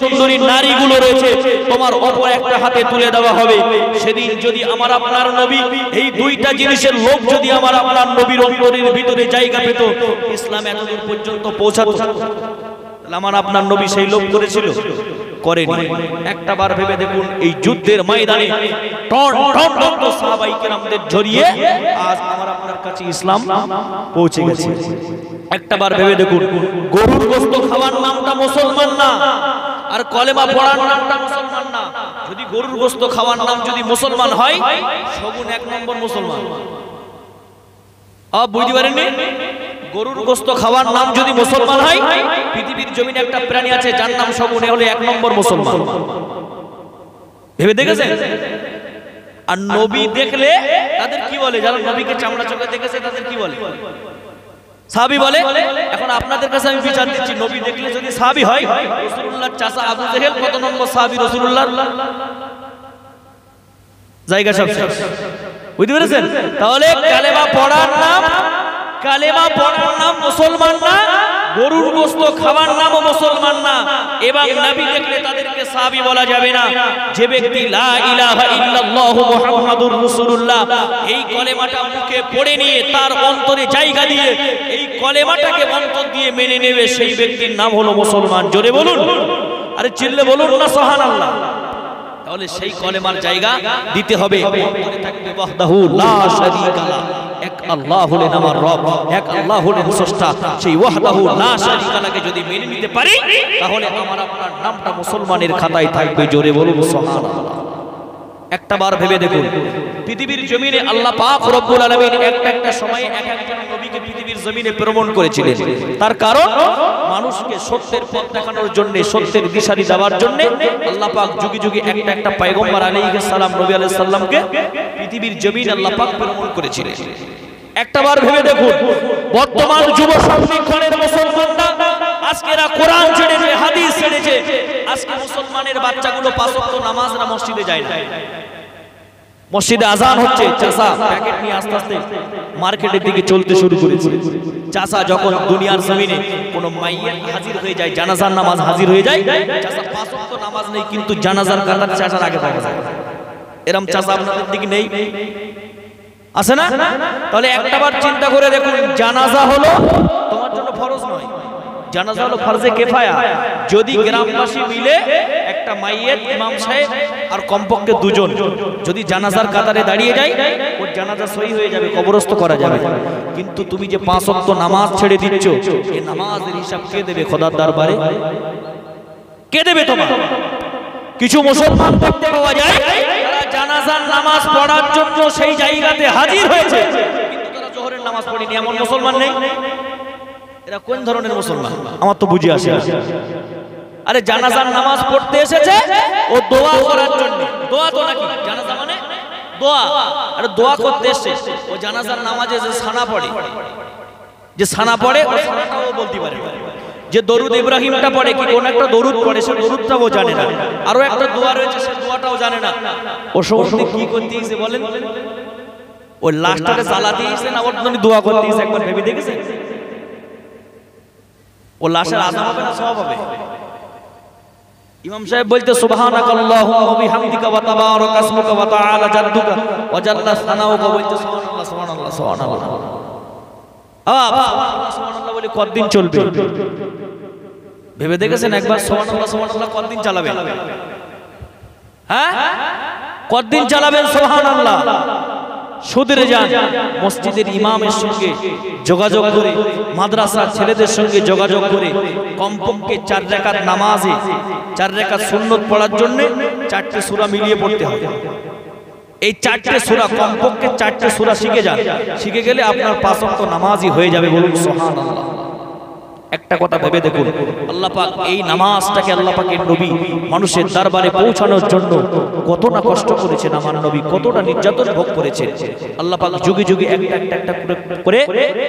সুন্দরী নারীগুলো রয়েছে তোমার অপর একটা হাতে তুলে দেওয়া হবে। সেদিন যদি আমার আপনার নবী এই দুইটা জিনিসের লোভ যদি আমার আপনার নবীর অন্তরের ভিতরে জায়গা পেত, ইসলাম এতদূর পর্যন্ত পৌঁছাতো। আমার আপনার নবী সেই লোভ করেছিল? করেনি। একটা বার ভেবে দেখুন, এই যুদ্ধের ময়দানে টন টন রক্ত সাহাবায়ে কেরামদের ঝরিয়ে আজ আমার আপনার কাছে ইসলাম পৌঁছে গেছে। একটা বার ভেবে দেখুন, গরুর গোশত খাওয়ার নামটা মুসলমান না, আর কলেমা পড়ার নামটা মুসলমান না। যদি গরুর গোশত খাওয়ার নাম যদি মুসলমান হয়, শগুন এক নম্বর মুসলমান। বুঝতে পারেননি? গরুর গোশত খাওয়ার নাম যদি মুসলমান হয়, পৃথিবীর জমিনে একটা প্রাণী আছে যার নাম শগুন, হলে এক নম্বর মুসলমান। ভেবে দেখেছেন? আর নবী দেখলে তাদের কি বলে? যারা নবীকে চামড়া চোখে দেখেছে তাদের কি বলে? সাহাবী বলে। এখন আপনাদের কাছে আমি বিচার দিচ্ছি, নবী দেখলে যদি সাহাবী হয়, রাসূলুল্লাহর চাচা আবু জেহেল কত নম্বর সাহাবী রাসূলুল্লাহর? জায়গা সব বুঝতে পেরেছেন? তাহলে কালেমা পড়ার নাম মুসলমান না, গরুর গোশত খাওয়ার নামও মুসলমান না, এবং নবী দেখলে তাদেরকে সাহাবী বলা যাবে না। যে ব্যক্তি লা ইলাহা ইল্লাল্লাহু মুহাম্মাদুর রাসূলুল্লাহ এই কলেমাটা মুখে পড়ে নিয়ে তার অন্তরে জায়গা দিয়ে এই কলেমাটাকে অন্তর দিয়ে মেনে নেবে, সেই ব্যক্তির নাম হলো মুসলমান। জোরে বলুন, আরে চিল্লে বলুন না সুবহানাল্লাহ। তাহলে সেই কলেমার জায়গা দিতে হবে। অন্তরে থাকবে ওয়াহদাহু লা শারীকা লা, এক আল্লাহ হলেন আমার রব, এক আল্লাহ হলেন স্রষ্টা। সেই ওয়াহদাহু লা শারীকা লাকে যদি মেনে নিতে পারি, তাহলে আমার আপনার নামটা মুসলমানের খাতায় থাকবে। জোরে বলুন সুবহানাল্লাহ। একটা বার ভেবে দেখুন, পৃথিবীর জমিনে আল্লাহ পাক রব্বুল আলামিন একটা সময়ে এক একজন নবীকে পৃথিবীর জমিনে প্রেরণ করেছিলেন। তার কারণ মানুষকে সত্যের পথ দেখানোর জন্য, সত্যের দিশারি দেওয়ার জন্য আল্লাহ পাক যুগে যুগে একটা পয়গম্বর আলাইহিস সালাম, নবী আলাইহিস সালামকে পৃথিবীর জমিনে আল্লাহ পাক প্রেরণ করেছিলেন। একটা বার ভেবে দেখুন, বর্তমান যুব সংরক্ষণের মুসলমানরা আজকেরা কোরআন ছেড়েছে, হাদিস ছেড়েছে। আজকে মুসলমানের বাচ্চাগুলো পাঁচ ওয়াক্ত নামাজরা মসজিদে যায় না। মসজিদে আজান হচ্ছে, চাচা প্যাকেট নিয়ে আস্তে আস্তে মার্কেটের দিকে চলতে শুরু করেছে। চাচা যখন দুনিয়ার জমিনে কোনো মাইয়াত হাজির হয়ে যায়, জানাজার নামাজ হাজির হয়ে যায়, চাচা পাঁচ ওয়াক্ত নামাজ নেই, কিন্তু জানাজার কাতার চাচার আগে পাওয়া যায়। এরকম চাচা আপনাদের দিকে নেই? আছে না? তাহলে একটাবার চিন্তা করে দেখুন, জানাজা হলো তোমার জন্য ফরজ নয়, জানাজা হলো ফরজে কিফায়া। যদি গ্রামবাসী মিলে একটা মাইয়াত, ইমাম সাহেব আর কমপক্ষে দুজন যদি জানাজার কাতারে দাঁড়িয়ে যায়, ওর জানাজা সহি হয়ে যাবে, কবরস্থ করা যাবে। কিন্তু তুমি যে পাঁচ ওয়াক্ত নামাজ ছেড়ে দিচ্ছ, এই নামাজের হিসাব কে দেবে খোদার দরবারে? কে দেবে তোমার? কিছু মুসলমান দেখতে পাওয়া যায় তারা জানাজার নামাজ পড়ার জন্য সেই জায়গাতে হাজির হয়েছে, কিন্তু তারা জোহরের নামাজ পড়েনি। এমন মুসলমান নেই? এরা কোন ধরনের মুসলমান আমার তো বুঝে আসে না। আরে জানাজার নামাজ পড়তে এসেছে ও দোয়া করার জন্য। দোয়া তো নাকি জানাজা মানে দোয়া, আরে দোয়া করতে এসেছে ও জানাজার নামাজে যে সানা পড়ে, যে সানা পড়ে ও সানাটাও বলতে পারে, যে দরুদ ইব্রাহিমটা পড়ে কি কোন একটা দরুদ পড়ে, সে দরুদটাও জানে না। আরো একটা দোয়া রয়েছে, সে দোয়াটাও জানে না। ও সমস্ত কি করতে এসে বলেন? ও লাস্টটাকে জ্বালাতে এসে না, ওর জন্য দোয়া করতে এসে একবার ভেবে দেখেছেন? ও লাশের আযাব হবে না সওয়াব হবে? ইমাম সাহেব বলতে সুবহানাকাল্লাহুম্মা ওয়া বিহামদিকা ওয়া তাবারাকা ইসমুকা ওয়া তাআলা জাদ্দুকা ওয়া জাল্লা সানাউকা, বলতে সুবহানাল্লাহ সুবহানাল্লাহ সুবহানাল্লাহ। সুবহানাল্লাহ বলে কতদিন চলবে? ভেবে দেখেছেন একবার? সুবহানাল্লাহ সুবহানাল্লাহ কতদিন চালাবেন? হ্যাঁ, কতদিন চালাবেন সুবহানাল্লাহ? সুদরে যান, মসজিদের ইমামের সঙ্গে যোগাযোগ করে, মাদ্রাসার ছেলেদের সঙ্গে যোগাযোগ করে কমপক্ষে 4 রাকাত নামাজে 4 রাকাত সুন্নত পড়ার জন্য 4টে সূরা মিলিয়ে পড়তে হবে। এই 4টে সূরা, কমপক্ষে 4টে সূরা শিখে যান। শিখে গেলে আপনার 5 ওয়াক্ত নামাজই হয়ে যাবে। বলুন সুবহানাল্লাহ। একটা কথা ভেবে দেখুন, আল্লাহ পাক এই নামাজটাকে, আল্লাহ পাকের নবী মানুষের দরবারে পৌঁছানোর জন্য কত না কষ্ট করেছেন, আমার নবী কতটা নির্যাতন ভোগ করেছেন। আল্লাহ পাক যুগে যুগে একটা করে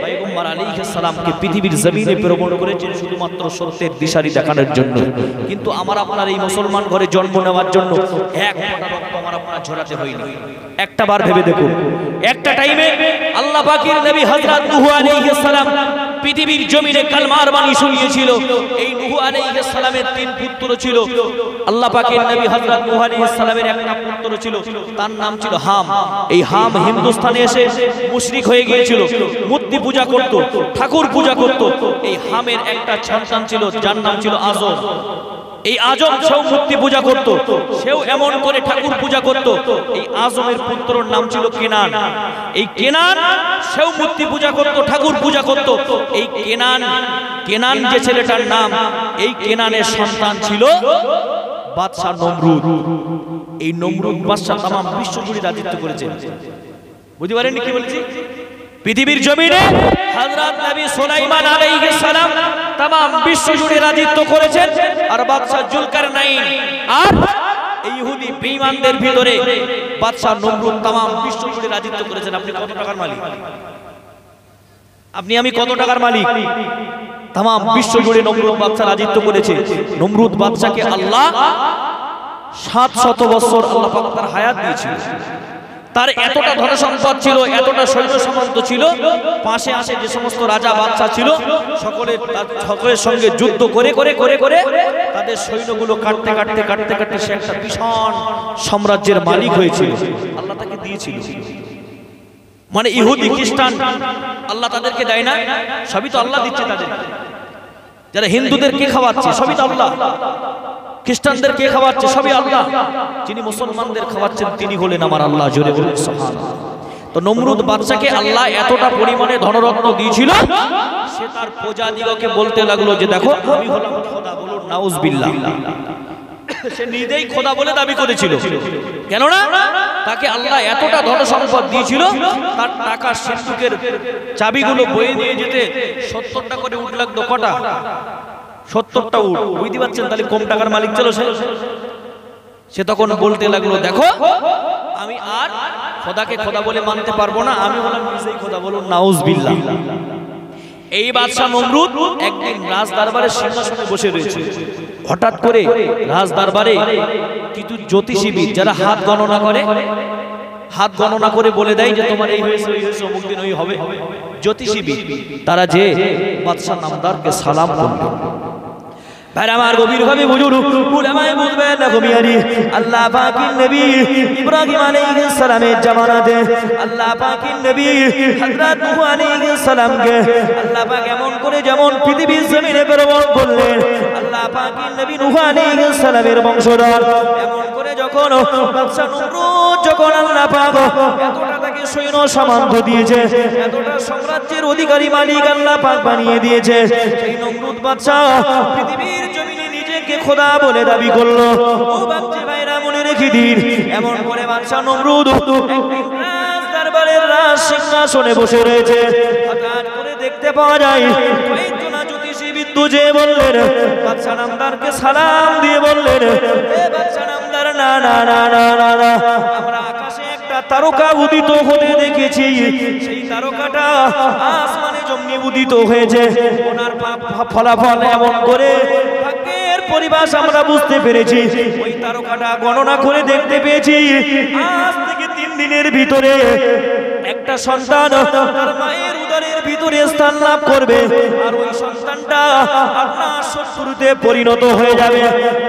পয়গম্বর আলাইহিস সালামকে পৃথিবীর জমিনে প্রেরণ করেছেন শুধুমাত্র সত্যের দিশারি দেখানোর জন্য। কিন্তু আমার আপনার এই মুসলমান ঘরে জন্ম নেওয়ার জন্য এক ফোঁটা রক্ত আমার আপনার ঝরাতে হয়নি। একটাবার ভেবে দেখুন, একটা টাইমে আল্লাহ পাকের নবী হযরত নূহ আলাইহিস সালাম পৃথিবীর জমিনে কালমার বাণী শুনিয়েছিল। এই নূহ আলাইহিস সালামের 3 পুত্র ছিল। আল্লাহ পাকের নবী হযরত নূহ আলাইহিস সালামের একটা পুত্র ছিল, তার নাম ছিল হাম। এই হাম হিন্দুস্তানে এসে মুশরিক হয়ে গিয়েছিল, মূর্তি পূজা করত, ঠাকুর পূজা করত। এই হামের একটা সন্তান ছিল যার নাম ছিল আজম। এই আজম সেও মূর্তি পূজা করত, সেও এমন করে ঠাকুর পূজা করত। এই আজমের পুত্রর নাম ছিল কেনান। এই কেনান সেও মূর্তি পূজা করত, ঠাকুর পূজা করত। এই কেনান যে ছেলেটার নাম, এই কেনানের সন্তান ছিল বাদশা নমরুদ। এই নমরুদ বাদশা তামাম বিশ্ব জুড়ে রাজত্ব করেছেন। বুঝতে পারেননি কি বলছি? পৃথিবীর জমিনে হযরত নবী সুলাইমান আলাইহিস সালাম तमाम বিশ্ব জুড়ে রাজত্ব করেছেন। আর বাদশা জুলকারনাইন আর ইহুদি বেঈমানদের ভিতরে বাদশা নমরুদ तमाम বিশ্ব জুড়ে রাজত্ব করেছেন। আপনি কত টাকার মালিক? আপনি আমি কত টাকার মালিক? तमाम বিশ্ব জুড়ে নমরুদ বাদশা রাজত্ব করেছে। নমরুদ বাদশাকে আল্লাহ 700 বছর আল্লাহ পাক তার হায়াত দিয়েছিলেন। তার এতটা ধন সম্পদ ছিল, এতটা সৈন্য সামন্ত ছিল, পাশে আসে যে সমস্ত রাজা বাদশা ছিল সকলের সঙ্গে যুদ্ধ করে করে করে করে তাদের সৈন্যগুলো কাটতে কাটতে কাটতে কাটতে সে একটা ভীষণ সাম্রাজ্যের মালিক হয়েছিল। আল্লাহ তাকে দিয়েছিল। মানে ইহুদি খ্রিস্টান আল্লাহ তাদেরকে দেয় না, সবই তো আল্লাহ দিচ্ছে তাদের। যারা হিন্দুদের কে খাওয়াচ্ছে, সবই তো আল্লাহ। খ্রিস্টানদের কে খাওয়াচ্ছে, সবই আল্লাহ। যিনি মুসলমানদের খাওয়াচ্ছেন তিনি হলেন আমার আল্লাহ। জোরে বলুন সুবহানাল্লাহ। তো নমরুদ বাদশাকে আল্লাহ এতটা পরিমাণে ধনরত্ন দিয়েছিল, সে তার প্রজাদিগকে বলতে লাগলো যে দেখো আমি হলাম খোদা, বলুন নাউজুবিল্লাহ। সে নিজেই খোদা বলে দাবি করেছিল। কেননা তাকে আল্লাহ এতটা ধন সম্পদ দিয়েছিল, তার টাকা সিন্ধুকের চাবিগুলো বয়ে নিয়ে যেতে 70টা করে উট লাগতো। কটা? 70টা উট। বুঝতে পারছেন তাহলে কম টাকার মালিক ছিল সে। তখন বলতে লাগলো দেখো আমি আর খোদাকে খোদা বলে মানতে পারবো না, আমি হলাম নিজেই খোদা, বলুন নাউজুবিল্লাহ। এই বাদশা নমরুদ একদিন রাজ দরবারের সিংহাসনে বসে রয়েছে। হঠাৎ করে রাজ দরবারে কিছু জ্যোতিষীবিদ যারা হাত গণনা করে বলে দেয় যে তোমার এই হয়েছে, ওই হয়েছে, অমুক দিন ওই হবে। জ্যোতিষীবিদ তারা যে বাদশা নামদারকে সালাম করলেন। ভাই আমার গভীরভাবে বুঝুন, উলামায়ে বুঝবেন না গমিয়ারি। আল্লাহ পাকের নবী ইব্রাহিম আলাইহিস সালামের জামানাতে আল্লাহ পাকের নবী হযরত নূহ আলাইহিস সালামকে আল্লাহ পাক এমন করে যেমন পৃথিবীর জমিনে প্রেরণ করলেন, আল্লাহ পাকের নবী নূহ আলাইহিস সালামের বংশধর এমন করে যখন বাদশা নমরুদ যখন আল্লাহ পাক এতটা তাকে সৈন্য সামন্ত দিয়েছে, এতটা সাম্রাজ্যের অধিকারী মালিক আল্লাহ পাক বানিয়ে দিয়েছে, সেই নমরুদ বাদশা পৃথিবীর জমিনে নিজেকে খোদা বলে দাবি করলো। ও বাচ্চা ভাইরা মনে রেখে দিন, এমন করে বাদশা নমরুদ রাজ দরবারের রাজ সিংহাসনে বসে রয়েছে। হঠাৎ করে দেখতে পাওয়া যায় কয়েকজন জ্যোতিষীবিদ যে বললেন, বাদশা নামদারকে সালাম দিয়ে বললেন, এ বাদশা নামদার, না না না না না না, আমরা আকাশে একটা তারকা উদিত হতে দেখেছি। সেই তারকাটা আসমানে যেমনি উদিত হয়েছে, ওনার ফলাফল এমন করে ভাগ্যের পরিবেশ আমরা বুঝতে পেরেছি। ওই তারকাটা গণনা করে দেখতে পেয়েছি আজ থেকে 3 দিনের ভিতরে একটা সন্তান তার মায়ের উদরের ভিতরে স্থান লাভ করবে, আর ওই সন্তানটা আপনার শত্রুতে পরিণত হয়ে যাবে।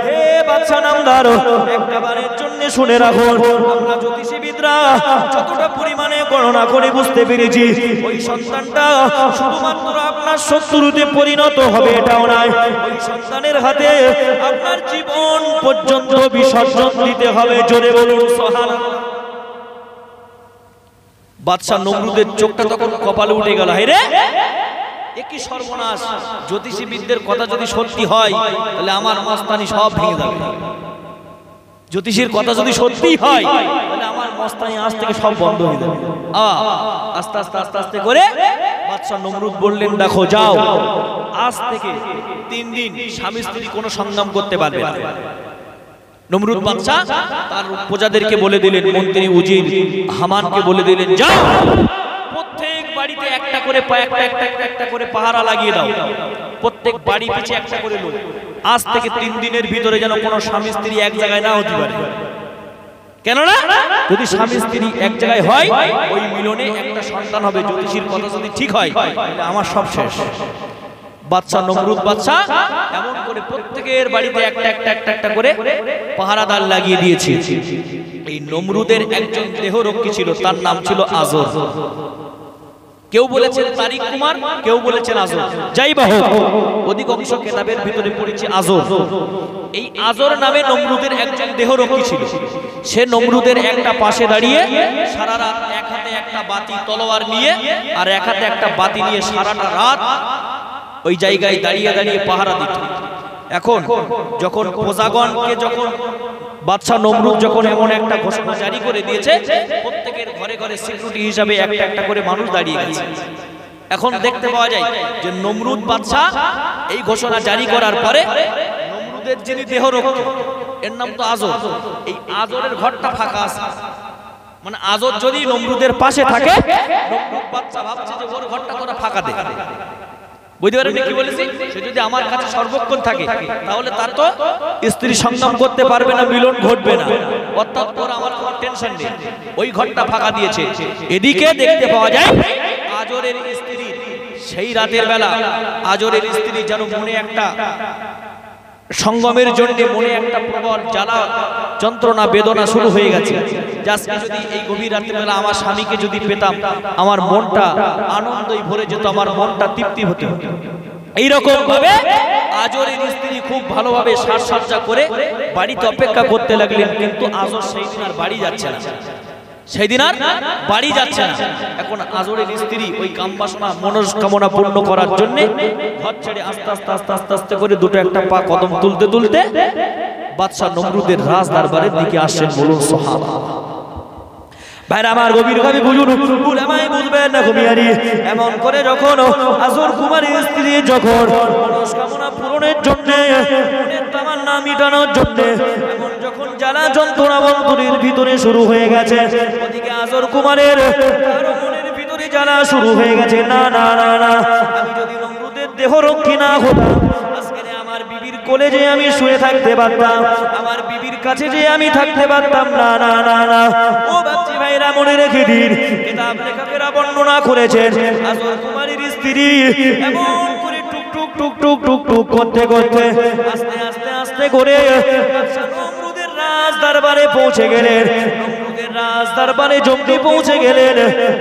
হে বাদশা নামদার, একবারের জন্য শুনে রাখুন, আমরা জ্যোতিষীবিদরা যতটা পরিমাণে গণনা করে বুঝতে পেরেছি, ওই সন্তানটা শুধুমাত্র আপনার শত্রুতে পরিণত হবে এটাও নয়, ওই সন্তানের হাতে আপনার জীবন পর্যন্ত বিসর্জন দিতে হবে। জোরে বলুন সুবহানাল্লাহ। বাদশা নমরুদের চোখটা তখন কপালে উঠে গেল, হায় রে একই সর্বনাশ। জ্যোতিষীবিদদের কথা যদি সত্যি হয় তাহলে আমার মস্তানি সব ভেঙে যাবে। জ্যোতিষীর কথা যদি সত্যি হয় তাহলে আমার মস্তানি আজ থেকে সব বন্ধ হয়ে যাবে। আস্তে আস্তে আস্তে আস্তে করে বাদশা নমরুদ বললেন, দেখো যাও, আজ থেকে 3 দিন স্বামী স্ত্রী কোনো সংগ্রাম করতে পারবে না। নমরুদ বাদশা তার প্রজাদেরকে বলে দিলেন, মন্ত্রী উজির হামানকে বলে দিলেন, যাও প্রত্যেক বাড়িতে একটা করে একটা করে পাহারা লাগিয়ে দাও, প্রত্যেক বাড়ি পিছে একটা করে লোক। আজ থেকে 3 দিনের ভিতরে যেন কোনো স্বামী স্ত্রী এক জায়গায় না হতে পারে। কেননা যদি স্বামী স্ত্রী এক জায়গায় হয় ওই মিলনে একটা সন্তান হবে, জ্যোতিষীর কথা যদি ঠিক হয় তাহলে আমার সব শেষ। বাদশা নমরুদ বাদশা এমন করে প্রত্যেকের বাড়িতে একটা করে পাহারাদার লাগিয়ে দিয়েছে। এই নমরুদের একজন দেহরক্ষী ছিল, তার নাম ছিল আজর। কেউ বলেছেন তারিক কুমার, কেউ বলেছেন আজর, যাই বা হোক অধিকাংশ কিতাবের ভিতরে পড়েছে আজর। এই আজর নামে নমরুদের একজন দেহরক্ষী ছিল। সে নমরুদের একটা পাশে দাঁড়িয়ে সারা রাত এক হাতে একটা বাতি তলোয়ার নিয়ে আর এক হাতে একটা বাতি নিয়ে সারাটা রাত ওই জায়গায় দাঁড়িয়ে দাঁড়িয়ে পাহারা দিত। এখন যখন প্রজাগণকে যখন বাদশা নমরুদ যখন এমন একটা ঘোষণা জারি করে দিয়েছে, প্রত্যেকের ঘরে ঘরে সিকিউরিটি হিসাবে একটা করে মানুষ দাঁড়িয়ে গেছে। এখন দেখতে পাওয়া যায় যে নমরুদ বাদশা এই ঘোষণা জারি করার পরে নমরুদের যিনি দেহরক্ষী, এর নাম তো আজর, এই আজরের ঘরটা ফাঁকা আছে। মানে আজর যদি নমরুদের পাশে থাকে, নমরুদ বাদশা ভাবছে যে ওর ঘরটা তোরা ফাঁকা দে। বুঝতে পারেন কি বলেছি? সে যদি আমার কাছে সর্বক্ষণ থাকে তাহলে তার তো স্ত্রী সঙ্গম করতে পারবে না, মিলন ঘটবে না, অর্থাৎ তোর আমার কোনো টেনশন নেই, ওই ঘরটা ফাঁকা দিয়েছে। এদিকে দেখতে পাওয়া যায় আজরের স্ত্রী সেই রাতের বেলা, আজরের স্ত্রী যেন মনে একটা সঙ্গমের জন্য মনে একটা প্রবল জ্বালা যন্ত্রণা বেদনা শুরু হয়ে গেছে। আজকে যদি এই গভীর রাতের বেলা আমার স্বামীকে যদি পেতাম, আমার মনটা আনন্দই ভরে যেত, আমার মনটা তৃপ্তি হতো। এইরকম ভাবে আজরের স্ত্রী খুব ভালোভাবে সাজসজ্জা করে বাড়িতে অপেক্ষা করতে লাগলেন, কিন্তু আজর সেই দিন আর বাড়ি যাচ্ছে না, সেই দিন আর বাড়ি যাচ্ছে না। এখন আজরের স্ত্রী ওই কামবাসনা মনস্কামনা পূর্ণ করার জন্য ঘর ছেড়ে আস্তে আস্তে আস্তে আস্তে আস্তে করে দুটো একটা পা কদম তুলতে তুলতে বাদশা নমরুদের রাজ দরবারের দিকে আসছেন। বলুন সুবহানাল্লাহ। ভাইরা আমার গভীরভাবে বুঝুন, উলামায়ে বুঝবেন না ঘুমিয়ারি। এমন করে যখন আজর কুমারী স্ত্রী যখন মনস্কামনা পূরণের জন্য মনের তামান্না মিটানোর জন্য এমন যখন জ্বালা যন্ত্রণা বন্ধুর ভিতরে শুরু হয়ে গেছে, ওদিকে আজর কুমারের মনের ভিতরে জ্বালা শুরু হয়ে গেছে। না না না না, আমি যদি নমরুদের দেহরক্ষী না হতাম, আজকে আমার বিবির কোলে যে আমি শুয়ে থাকতে পারতাম, আমার বিবির কাছে যে আমি থাকতে পারতাম না। না না না, ও বাচ্চা ভাইরা মনে রেখে দিন, কিতাব লেখকেরা বর্ণনা করেছেন আজর কুমারীর স্ত্রী এমন করে টুক টুক টুক টুক টুক টুক করতে করতে আস্তে আস্তে আস্তে করে নমরুদের রাজ দরবারে পৌঁছে গেলেন। নমরুদের রাজ দরবারে জঙ্গি পৌঁছে গেলেন।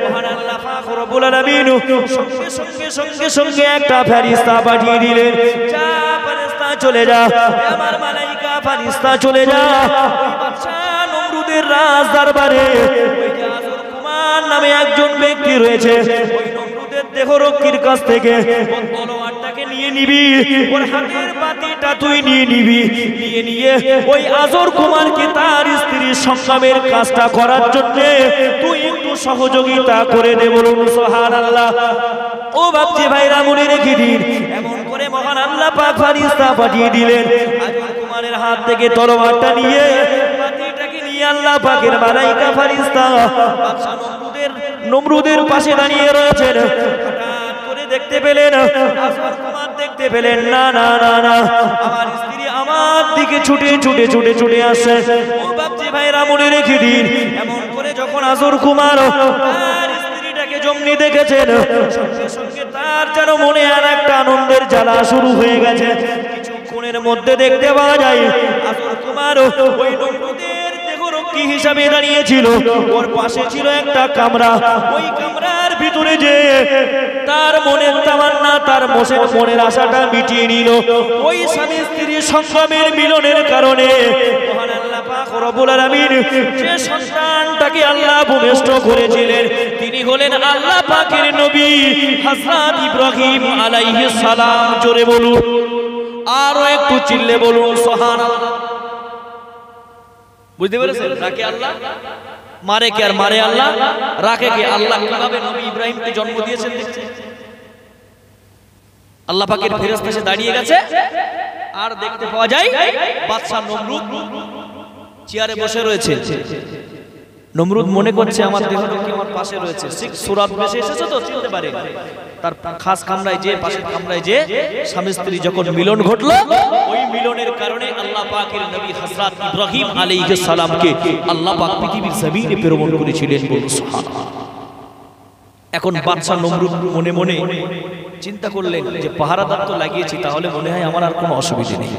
মহান আল্লাহ পাক রব্বুল আলামিন সঙ্গে সঙ্গে সঙ্গে সঙ্গে একটা ফেরেশতা পাঠিয়ে দিলেন। যা ফেরেশতা চলে যা, আমার মালাইকা ফেরেশতা চলে যা ওই বাদশা নমরুদের রাজ দরবারে ওই যে আজর কুমার নামে একজন ব্যক্তি রয়েছে, ওই নমরুদের দেহরক্ষীর কাছ থেকে ওই তলোয়ারটাকে নিয়ে নিবি, ওর হাতের বাতিটা তুই নিয়ে নিবি, নিয়ে নিয়ে ওই আজর কুমারকে তার স্ত্রীর সংগ্রামের কাজটা করার জন্য তুই একটু সহযোগিতা করে দে। বলুন সুবহানাল্লাহ। ও বাপজি ভাইরা মনে রেখে দিন, এমন করে মহান আল্লাহ পাক ফেরেশতা পাঠিয়ে দিলেন। আজর কুমারের হাত থেকে তলোয়ারটা নিয়ে বাতিটাকে নিয়ে আল্লাহ পাকের মালাইকা ফেরেশতা বাদশা নমরুদের পাশে দাঁড়িয়ে রয়েছেন। হঠাৎ করে দেখতে পেলেন আজর কুমার, দেখতে পেলেন না না না না, আমার স্ত্রী আমার দিকে ছুটে ছুটে ছুটে ছুটে আসছে। ও বাপজি ভাইরা মনে রেখে দিন, এমন করে যখন আজর কুমার তার স্ত্রীটাকে জমনি দেখেছেন, সঙ্গে সঙ্গে তার যেন মনে আর একটা আনন্দের জ্বালা শুরু হয়ে গেছে। কিছুক্ষণের মধ্যে দেখতে পাওয়া যায় আজর কুমার ওই নমরুদের দেহরক্ষী হিসাবে দাঁড়িয়েছিল, ওর পাশে ছিল একটা কামরা। ওই কামরার ভিতরে যে তার মনের তামান্না, তার মনের আশাটা মিটিয়ে নিল। ওই স্বামী স্ত্রীর সংগ্রামের মিলনের কারণে মহান আল্লাহ পাক রব্বুল আলামিন যে সন্তানটাকে আল্লাহ ভূমিষ্ঠ করেছিলেন তিনি হলেন আল্লাহ পাকের নবী হযরত ইব্রাহিম আলাইহিস সালাম। জোরে বলুন, আরো একটু চিল্লে বলুন সুবহানাল্লাহ। বুঝতে পেরেছেন? রাখে আল্লাহ, মারে কে? আর মারে আল্লাহ, রাখে কে? আল্লাহ। কিভাবে নবী ইব্রাহিমকে জন্ম দিয়েছেন দেখছেন? আল্লাহ পাকের ফেরেশতা এসে দাঁড়িয়ে গেছে, আর দেখতে পাওয়া যায় বাদশা নমরুদ চেয়ারে বসে রয়েছে। নমরুদ মনে করছে আমার দেহটা কি আমার পাশে রয়েছে, সুরাত বেশি এসেছে তো চিনতে পারে। তার খাস কামরায় যে পাশের কামরায় যে স্বামী স্ত্রী যখন মিলন ঘটলো, ওই মিলনের কারণে আল্লাহ পাকের নবী হযরত ইব্রাহিম আলাইহিস সালামকে আল্লাহ পাক পৃথিবীর জমিনে প্রেরণ করেছিলেন। বলুন সুবহানাল্লাহ। এখন বাদশা নমরুদ মনে মনে চিন্তা করলেন যে পাহারাদার তো লাগিয়েছি, তাহলে মনে হয় আমার আর কোনো অসুবিধা নেই।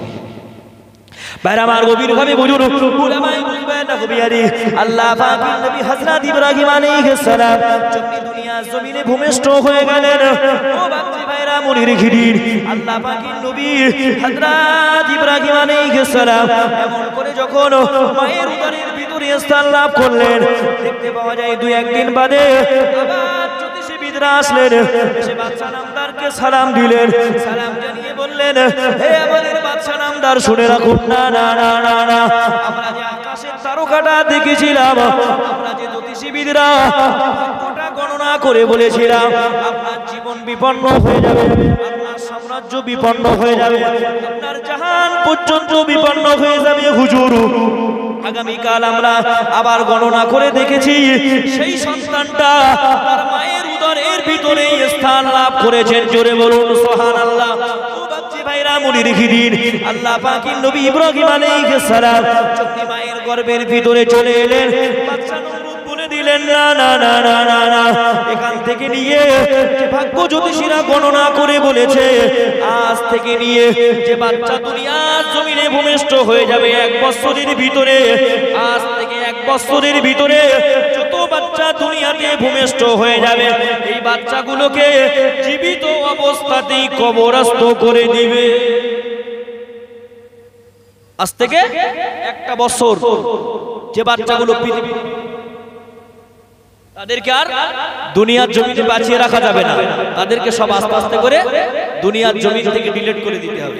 বাইরে আমার গভীরভাবে বুঝুন, উলামায়ে বুঝবেন না গভীরে আল্লাহ পাকের নবী হযরত ইব্রাহিম আলাইহিস সালাম যখন দুনিয়ার জমিনে ভূমিষ্ঠ হয়ে গেলেন, ও বাচ্চা ভাইরা মনে রেখে দিন, আল্লাহ পাকের নবী হযরত ইব্রাহিম আলাইহিস সালাম এমন করে যখন মায়ের উদরের ভিতরে স্থান লাভ করলেন, দেখতে পাওয়া যায় দুই একদিন বাদে আবার জ্যোতিষবিদরা আসলেন, সে বাচ্চা নামদারকে সালাম দিলেন, সালাম জানিয়ে বললেন, হে আমাদের বাচ্চা নামদার শুনে রাখুন, না না না না না, আমরা যে আকাশের তারকাটা দেখেছিলাম, আমরা যে জ্যোতিষবিদরা ভাগ্যটা গণনা করে বলেছিলাম আপনার জীবন বিপন্ন হয়ে যাবে, আপনার সাম্রাজ্য বিপন্ন হয়ে যাবে, আপনার জাহান পর্যন্ত বিপন্ন হয়ে যাবে হুজুর, আগামীকাল আমরা আবার গণনা করে দেখেছি সেই সন্তানটা তার মায়ের উদরের ভিতরে স্থান লাভ করেছেন। জোরে বলুন সুবহানাল্লাহ। ও বাচ্চা ভাইরা মনে রেখে দিন, আল্লাহ পাকের নবী ইব্রাহিম আলাইহিস সালাম যখন মায়ের গর্ভের ভিতরে চলে এলেন, বাচ্চা নমরুদ বলে দিলেন, না না না না না না, এখান থেকে নিয়ে যে ভাগ্য জ্যোতিষীরা গণনা করে বলেছে আজ থেকে নিয়ে যে বাচ্চা দুনিয়ার জমিনে ভূমিষ্ঠ হয়ে যাবে 1 বছরের ভিতরে, আজ থেকে 1 বছরের ভিতরে যত বাচ্চা দুনিয়াতে ভূমিষ্ঠ হয়ে যাবে এই বাচ্চাগুলোকে জীবিত অবস্থাতেই কবরস্থ করে দিবে। আজ থেকে 1 বছর যে বাচ্চাগুলো পৃথিবী, তাদেরকে আর দুনিয়ার জমিনে বাঁচিয়ে রাখা যাবে না, তাদেরকে সব আস্তে আস্তে করে দুনিয়ার জমিন থেকে ডিলিট করে দিতে হবে।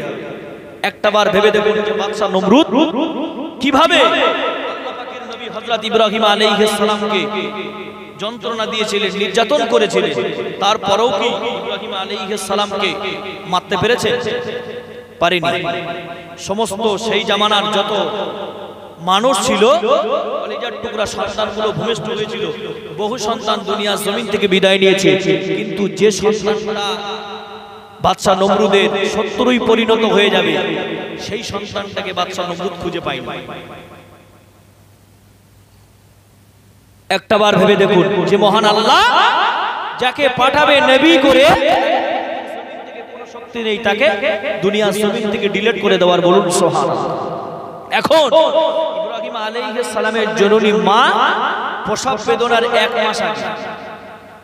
একটা বার ভেবে দেখুন যে বাদশা নমরুদ কিভাবে আল্লাহ পাকের নবী হযরত ইব্রাহিম আলাইহিস সালামকে যন্ত্রণা দিয়েছিলেন, নির্যাতন করেছিলেন, তারপরেও কি ইব্রাহিম আলাইহিস সালামকে মারতে পেরেছে? পারেনি। সমস্ত সেই জামানার যত মানুষ ছিল, কলিজার টুকরা সন্তানগুলো ভূমিষ্ঠ হয়েছিল, বহু সন্তান দুনিয়ার জমিন থেকে বিদায় নিয়েছে, কিন্তু যে সন্তানটা বাদশা নমরুদের শত্রুই পরিণত হয়ে যাবে সেই সন্তানটাকে বাদশা নমরুদ খুঁজে পায়নি। একটাবার ভেবে দেখুন যে মহান আল্লাহ যাকে পাঠাবে নবী করে, জমিন থেকে কোনো শক্তি নেই তাকে দুনিয়ার জমিন থেকে ডিলিট করে দেওয়ার। বলুন সুবহানাল্লাহ। এখন ইব্রাহিম আলাইহিস সালামের জননী মা প্রসব বেদনার 1 মাস আগে,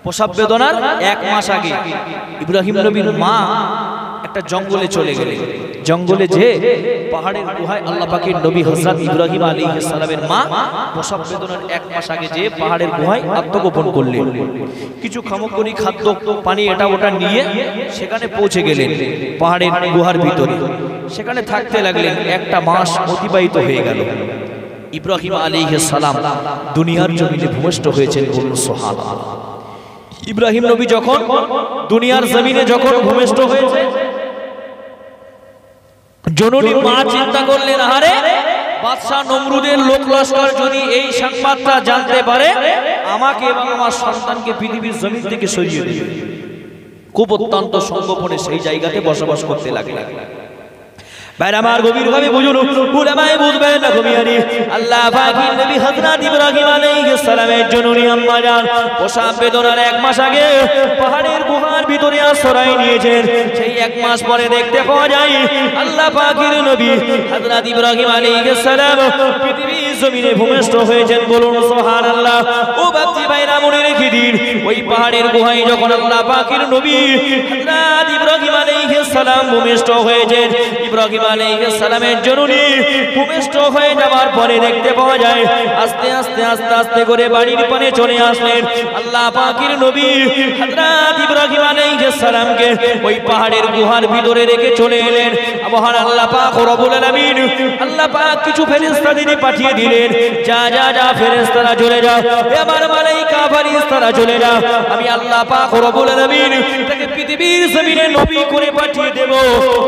প্রসব বেদনার 1 মাস আগে ইব্রাহিম নবীর মা একটা জঙ্গলে চলে গেলেন। জঙ্গলে যে পাহাড়ের গুহায় আল্লাহ পাকের নবী হযরত ইব্রাহিম আলাইহিস সালামের মা প্রসব বেদনার 1 মাস আগে যে পাহাড়ের গুহায় আত্মগোপন করলেন। কিছু সামগ্রী, খাদ্য, পানি এটা ওটা নিয়ে সেখানে পৌঁছে গেলেন পাহাড়ের গুহার ভিতরে। সেখানে থাকতে লাগলেন। 1টা মাস অতিবাহিত হয়ে গেল। ইব্রাহিম আলাইহিস সালাম দুনিয়ার জমিনে ভূমিষ্ঠ হয়েছেন। বলুন সুবহানাল্লাহ। ইব্রাহিম নবী যখন দুনিয়ার জমিনে যখন ভূমিষ্ঠ হয়েছে, জননী মা চিন্তা করলেন, আরে বাদশা নমরুদের লোক লস্কর যদি এই সংবাদটা জানতে পারে, আমাকে এবং আমার সন্তানকে পৃথিবীর জমিন থেকে সরিয়ে দেবে। খুব অত্যন্ত সংগোপনে সেই জায়গাতে বসবাস করতে লাগলেন। ভাইরা আমার গভীরভাবে বুঝুন, উলামায়ে বুঝবেন না গভীরে, আল্লাহ পাকের নবী হযরত ইব্রাহিম আলাইহিস সালামের জননী আম্মা জান প্রসব বেদনার 1 মাস আগে পাহাড়ের গুহার ভিতরে আশ্রয় নিয়েছেন। সেই 1 মাস পরে দেখতে পাওয়া যায় আল্লাহ পাকের নবী হযরত ইব্রাহিম আলাইহিস সালাম পৃথিবীর জমিনে ভূমিষ্ঠ হয়েছেন। বলুন সুবহানাল্লাহ। ও বাচ্চা ভাইরা মনে রেখে দিন, ওই পাহাড়ের গুহায় যখন আল্লাহ পাকের নবী হযরত ইব্রাহিম আলাইহিস সালাম ভূমিষ্ঠ হয়েছেন, ইব্রাহিম আলাইহিস সালামের জননী ভূমিষ্ঠ হয়ে যাওয়ার পরে দেখতে পাওয়া যায় আস্তে আস্তে আস্তে আস্তে করে বাড়ির পানে চলে আসলেন। আল্লাহ পাকের নবী হযরত ইব্রাহিম আলাইহিস সালামকে ওই পাহাড়ের গুহার ভিতরে রেখে চলে এলেন। মহান আল্লাহ পাক রব্বুল আলামিন, আল্লাহ পাক কিছু ফেরেশতা দিয়ে পাঠিয়ে দিলেন, যা যা যা ফেরেশতারা চলে যাও, হে আমার মালায়েকা ফেরেশতারা চলে যাও, আমি আল্লাহ পাক রব্বুল আলামিন তাকে পৃথিবীর জমিনে নবী করে পাঠিয়ে দেব।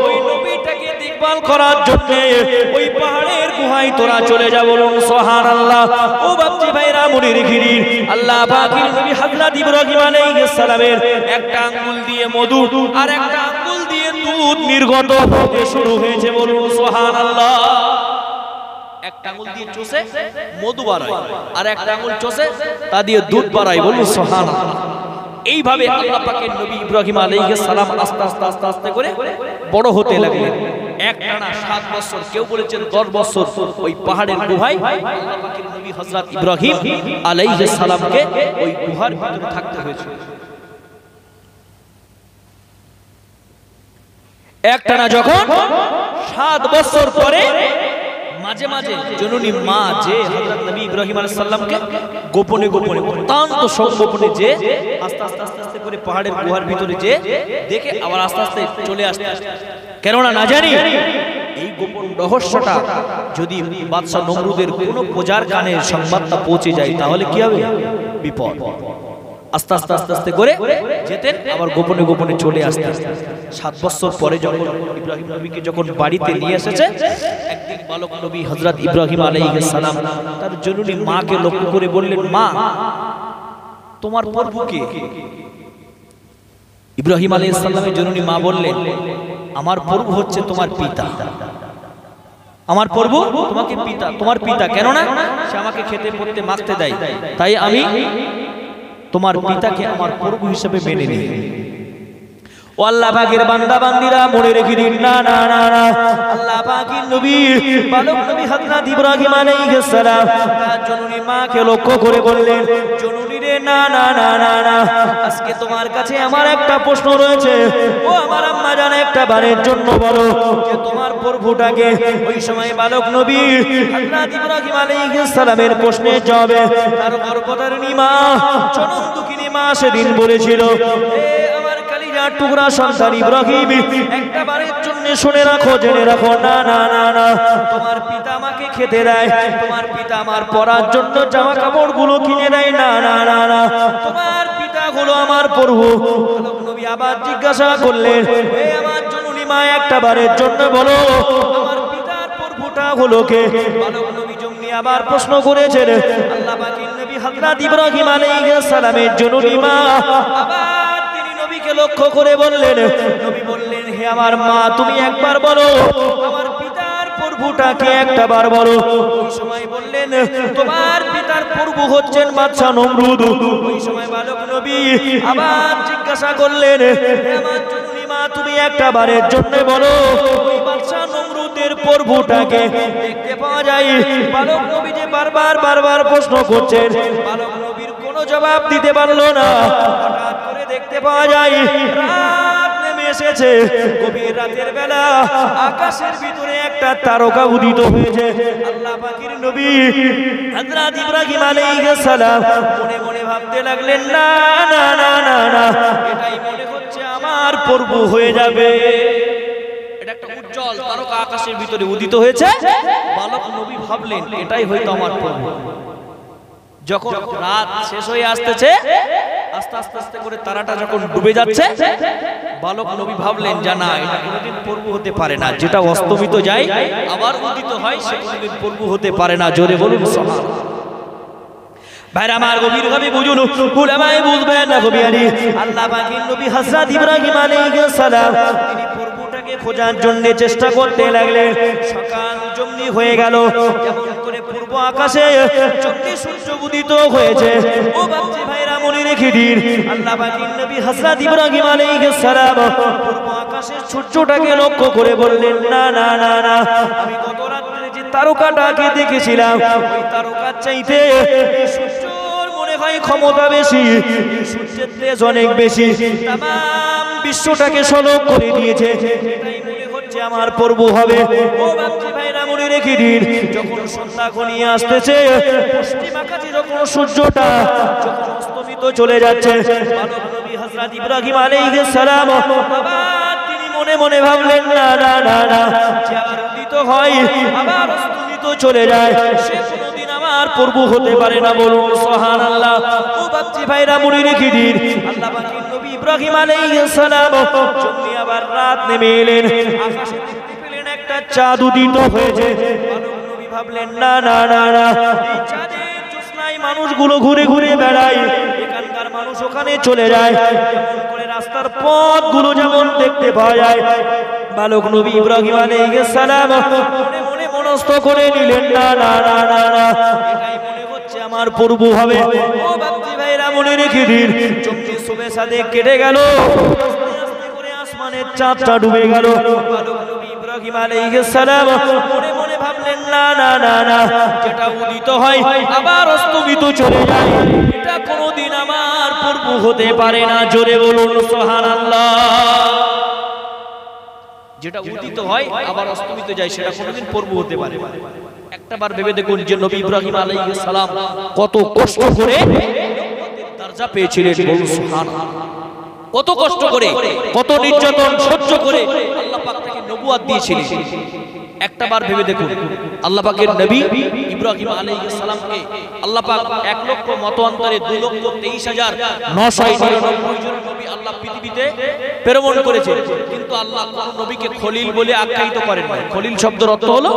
ওই নবীটাকে দেখভাল করার জন্য ওই পাহাড়ের গুহায় ভাই তোরা চলে যা, বলুন সুবহানাল্লাহ। ও বাপজি ভাইরা মনে রেখে দিন, আল্লাহ পাকের নবী হযরত ইব্রাহিম আলাইহিস সালামের একটা আঙ্গুল দিয়ে মধু আর একটা আঙ্গুল দিয়ে দুধ নির্গত হতে শুরু হয়েছে, বলুন সুবহানাল্লাহ। একটা আঙ্গুল দিয়ে চষে মধু বাড়ায় আর একটা আঙ্গুল চষে তা দিয়ে দুধ বাড়ায়, বলুন সুবহানাল্লাহ। এইভাবে আল্লাহ পাকের নবী ইব্রাহিম আলাইহিস সালাম আস্তে আস্তে আস্তে আস্তে করে বড় হতে লাগলেন। একটানা 7 বছর, কেউ বলেছেন 10 বছর ওই পাহাড়ের গুহায় আল্লাহ পাকের নবী হযরত ইব্রাহিম আলাইহিস সালামকে ওই গুহার ভিতরে থাকতে হয়েছে। একটানা যখন 7 বছর পরে মাঝে মাঝে জননী মা যে হযরত নবী ইব্রাহিম আলাইহিস সালামকে গোপনে গোপনে অত্যন্ত সংগোপনে যে আস্তে আস্তে আস্তে আস্তে করে পাহাড়ের গুহার ভিতরে যে দেখে আবার আস্তে আস্তে চলে আসতে, কেননা না জানি এই গোপন রহস্যটা যদি বাদশা নমরুদের কোনো প্রজার কানে সংবাদটা পৌঁছে যায় তাহলে কি হবে? বিপদ। আস্তে আস্তে আস্তে আস্তে করে যেতেন, আবার গোপনে গোপনে চলে আসতেন। 7 বছর পরে যখন ইব্রাহিম নবীকে যখন বাড়িতে নিয়ে এসেছে, একদিন বালক নবী হযরত ইব্রাহিম আলাইহিস সালাম তার জননী মাকে লক্ষ্য করে বললেন, মা তোমার প্রভু কে? ইব্রাহিম আলাইহিস সালামের জননী মা বললেন, আমার প্রভু হচ্ছে তোমার পিতা। আমার প্রভু তোমাকে পিতা, তোমার পিতা, কেননা সে আমাকে খেতে পড়তে মাখতে দেয়, তাই আমি তোমার পিতাকে আমার প্রভু হিসেবে মেনে নিই। ও আল্লাহ পাকের বান্দা বান্দিরা মনে রেখে দিন, না না না না, আল্লাহ পাকের নবী বালক নবী হযরত ইব্রাহিম আলাইহিস সালাম তার জননী মাকে লক্ষ্য করে বললেন, জননী রে, না না না না না, আজকে তোমার কাছে আমার একটা প্রশ্ন রয়েছে। ও আমার আম্মা জান, একটা বারের জন্য বলো যে তোমার প্রভুটাকে। ওই সময় বালক নবী হযরত ইব্রাহিম আলাইহিস সালামের প্রশ্নের জবাবে তার গর্ভধারিণী মা জনম দুঃখিনী মা সেদিন বলেছিল, টুকরা সন্তান ইব্রাহিম, একটা বারের জন্য শুনে রাখো, জেনে রাখো, না না না না, তোমার পিতা আমাকে খেতে দেয়, তোমার পিতা আমার পরার জন্য জামা কাপড় গুলো কিনে দেয়, না না না না, তোমার পিতা হলো আমার প্রভু। নবী আবার জিজ্ঞাসা করলেন, হে আমার জননী মা, একটা বারের জন্য বলো আমার পিতার প্রভুটা হলো কে? বালক নবী জমনি আবার প্রশ্ন করেছেন। আল্লাহ পাকের নবী হযরত ইব্রাহিম আলাইহিস সালামের জননী মা আবার লক্ষ্য করে বললেন, নবী বললেন, হে আমার মা, তুমি একবার বলো আমার পিতার প্রভুটাকে, একটা বার বলো। ওই সময় বললেন, তোমার পিতার প্রভু হচ্ছেন বাদশা নমরুদ। ওই সময় বালক নবী আবার জিজ্ঞাসা করলেন, হে আমার জননী মা, তুমি একটা বারের জন্য বলো ওই বাদশা নমরুদের প্রভুটাকে দেখতে পাওয়া যায়। বালক নবী যে বারবার বারবার প্রশ্ন করছেন, বালক নবীর কোনো জবাব দিতে পারলো না। হঠাৎ করে দেখতে পাওয়া যায় রাত নেমে এসেছে, গভীর রাতের বেলা আকাশের ভিতরে একটা তারকা উদিত হয়েছে। আল্লাহ পাকের নবী হযরত ইব্রাহিম আলাইহিস সালাম মনে মনে ভাবতে লাগলেন, না না না না না, এটাই মনে হচ্ছে আমার প্রভু হয়ে যাবে। এটা একটা উজ্জ্বল তারকা আকাশের ভিতরে উদিত হয়েছে। বালক নবী ভাবলেন, এটাই হয়তো আমার প্রভু। যখন রাত শেষ হয়ে আসতেছে, আস্তে আস্তে আস্তে করে তারাটা যখন ডুবে যাচ্ছে, বালক নবী ভাবলেন, জানা এটা কোনোদিন প্রভু হতে পারে না, যেটা অস্তমিত যায় আবার উদিত হয়, সে কোনোদিন প্রভু হতে পারে না। জোরে বলুন সুবহানাল্লাহ। ভাইরা আমার গভীর ভাবে বুঝুন, উলামায়ে বুঝবেন না গভীরে। আল্লাহ পাকের নবী হযরত ইব্রাহিম আলাইহিস সালাম তিনি প্রভুটাকে খোঁজার জন্য চেষ্টা করতে লাগলেন। সকাল জমনি হয়ে গেল, যেমন করে পূর্ব আকাশে চন্দ্র সূর্য উদিত হয়েছে। ও বাচ্চা ভাইরা মনে রেখে দিন, আল্লাহ পাকের নবী হযরত ইব্রাহিম আলাইহিস সালাম পূর্ব আকাশের সূর্যটাকে লক্ষ্য করে বললেন, না না না না, আমি গত রাতে যে তারকাটাকে দেখেছিলাম ওই তারকার চাইতে সূর্যের মনে হয় ক্ষমতা বেশি, সূর্যের তেজ অনেক বেশি, তামাম বিশ্বটাকে সলক করে দিয়েছে। এটাই মনে হচ্ছে আমার প্রভু হবে। ও বাচ্চা ভাইরা মনে রেখে দিন, যখন সন্ধ্যা ঘনিয়ে আসতেছে, পশ্চিম আকাশে যখন সূর্যটা যখন অস্তমিত চলে যাচ্ছে, বালক নবী হযরত ইব্রাহিম আলাইহিস সালাম আবার তিনি মনে মনে ভাবলেন, না না না না, যে আবার উদিত হয় আবার অস্তমিত চলে যায়, সে কোনোদিন আমার প্রভু হতে পারে না। বলুন সুবহানাল্লাহ। ও বাচ্চা ভাইরা মনে রেখে দিন, আল্লাহ পাকের নবী ইব্রাহিম আলাইহিস সালাম যখন আবার রাত নেমে এলেন, আকাশে দেখতে পেলেন একটা চাঁদ উদিত হয়েছে। বালক নবী ভাবলেন না না না না, এই চাঁদের জ্যোৎস্নায় মানুষগুলো ঘুরে ঘুরে বেড়ায়, এখানকার মানুষ ওখানে চলে যায়, যেমন করে রাস্তার পথগুলো যেমন দেখতে পাওয়া যায়। বালক নবী ইব্রাহিম আলাইহিস সালাম মনে মনে মনস্থ করে নিলেন, না না না না না, এটাই মনে হচ্ছে আমার পূর্ব হবে। ও বাপজি ভাইরা মনে রেখে দিন, চমকে সুবে সাদে কেটে গেল, আস্তে করে আসমানের চাঁদটা ডুবে গেল। বালক নবী ইব্রাহিম আলাইহিস সালাম মনে মনে ভাবলেন, না না না না, যেটা উদিত হয় আবার অস্তমিত চলে যায়, এটা কোনোদিন আমার পূর্ব হতে পারে না। জোরে বলুন সুবহানাল্লাহ। যেটা উদিত হয় আবার অস্তমিত যায়, সেটা কোনোদিন পূর্ব হতে পারে না। একটাবার ভেবে দেখুন যে নবী ইব্রাহিম আলাইহিস সালাম কত কষ্ট করে দরজা পেয়েছিলেন। বলুন সুবহানাল্লাহ। কত কষ্ট করে, কত নির্যাতন সহ্য করে আল্লাহ পাক তাকে নবুয়ত দিয়েছিলেন। একটাবার ভেবে দেখুন, আল্লাহ পাকের নবী ইব্রাহিম আলাইহিস সালামকে আল্লাহ পাক 1 লক্ষ মতান্তরে 2,23,999 জন নবী আল্লাহ পৃথিবীতে প্রেরণ করেছেন, কিন্তু আল্লাহ কোন নবীকে খলিল বলে আখ্যায়িত করেন না। খলিল শব্দের অর্থ হলো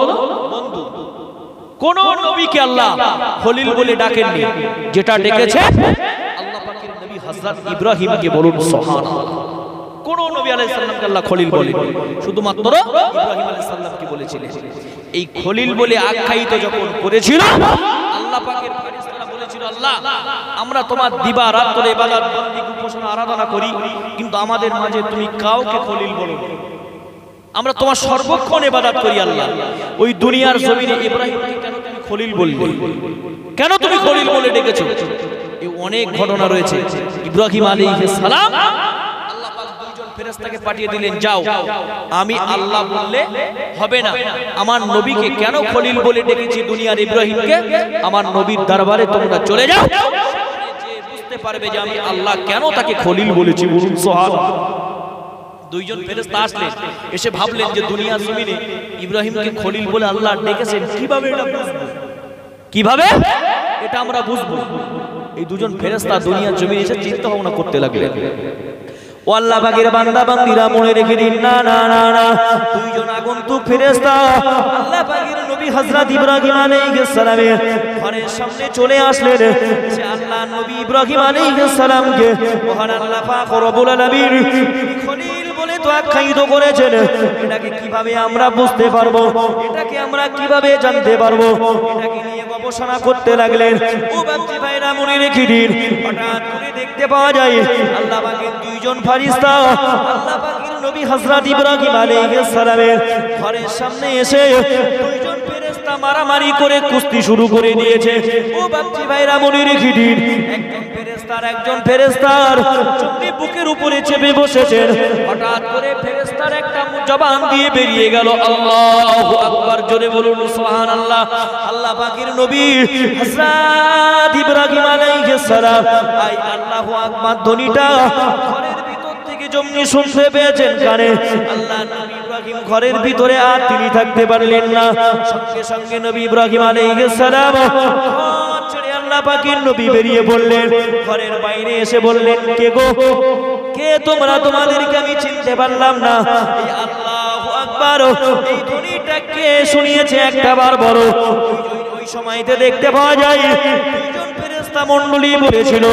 বন্ধু। কোন নবীকে আল্লাহ খলিল বলে ডাকেননি, যেটা ডেকেছে আল্লাহ পাকের নবী হযরত ইব্রাহিমকে। বলুন সুবহানাল্লাহ। কোন নবী আলাইহিস সালামকে আল্লাহ খলিল বলেন, শুধুমাত্র ইব্রাহিম আলাইহিস সালামকে বলেছিলেন। এই খলিল বলে আখ্যায়িত যখন করেছিল, আল্লাহ পাকের ফেরেশতারা বলেছিল, আল্লাহ আমরা তোমার দিবা রাত করে ইবাদত বন্দেগী উপাসনা আরাধনা করি, কিন্তু আমাদের মাঝে তুমি কাউকে খলিল বলো না, আমরা তোমার সর্বক্ষণ ইবাদত করি। আল্লাহ ওই দুনিয়ার জমিনে ইব্রাহিমকে কেন তুমি খলিল বললে, কেন তুমি খলিল বলে ডেকেছো? এই অনেক ঘটনা রয়েছে। ইব্রাহিম আলাইহিস সালাম আল্লাহ পাক দুইজন ফেরেশতাকে পাঠিয়ে দিলেন, যাও, আমি আল্লাহ বললে হবে না, আমার নবীকে কেন খলিল বলে ডেকেছি দুনিয়ার ইব্রাহিমকে, আমার নবীর দরবারে তোমরা চলে যাও, যে বুঝতে পারবে যে আমি আল্লাহ কেন তাকে খলিল বলেছি। বলুন সুবহানাল্লাহ। দুইজন ফেরেশতা আসলেন, এসে ভাবলেন যে দুনিয়ার জমিনে ইব্রাহিমকে খলিল বলে আল্লাহ ডেকেছেন, কিভাবে এটা বুঝবো, কিভাবে এটা আমরা বুঝবো। এই দুজন ফেরেশতা দুনিয়ার জমিনে এসে চিন্তা ভাবনা করতে লাগলেন। ও আল্লাহ পাকের বান্দা বান্দীরা মনে রেখে দিন, না না না না, দুইজন আগন্তুক ফেরেশতা আল্লাহ পাকের নবী হযরত ইব্রাহিম আলাইহিস সালামের ঘরের সামনে চলে আসলেন। সে আল্লাহ নবী ইব্রাহিম আলাইহিস সালামকে মহান আল্লাহ পাক রব্বুল আলামিন খলিল বলে তো আখ্যায়িত করেছেন। এটাকে কিভাবে আমরা বুঝতে পারবো, এটাকে আমরা কিভাবে জানতে পারবো, এটাকে নিয়ে গবেষণা করতে লাগলেন। ও বাচ্চা ভাইরা মনে রেখে দিন, হঠাৎ করে দেখতে পাওয়া যায় আল্লাহ পাকের দুইজন ফেরেশতা আল্লাহ পাকের নবী হযরত ইব্রাহিম আলাইহিস সালামের ঘরের সামনে এসে দুইজন ফেরেশতা মারামারি করে কুস্তি শুরু করে দিয়েছে। ও বাচ্চা ভাইরা মনে রেখে দিন, একজন ফেরেশতার চোখে বুকের উপরে চেপে বসেছেন। হঠাৎ করে ফেরেশতার একটা জবান দিয়ে বেরিয়ে গেল, আল্লাহু আকবার। জোরে বলুন সুবহানাল্লাহ। আল্লাহ পাকের নবী হযরত ইব্রাহিম আলাইহিস সালাম আই আল্লাহু আকবার ধ্বনিটা ঘরের ভিতর থেকে যেমনি শুনতে পেয়েছেন কানে, আল্লাহ নবী ইব্রাহিম ঘরের ভিতরে আর তিনি থাকতে পারলেন না। সঙ্গে সঙ্গে নবী ইব্রাহিম আলাইহিস সালাম আল্লাহ পাকের নবী বেরিয়ে বললেন, ঘরের বাইরে এসে বললেন, কে গো, কে তোমরা? তোমাদেরকে আমি চিনতে পারলাম না। এই আল্লাহু আকবার এই ধ্বনিটা কে শুনিয়েছে একটাবার বলো। ওই সময়তে দেখতে পাওয়া যায় দুইজন ফেরেশতা মণ্ডলী বলেছিল,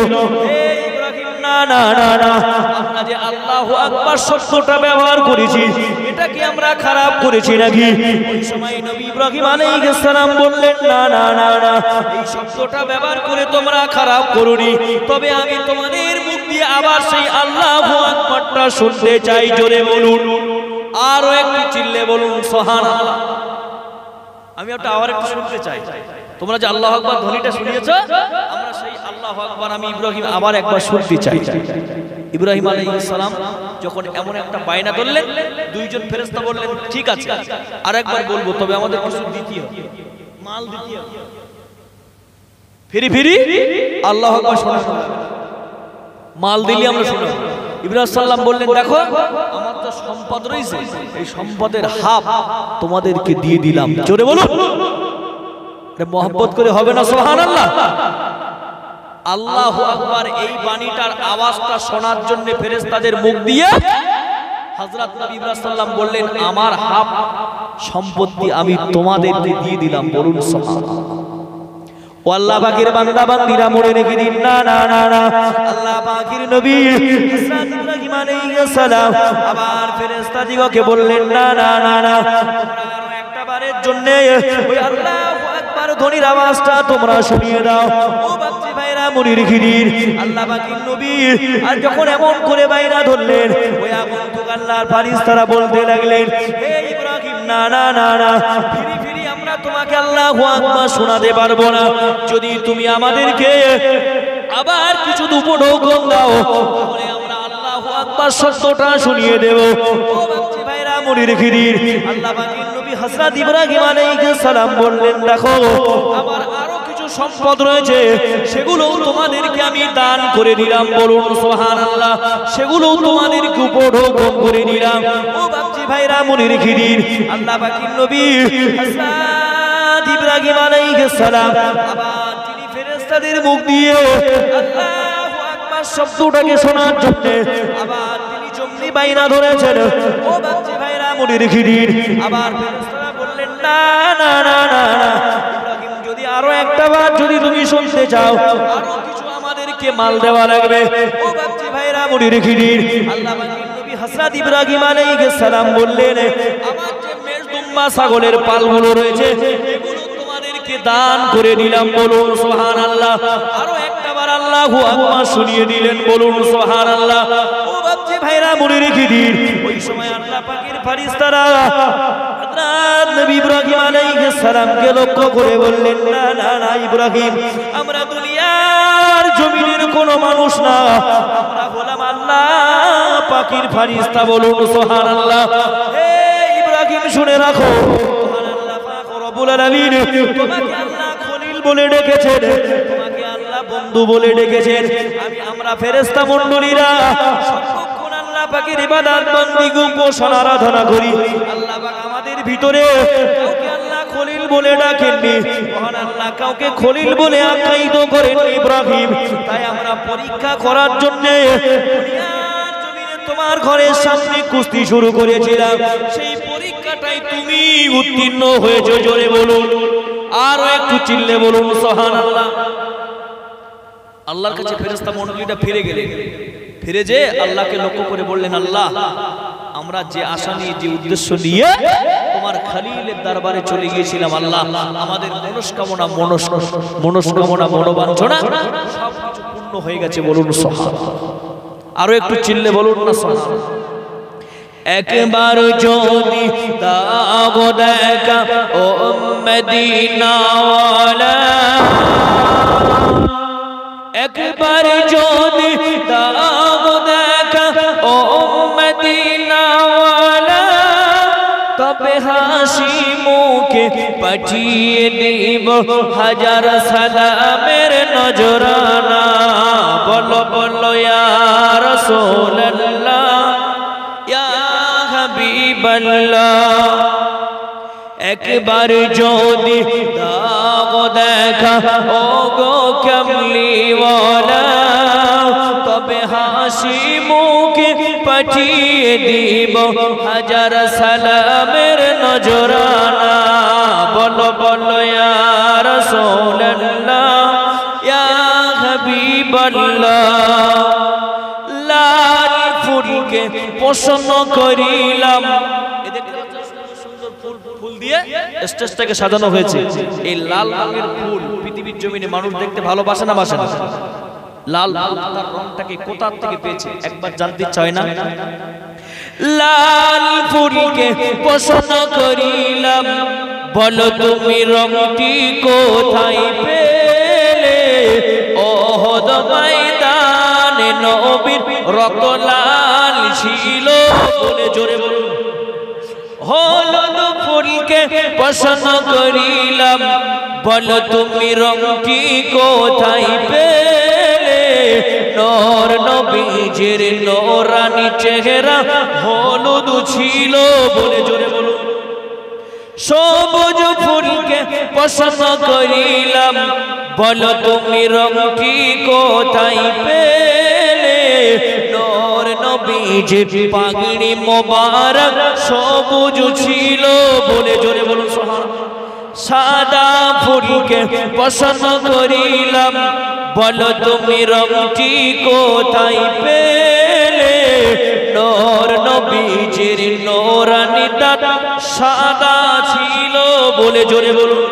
হে ইব্রাহিম, না না না না, আমরা যে আল্লাহু আকবার শব্দটা ব্যবহার করেছি, এটা কি আমরা খারাপ করেছি নাকি? ওই সময় নবী ইব্রাহিম আলাইহিস সালাম বললেন, না না না না, এই শব্দটা ব্যবহার করে তোমরা খারাপ করোনি, তবে আমি তোমাদের মুখ দিয়ে আবার সেই আল্লাহু আকবারটা শুনতে চাই। জোরে বলুন, আরো একটু চিল্লে বলুন সুবহানাল্লাহ। আমি ওটা আবার একটু শুনতে চাই। তোমরা যে আল্লাহু আকবার ধ্বনিটা শুনিয়েছো, আমরা সেই আল্লাহু আকবার আমি ইব্রাহিম আবার একবার শুনতে চাই। ইব্রাহিম আলাইহিস সালাম যখন এমন একটা বায়না ধরলেন, দুইজন ফেরেশতা বললেন, ঠিক আছে, আরেকবার বলবো, তবে আমাদের কিছু দিতে হবে, মাল দিতে হবে। ফিরি ফিরি আল্লাহু আকবার শোনাবো, মাল দিলে আমরা শোনাবো। ইব্রাহিম সাল্লাম বললেন, দেখো আমার তো সম্পদ রয়েছে, এই সম্পদের হাফ তোমাদেরকে দিয়ে দিলাম। জোরে বলুন, মহব্বত করে হবে না সুবহানাল্লাহ। আল্লাহু আকবার এই বাণীটার আওয়াজটা শোনার জন্য ফেরেশতাদের মুখ দিয়ে হযরত নবী ইব্রাহিম সাল্লাম বললেন আমার হাফ সম্পত্তি আমি তোমাদেরকে দিয়ে দিলাম, বলুন সুবহানাল্লাহ। ও আল্লাহ পাকের বান্দা বান্দীরা মনে রেখে দিন, না না না না, আল্লাহ পাকের নবী হযরত ইব্রাহিম আলাইহিস সালাম আবার ফেরেশতাদিগকে বললেন না না না না, আরো একটা বারের জন্য ওই আল্লাহু আকবার ধ্বনির আওয়াজটা তোমরা শুনিয়ে দাও। ও বাচ্চা ভাইরা মনে রেখে দিন, আল্লাহ পাকের নবী আর যখন এমন করে বাইরা ধরলেন, ওই আগন্তুক আল্লাহর ফেরেশতারা বলতে লাগলেন, হে ইব্রাহিম না না না না, ফিরি ফিরি আমরা তোমাকে আল্লাহু আকবার শোনাতে পারবো না, যদি তুমি আমাদেরকে আবার কিছু উপঢৌকন দাও তাহলে আমরা আল্লাহু আকবার শব্দটা শুনিয়ে দেব। ও বাচ্চা ভাইরা মনে রেখে দিন, আল্লাহ পাকের নবী হযরত ইব্রাহিম আলাইহিস সালাম বললেন দেখো আমার আরো কিছু সম্পদ রয়েছে, সেগুলো তোমাদেরকে আমি দান করে দিলাম, বলুন সুবহানাল্লাহ, সেগুলো তোমাদেরকে উপঢৌকন করে দিলাম। ও বাচ্চা ভাইরা মনে রেখে দিন, আল্লাহ পাকের নবী হযরত ইব্রাহিম আলাইহিস সালাম আবার তিনি ফেরেশতাদের মুখ দিয়ে আল্লাহু আকবার শব্দটাকে শোনার জন্য আবার তিনি জমনি বাইনা ধরেছেন। ও বাচ্চা ভাইরা মনে রেখে দিন, আবার ফেরেশতারা বললেন না না না না না, ইব্রাহিম যদি আরো একটা বার যদি তুমি শুনতে চাও আরো কিছু আমাদেরকে মাল দেওয়া লাগবে। ও বাচ্চা ভাইরা মনে রেখে দিন, আল্লাহ পাকের নবী হযরত ইব্রাহিম আলাইহিস সালাম বললেন আমার যে মেজদুম্বা ছাগলের পালগুলো রয়েছে এগুলো তোমাদেরকে দান করে দিলাম, বলুন সুবহানাল্লাহ। আরো একটা বার আল্লাহু আকবার শুনিয়ে দিলেন, বলুন সুবহানাল্লাহ। ও বাচ্চা ভাইরা মনে রেখে দিন, ওই সময় আল্লাহ পাকের ফেরেশতারা হযরত নবী ইব্রাহিম আলাইহিস সালামকে লক্ষ্য করে বললেন না না না ইব্রাহিম, আমরা দুনিয়ার জমিনের কোনো মানুষ না, আমরা হলাম আল্লাহ পাকের ফেরেশতা, বলুন সুবহানাল্লাহ। হে ইব্রাহিম শুনে রাখো, সুবহানাল্লাহ, পাক রব্বুল আলামিন তোমাকে আল্লাহ খলিল বলে ডেকেছেন, তোমাকে আল্লাহ বন্ধু বলে ডেকেছেন। আমরা ফেরেশতা মণ্ডলীরা সর্বক্ষণ আল্লাহ পাকের ইবাদত বন্দেগী উপাসনা আরাধনা করি, আল্লাহ পাক আমাদের ভিতরে কাউকে আল্লাহ খলিল বলে ডাকেননি, মহান আল্লাহ কাউকে খলিল বলে আখ্যায়িত করেন ইব্রাহিম। তাই আমরা পরীক্ষা করার জন্য দুনিয়ার জমিনে তোমার ঘরের সামনে কুস্তি শুরু করেছিলাম, সেই পরীক্ষাটাই তুমি উত্তীর্ণ হয়েছো, জোরে বলুন, আরো একটু চিল্লে বলুন সুবহানাল্লাহ। আল্লাহর কাছে ফেরেশতা মণ্ডলীটা ফিরে গেলেন, ফিরে যে আল্লাহকে লক্ষ্য করে বললেন আল্লাহ আমরা যে আশা নিয়ে যে উদ্দেশ্য নিয়ে তোমার খলিলের দরবারে চলে গিয়েছিলাম, আল্লাহ আমাদের মনস্কামনা মনোবাঞ্ছনা সবকিছু পূর্ণ হয়ে গেছে, বলুন সুবহানাল্লাহ। আরো একটু চিল্লে বলুন না সুবহানাল্লাহ। একবার যদি দাও দেখা ও মদিনা ওয়ালা, একবার যদি দাও দেখা ও মদিনা ওয়ালা, তবে হাসি মুখে পাঠিয়ে দিব হাজার সালামের নজরানা, বলো বলো ইয়া রাসূলুল্লাহ ইয়া হাবিবাল্লাহ। একবার যদি দাও দেখা ও গো কামলিওয়ালা, তবে হাসি মুখে পাঠিয়ে দিব হাজার সালামের নজরানা, বলো বলো ইয়া রাসূলুল্লাহ ইয়া হাবিবাল্লাহ। লাল ফুলকে পছন্দ করিলাম, ফুল দিয়ে স্টেজটাকে সাজানো হয়েছে। এই লাল রঙের ফুল পৃথিবীর জমিনে মানুষ দেখতে ভালোবাসে না বাসে না? লাল তার রংটাকে কোথা থেকে পেয়েছে একবার জানতে চায় না? লাল ফুলকে পছন্দ করিলাম, বলো তুমি রংটি কোথায় পেলে? ওহদ ময়দানে নবীর রক্ত লাল ছিল, বলে জোরে বলুন। হলুদ ফুলকে পছন্দ করিলাম, বলো তুমি রংটি কোথায় পেলে? নূর নবীজির নূরানি চেহারা হলুদ ছিল, বলে জোরে বলুন। সবুজ ফুলকে পছন্দ করিলাম, বলো তুমি রংটি কোথায় পেলে? নূর নবী নবীজির পাগড়ি মোবারক সবুজ ছিল বলে জোরে বলুন সুবহানাল্লাহ। সাদা ফুলকে পছন্দ করিলাম, বলো তুমি রংটি কোথায় পেলে? নূর নবীজির নূরানি দাঁত সাদা ছিল বলে জোরে বলুন।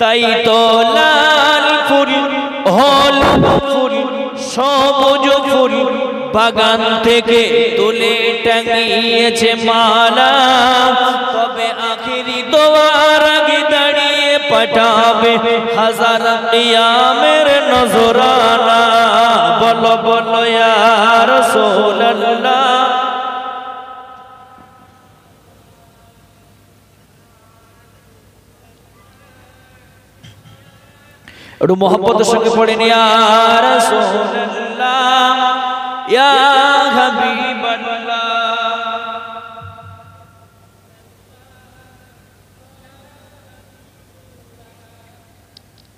তাই তো লাল ফুল, হলুদ ফুল, সবুজ ফুল বাগান থেকে তুলে টাঙিয়েছে মালা। তবে আখিরি দোয়ার আগে দাঁড়িয়ে পাঠাবে হাজার কিয়ামের নজরানা। বলো বলো ইয়া রাসূলুল্লাহ। একটু মোহাম্মতের সঙ্গে পড়েন ইয়া রাসূলুল্লাহ ইয়া হাবিবাল্লাহ।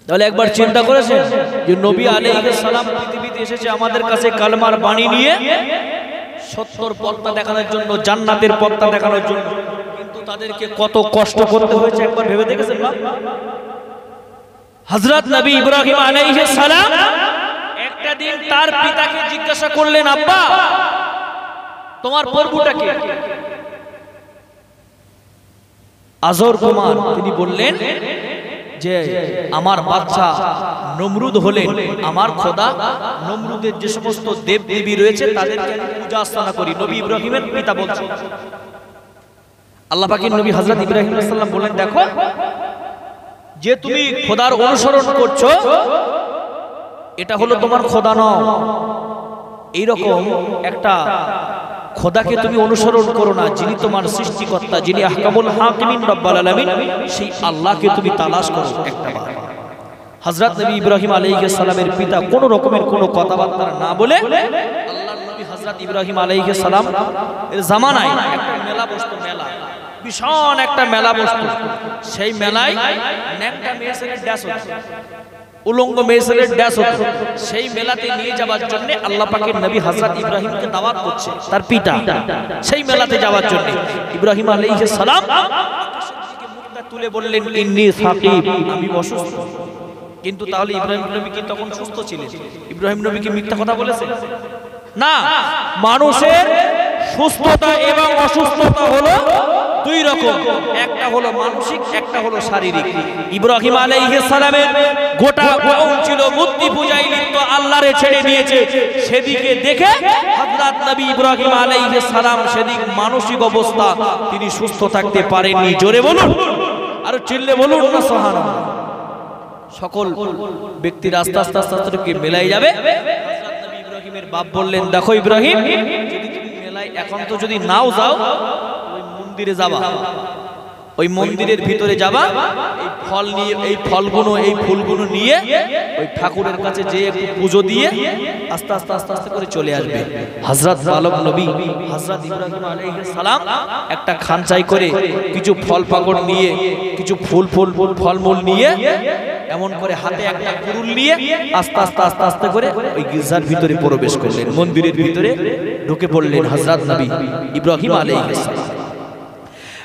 তাহলে একবার চিন্তা করেছেন যে নবী আলাইহিস সালাম পৃথিবীতে এসেছে আমাদের কাছে কালমার বাণী নিয়ে, সত্যর পথটা দেখানোর জন্য, জান্নাতের পথটা দেখানোর জন্য, কিন্তু তাদেরকে কত কষ্ট করতে হয়েছে একবার ভেবে দেখেছেন না? হযরত নবী ইব্রাহিম আলাইহিস সালাম একটা দিন তার পিতাকে জিজ্ঞাসা করলেন, আব্বা তোমার প্রভুটা কে? আজর কুমার তিনি বললেন যে আমার বাচ্চা নমরুদ হলেন আমার খোদা। নমরুদের যে সমস্ত দেব দেবী রয়েছে তাদেরকে আমি পূজা আস্থানা করি। নবী ইব্রাহিমের পিতা বলছেন। আল্লাহ পাকের নবী হযরত ইব্রাহিম আলাইহিস সালাম বলেন, দেখো যে তুমি খোদার অনুসরণ করছো এটা হলো তোমার খোদা নয়। এইরকম একটা খোদাকে তুমি অনুসরণ করো না, যিনি তোমার সৃষ্টিকর্তা, যিনি আহকামুল হাকিমিন রব্বুল আলামিন, সেই আল্লাহকে তুমি তালাশ করো একটাবার। হযরত নবী ইব্রাহিম আলাইহিস সালামের পিতা কোন রকমের কোনো কথাবার্তা না বলে আল্লাহর নবী হযরত ইব্রাহিম আলাইহিস সালাম এর জামানায় একটা মেলা বসতো, মেলা, বিশাল একটা মেলা বসতো। সেই মেলায় ন্যাংটা মেয়ে ছেলের ড্যাস হতো, উলঙ্গ মেয়ে ছেলের ড্যাস হতো। সেই মেলাতে নিয়ে যাওয়ার জন্য আল্লাহ পাকের নবী হযরত ইব্রাহিমকে দাওয়াত করছে তার পিতা, সেই মেলাতে যাওয়ার জন্য। ইব্রাহিম আলাইহিস সালাম মুখটা তুলে বললেন, ইন্নী সাকিব, আমি অসুস্থ। কিন্তু তাহলে ইব্রাহিম নবী কি তখন সুস্থ ছিলেন? ইব্রাহিম নবী কি মিথ্যা কথা বলেছে? না। মানুষের সুস্থতা এবং অসুস্থতা হলো দুই রকম, একটা হলো মানসিক, একটা হলো শারীরিক। ইব্রাহিম আলাইহিস সালামের গোটা কওম ছিল মূর্তি পূজায় লিপ্ত, আল্লাহরে ছেড়ে দিয়েছে। সেদিকে দেখে হযরত নবী ইব্রাহিম আলাইহিস সালাম সেদিক মানসিক অবস্থা তিনি সুস্থ থাকতে পারেননি। জোরে বলুন, আর চিল্লে বলুন না সুবহানাল্লাহ। সকল ব্যক্তির আস্তে আস্তে আস্তে আস্তে মেলায় যাবে। হযরত নবী ইব্রাহিমের বাপ বললেন, দেখো ইব্রাহিম, যদি তুমি মেলায় এখন তো যদি নাও যাও, ওই মন্দিরে যাবা, ওই মন্দিরের ভিতরে যাবা, এই ফল নিয়ে, এই ফলগুলো, এই ফুলগুলো নিয়ে ওই ঠাকুরের কাছে যে একটু পুজো দিয়ে আস্তে আস্তে আস্তে আস্তে করে চলে আসবে। হযরত বালক নবী হযরত ইব্রাহিম আলাইহিস সালাম একটা খানচাই করে কিছু ফল পাকড় নিয়ে, কিছু ফলমূল নিয়ে, এমন করে হাতে একটা কুরুল নিয়ে আস্তে আস্তে আস্তে আস্তে করে ওই গির্জার ভিতরে প্রবেশ করলেন, মন্দিরের ভিতরে ঢুকে পড়লেন হযরত নবী ইব্রাহিম আলাইহিস সালাম।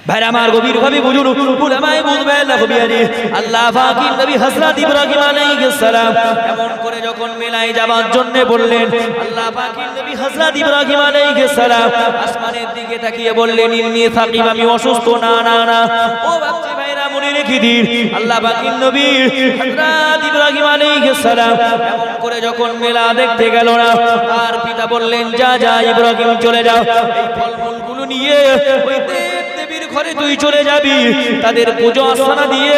ভাই আমার গভীর ভাবে বুঝুন, উলামায়ে বুঝবেন না কবিয়ানি আল্লাহ পাকের নবী হযরত ইব্রাহিম আলাইহিস সালাম এমন করে যখন মেলায় যাবার জন্য বললেন, আল্লাহ পাকের নবী হযরত ইব্রাহিম আলাইহিস সালাম আসমানের দিকে তাকিয়ে বললেন, ইন্নী সাকিব, আমি অসুস্থ। না না না, ও বাচ্চা ভাইরা মনে রেখে দিন, আল্লাহ পাকের নবী হযরত ইব্রাহিম আলাইহিস সালাম এমন করে যখন মেলা দেখতে গেল না, তার পিতা বললেন, যা যা ইব্রাহিম চলে যাও, এই ফলমূলগুলো নিয়ে ওই ঘরে তুই চলে যাবি, তাদের পুজো আস্থানা দিয়ে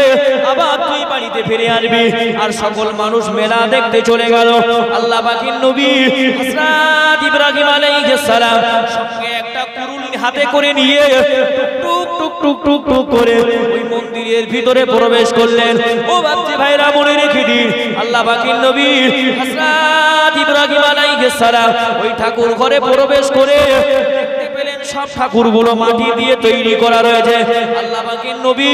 আবার তুই বাড়িতে ফিরে আসবি। আর সকল মানুষ মেলা দেখতে চলে গেল। আল্লাহ পাকের নবী হযরত ইব্রাহিম আলাইহিস সালাম সঙ্গে একটা কুরুল হাতে করে নিয়ে টুক টুক টুক টুক টুক করে ওই মন্দিরের ভিতরে প্রবেশ করলেন। ও বাচ্চা ভাইরা মনে রেখে দিন, আল্লাহ পাকের নবী হযরত ইব্রাহিম আলাইহিস সালাম ওই ঠাকুর ঘরে প্রবেশ করে সব ঠাকুরগুলো মাটি দিয়ে তৈরি করা রয়েছে। আল্লাহ পাকের নবী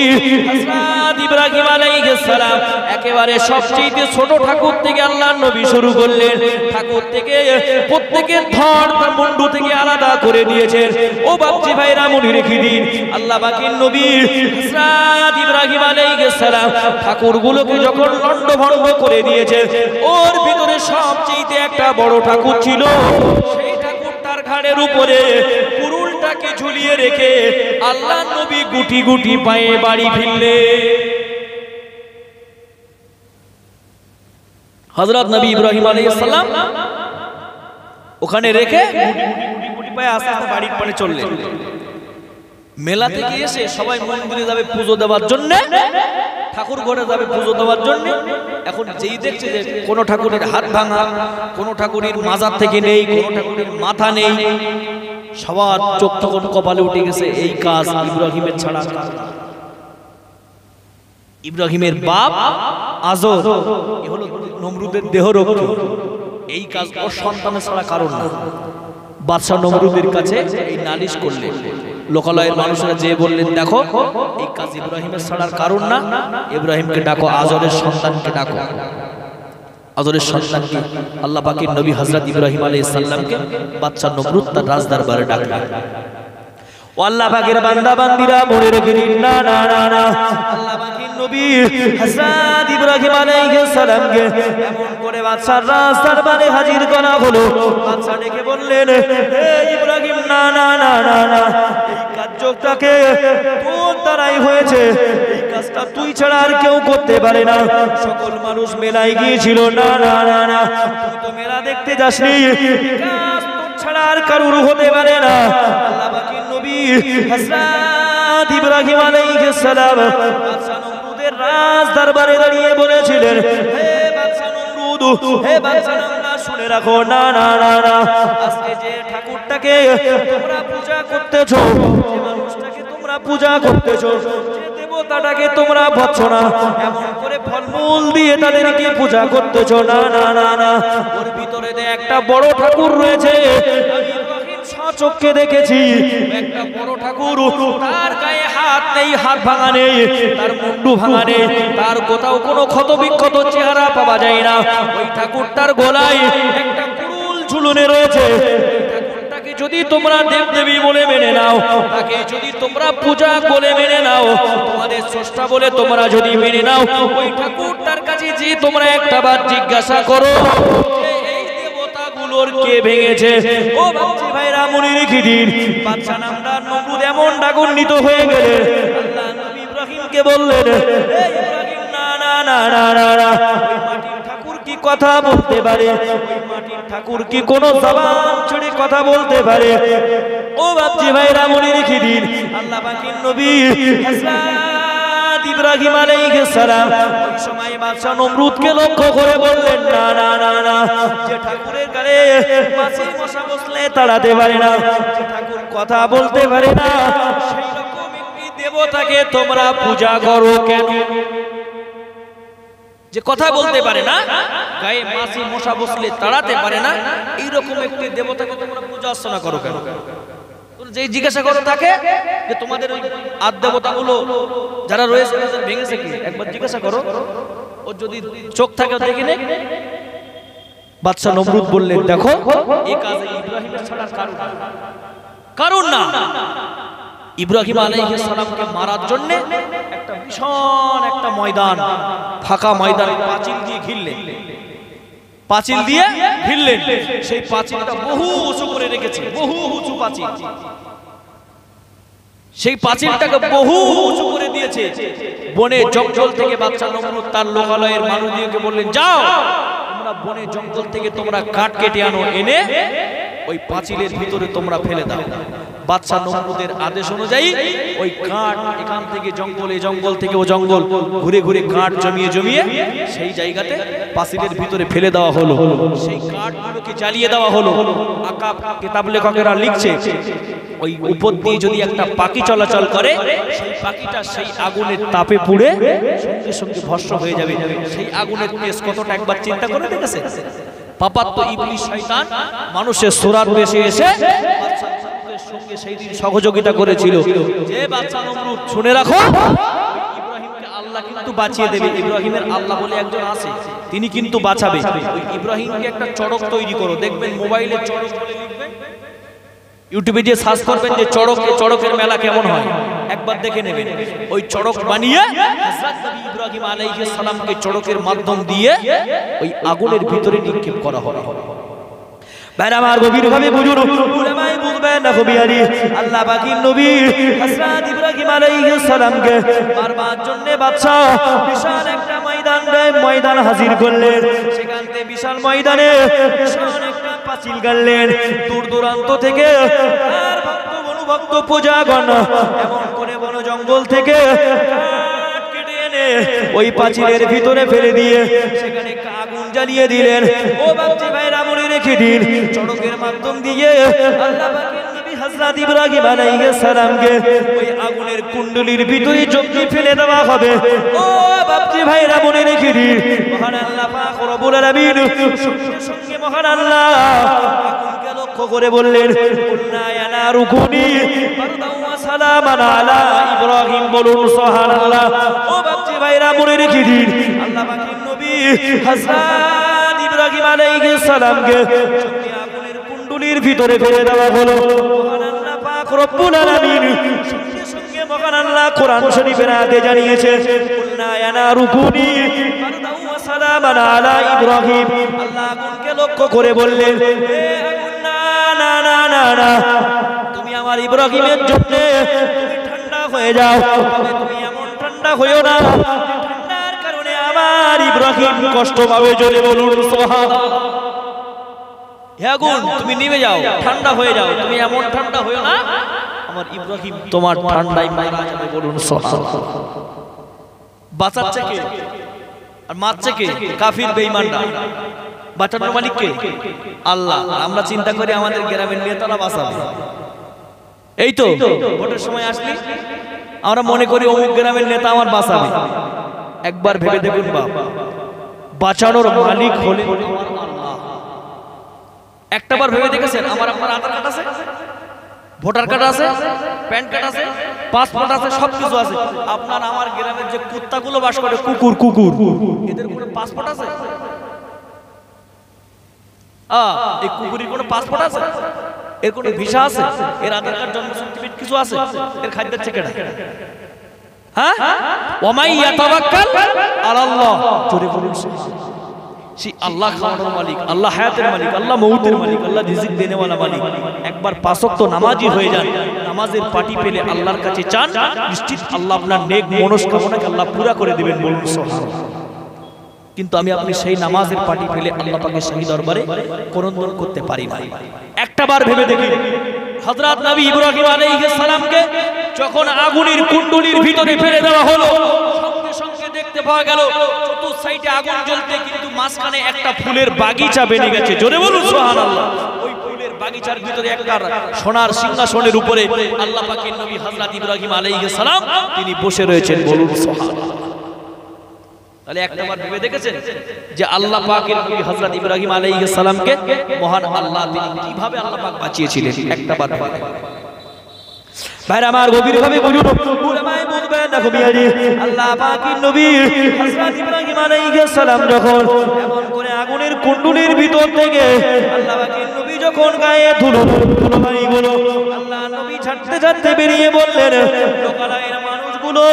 হযরত ইব্রাহিম আলাইহিস সালাম একেবারে সবচেয়ে ছোট ঠাকুর থেকে আল্লাহর নবী শুরু করলেন। ঠাকুর থেকে প্রত্যেকের ধর তার মুন্ডু থেকে আলাদা করে দিয়েছেন। ও বাপজি ভাইরা মনে রেখে দিন, আল্লাহ পাকের নবী হযরত ইব্রাহিম আলাইহিস সালাম ঠাকুরগুলোকে যখন লন্ডভন্ড করে দিয়েছে, ওর ভিতরে সবচেয়ে একটা বড় ঠাকুর ছিল। সেই ঠাকুরটার ঘাড়ের উপরে কুরুলটাকে ঝুলিয়ে রেখে আল্লাহর নবী গুটি গুটি পায়ে বাড়ি ফিরলেন। হযরত নবী ইব্রাহিম আলাইহিস সালাম ওখানে রেখে গুটি গুটি পায়ে আস্তে আস্তে বাড়ির পানে চললেন। মেলা থেকে এসে সবাই মন্দিরে যাবে পুজো দেওয়ার জন্য, ঠাকুর ঘরে যাবে পুজো দেওয়ার জন্য। এখন যেই দেখছে যে কোন ঠাকুরের হাত ভাঙা, কোন ঠাকুরের মাজার থেকে নেই, কোন ঠাকুরের মাথা নেই, সবার চোখ তখন কপালে উঠে গেছে এই কাজ ইব্রাহিমের ছাড়া। ইব্রাহিমের বাপ আজর এ হলো নমরুদের দেহরক্ষী। এই কাজ ওর সন্তানের ছাড়া কারণ না। বাদশা নমরুদের কাছে এই নালিশ করলেন। লোকালয়ের মানুষরা যে বললেন, দেখো এই কাজ ইব্রাহিমের ছাড়ার কারণ না, ইব্রাহিমকে ডাকো, আজরের সন্তানকে ডাকো। আজরের সন্তানকে আল্লাহ পাকের নবী হযরত ইব্রাহিম আলাইহিস সালামকে বাদশা নমরুদ তার রাজদরবারে ডাকলেন। ও আল্লাহ পাকের বান্দা বান্দিরা মনে রেখে দিন, না না না না, আল্লাহ পাকের নবী হযরত ইব্রাহিম আলাইহিস সালামকে এমন করে বাদশার রাজদরবারে হাজির করা হলো। বাদশা ডেকে বললেন, হে ইব্রাহিম, না না না না না, এই কাজটাকে তোর দ্বারাই হয়েছে। এই কাজটা তুই ছাড়া আর কেউ করতে পারে না। সকল মানুষ মেলায় গিয়েছিল। না না না না, তুই তো মেলা দেখতে যাসনি। কাজ তোর ছাড়া আর কারোর হতে পারে না। আল্লাহ পাকের নবী হযরত ইব্রাহিম আলাইহিস সালাম বাদশা নমরুদের রাজ দরবারে দাঁড়িয়ে বলেছিলেন, হে বাদশা নমরুদ, হে বাদশা নমরুদ, শুনে রাখো, না না না না, আজকে যে ঠাকুরটাকে তোমরা পূজা করতেছো, যে মানুষটাকে তোমরা পূজা করতেছো, যে দেবতাটাকে তোমরা ভৎসনা এমন করে ফলমূল দিয়ে তাদেরকে পূজা করতেছো, না না না না, ওর ভিতরে একটা বড় ঠাকুর রয়েছে। চোখে দেখেছি একটা বড় ঠাকুর, তার গায়ে হাত নেই, হাত ভাঙা নেই, তার মুন্ডু ভাঙা নেই, তার কোথাও কোনো ক্ষত বিক্ষত চেহারা পাওয়া যায় না। ওই ঠাকুরটার গলায় একটা কুরুল ঝুলনে রয়েছে। ঠাকুরটাকে যদি তোমরা দেবদেবী বলে মেনে নাও, তাকে যদি তোমরা পূজা বলে মেনে নাও, তোমাদের স্রষ্টা বলে তোমরা যদি মেনে নাও, ওই ঠাকুরটার কাছে যে তোমরা একটা বার জিজ্ঞাসা করো কে ভেঙেছে। ও বাচ্চা ভাইরা মনে রেখে দিন, বাদশা নামদার নমরুদ এমন ডাগন্বিত হয়ে গেলেন। আল্লাহ নবী ইব্রাহিমকে বললেন, হে ইব্রাহিম, না না না না না না, ওই মাটির ঠাকুর কি কথা বলতে পারে? ওই মাটির ঠাকুর কি কোনো জবান ছেড়ে কথা বলতে পারে? ও বাচ্চা ভাইরা মনে রেখে দিন, আল্লাহ পাকের নবী হযরত ইব্রাহিম আলাইহিস সালাম ওই সময় বাদশা নমরুদকে লক্ষ্য করে বললেন, না না না না, যে ঠাকুরের গায়ে মাছি মশা বসলে তাড়াতে পারে না, যে ঠাকুর কথা বলতে পারে না, সেই রকম একটি দেবতাকে তোমরা পূজা করো কেন? যে কথা বলতে পারে না, গায়ে মাছি মশা বসলে তাড়াতে পারে না, এইরকম একটি দেবতাকে তোমরা পূজা অর্চনা করো কেন? যে জিজ্ঞাসা করো তাকে যে তোমাদের ওই আদ দেবতাগুলো যারা রয়েছে ভেঙেছে কি, একবার জিজ্ঞাসা করো। ও যদি চোখ থাকে দেখে নে। বাদশা নমরুদ বললেন, দেখো এই কাজে ইব্রাহিমের ছাড়া কারণ না। ইব্রাহিম আলাইহিস সালামকে মারার জন্য একটা ভীষণ একটা ময়দান, ফাঁকা ময়দান পাঁচিল দিয়ে ঘিরলেন। পাঁচিল দিয়ে ঘিরলেন, সেই পাঁচিলটা বহু উঁচু করে রেখেছে, বহু উঁচু পাঁচিল। সেই পাঁচিলটাকে বহু উঁচু করে দিয়েছে। বনে জঙ্গল থেকে বাদশা নমরুদ তার লোকালয়ের মানুষদেরকে বললেন, যাও তোমরা বনে জঙ্গল থেকে তোমরা কাঠ কেটে আনো, এনে ওই পাঁচিলের ভিতরে তোমরা ফেলে দাও। বাদশা নমরুদের আদেশ অনুযায়ী ওই কাঠ এখান থেকে জঙ্গলে, জঙ্গল থেকে ও জঙ্গল ঘুরে ঘুরে কাঠ জমিয়ে জমিয়ে সেই জায়গাতে পাঁচিলের ভিতরে ফেলে দেওয়া হলো। সেই কাঠগুলোকে জ্বালিয়ে দেওয়া হলো। আকাব কিতাব লেখকেরা লিখছে, ওই উপর দিয়ে যদি একটা পাখি চলাচল করে, সেই পাখিটা সেই আগুনের তাপে পুড়ে সঙ্গে সঙ্গে ভস্ম হয়ে যাবে। সেই আগুনের তেজ কতটা একবার চিন্তা করে দেখেছে? পাপাত্ম ইবলিস শয়তান মানুষের সুরাত বেশে এসে সঙ্গে সেই দিন সহযোগিতা করেছিল যে বাদশা নমরুদ শুনে রাখো ইব্রাহিমকে আল্লাহ কিন্তু বাঁচিয়ে দেবে ইব্রাহিমের আল্লাহ বলে একজন আছে তিনি কিন্তু বাঁচাবে ওই ইব্রাহিমকে একটা চড়ক তৈরি করো দেখবেন মোবাইলে চড়ক বলে লিখবেন ইউটিউবে যে সার্চ করবেন যে চড়কের মেলা কেমন হয় একবার দেখে নেবেন ওই চড়ক বানিয়ে হযরত নবী ইব্রাহিম আলাইহিস সালামকে চড়কের মাধ্যম দিয়ে ওই আগুনের ভিতরে নিক্ষেপ করা হবে ভাইরা আমার গভীরভাবে বুঝুন উলামায়ে বুঝবেন না কবিয়ারি আল্লাহ পাকের নবী হযরত ইব্রাহিম আলাইহিস সালামকে মারবার জন্য বাদশা বিশাল একটা ময়দান হাজির করলেন সেখান থেকে বিশাল ময়দানে বিশাল একটা পাঁচিল গাড়লেন দূর দূরান্ত থেকে আর ভক্ত অনুভক্ত পূজাগণ এমন করে বন জঙ্গল থেকে কেটে এনে ওই পাঁচিলের ভিতরে ফেলে দিয়ে সেখানে আগুন জ্বালিয়ে দিলেন ও বাপজি ভাইরা মনে রেখে দিন চড়কের মাধ্যম দিয়ে আল্লাহ পাকের নবী হযরত ইব্রাহিম আলাইহিস সালামকে ওই আগুনের কুণ্ডলীর ভিতরে জমি ফেলে দেওয়া হবে ও বাপজি ভাইরা মনে রেখে দিন মহান আল্লাহ পাক রব্বুল আলামিন সঙ্গে মহান আল্লাহ আগুনকে লক্ষ্য করে বললেন কুল্লা ইয়া নারু কুনি বারদাও ওয়া সালামান আলা ইব্রাহিম বলুন সুবহানাল্লাহ ও বাপজি ভাইরা মনে রেখে দিন আল্লাহ পাকের নবী হযরত ইব্রাহিম আলাইহিস সালামকে জমি আগুনের কুণ্ডলীর ভিতরে ফেলে দেওয়া হলো মহান আল্লাহ পাক রব্বুল আলামিন সঙ্গে মহান আল্লাহ কোরআন শরীফের আয়াতে জানিয়েছে কুল্লা ইয়া নারু কুনি বারদাও ওয়া সালামান আলা ইব্রাহিম আল্লাহ আগুনকে লক্ষ্য করে বললেন হে আগুন না না না না না তুমি আমার ইব্রাহিমের জন্য তুমি ঠান্ডা হয়ে যাও তবে তুমি এমন ঠান্ডা হইও না ঠান্ডার কারণে আমার ইব্রাহিম কষ্ট পাবে জোরে বলুন সুবহানাল্লাহ হে আগুন তুমি নিভে যাও ঠান্ডা হয়ে যাও তুমি এমন ঠান্ডা হইও না আমার ইব্রাহিম তোমার ঠান্ডায় মারা যাবে বলুন সুবহানাল্লাহ বাঁচাচ্ছে কে আর মারছে কে কাফির বেঈমানরা বাঁচানোর মালিক কে আল্লাহ আমরা চিন্তা করি আমাদের গ্রামের নেতারা বাঁচাবে এই তো ভোটের সময় আসলি আমরা মনে করি অমুক গ্রামের নেতা আমার বাঁচাবে একবার ভেবে দেখুন বাপ বাঁচানোর মালিক হলে আল্লাহ একটাবার ভেবে দেখেছেন আমার আপনার আধার কার্ড আছে ভোটার কার্ড আছে প্যান কার্ড আছে পাসপোর্ট আছে সবকিছু আছে আপনার আমার গ্রামের যে কুত্তাগুলো বাস করে কুকুর এদের কোনো পাসপোর্ট আছে এই কুকুরের কোনো পাসপোর্ট আছে এর কোনো ভিসা আছে এর আধার কার্ড জন্ম সার্টিফিকেট কিছু আছে এর খাদ্যের ঠিকানা হ্যাঁ ওয়ামাই ইয়াতাওয়াক্কাল আলাল্লাহ জোরে বলুন সেই আল্লাহ খাওয়ানোর মালিক আল্লাহ হায়াতের মালিক আল্লাহ মউতের মালিক আল্লাহ রিজিক দেনেওয়ালা মালিক একবার পাঁচ ওয়াক্ত নামাজি হয়ে যান নামাজের পাটি পেলে আল্লাহর কাছে চান নিশ্চিত আল্লাহ আপনার নেক মনস্কামনাকে আল্লাহ পুরা করে দিবেন বলুন সুবহানাল্লাহ কিন্তু আমি আপনি সেই নামাজের পাটি পেলে আল্লাহ পাকের সেই দরবারে করন্দন করতে পারি না একটাবার ভেবে দেখি হযরত নবী ইব্রাহিম আলাইহিস সালামকে যখন আগুনের কুণ্ডলীর ভিতরে ফেলে দেওয়া হলো সঙ্গে সঙ্গে দেখতে পাওয়া গেল চতুর্থ সাইডে আগুন জ্বলতে কিন্তু মাঝখানে একটা ফুলের বাগিচা বেরিয়ে গেছে জোরে বলুন সুবহানাল্লাহ ওই ফুলের বাগিচার ভিতরে একটা সোনার সিংহাসনের উপরে আল্লাহ পাকের নবী হযরত ইব্রাহিম আলাইহিস সালাম তিনি বসে রয়েছেন বলুন সুবহানাল্লাহ তাহলে একটাবার ভেবে দেখেছেন যে আল্লাহ পাকের নবী হযরত ইব্রাহিম আলাইহিস সালামকে মহান আল্লাহ তিনি কিভাবে আল্লাহ পাক বাঁচিয়েছিলেন একটাবার ভেবে ভাইরা আমার গভীরভাবে বুঝুন উলামায়ে বুঝবেন না কবিয়ারি আল্লাহ পাকের নবী হযরত ইব্রাহিম আলাইহিস সালাম যখন এমন করে আগুনের কুণ্ডলীর ভিতর থেকে আল্লাহ পাকের নবী যখন গায়ে ধুলোবালিগুলো আল্লাহ নবী ছাড়তে বেরিয়ে বললেন লোকালয়ের মানুষগুলো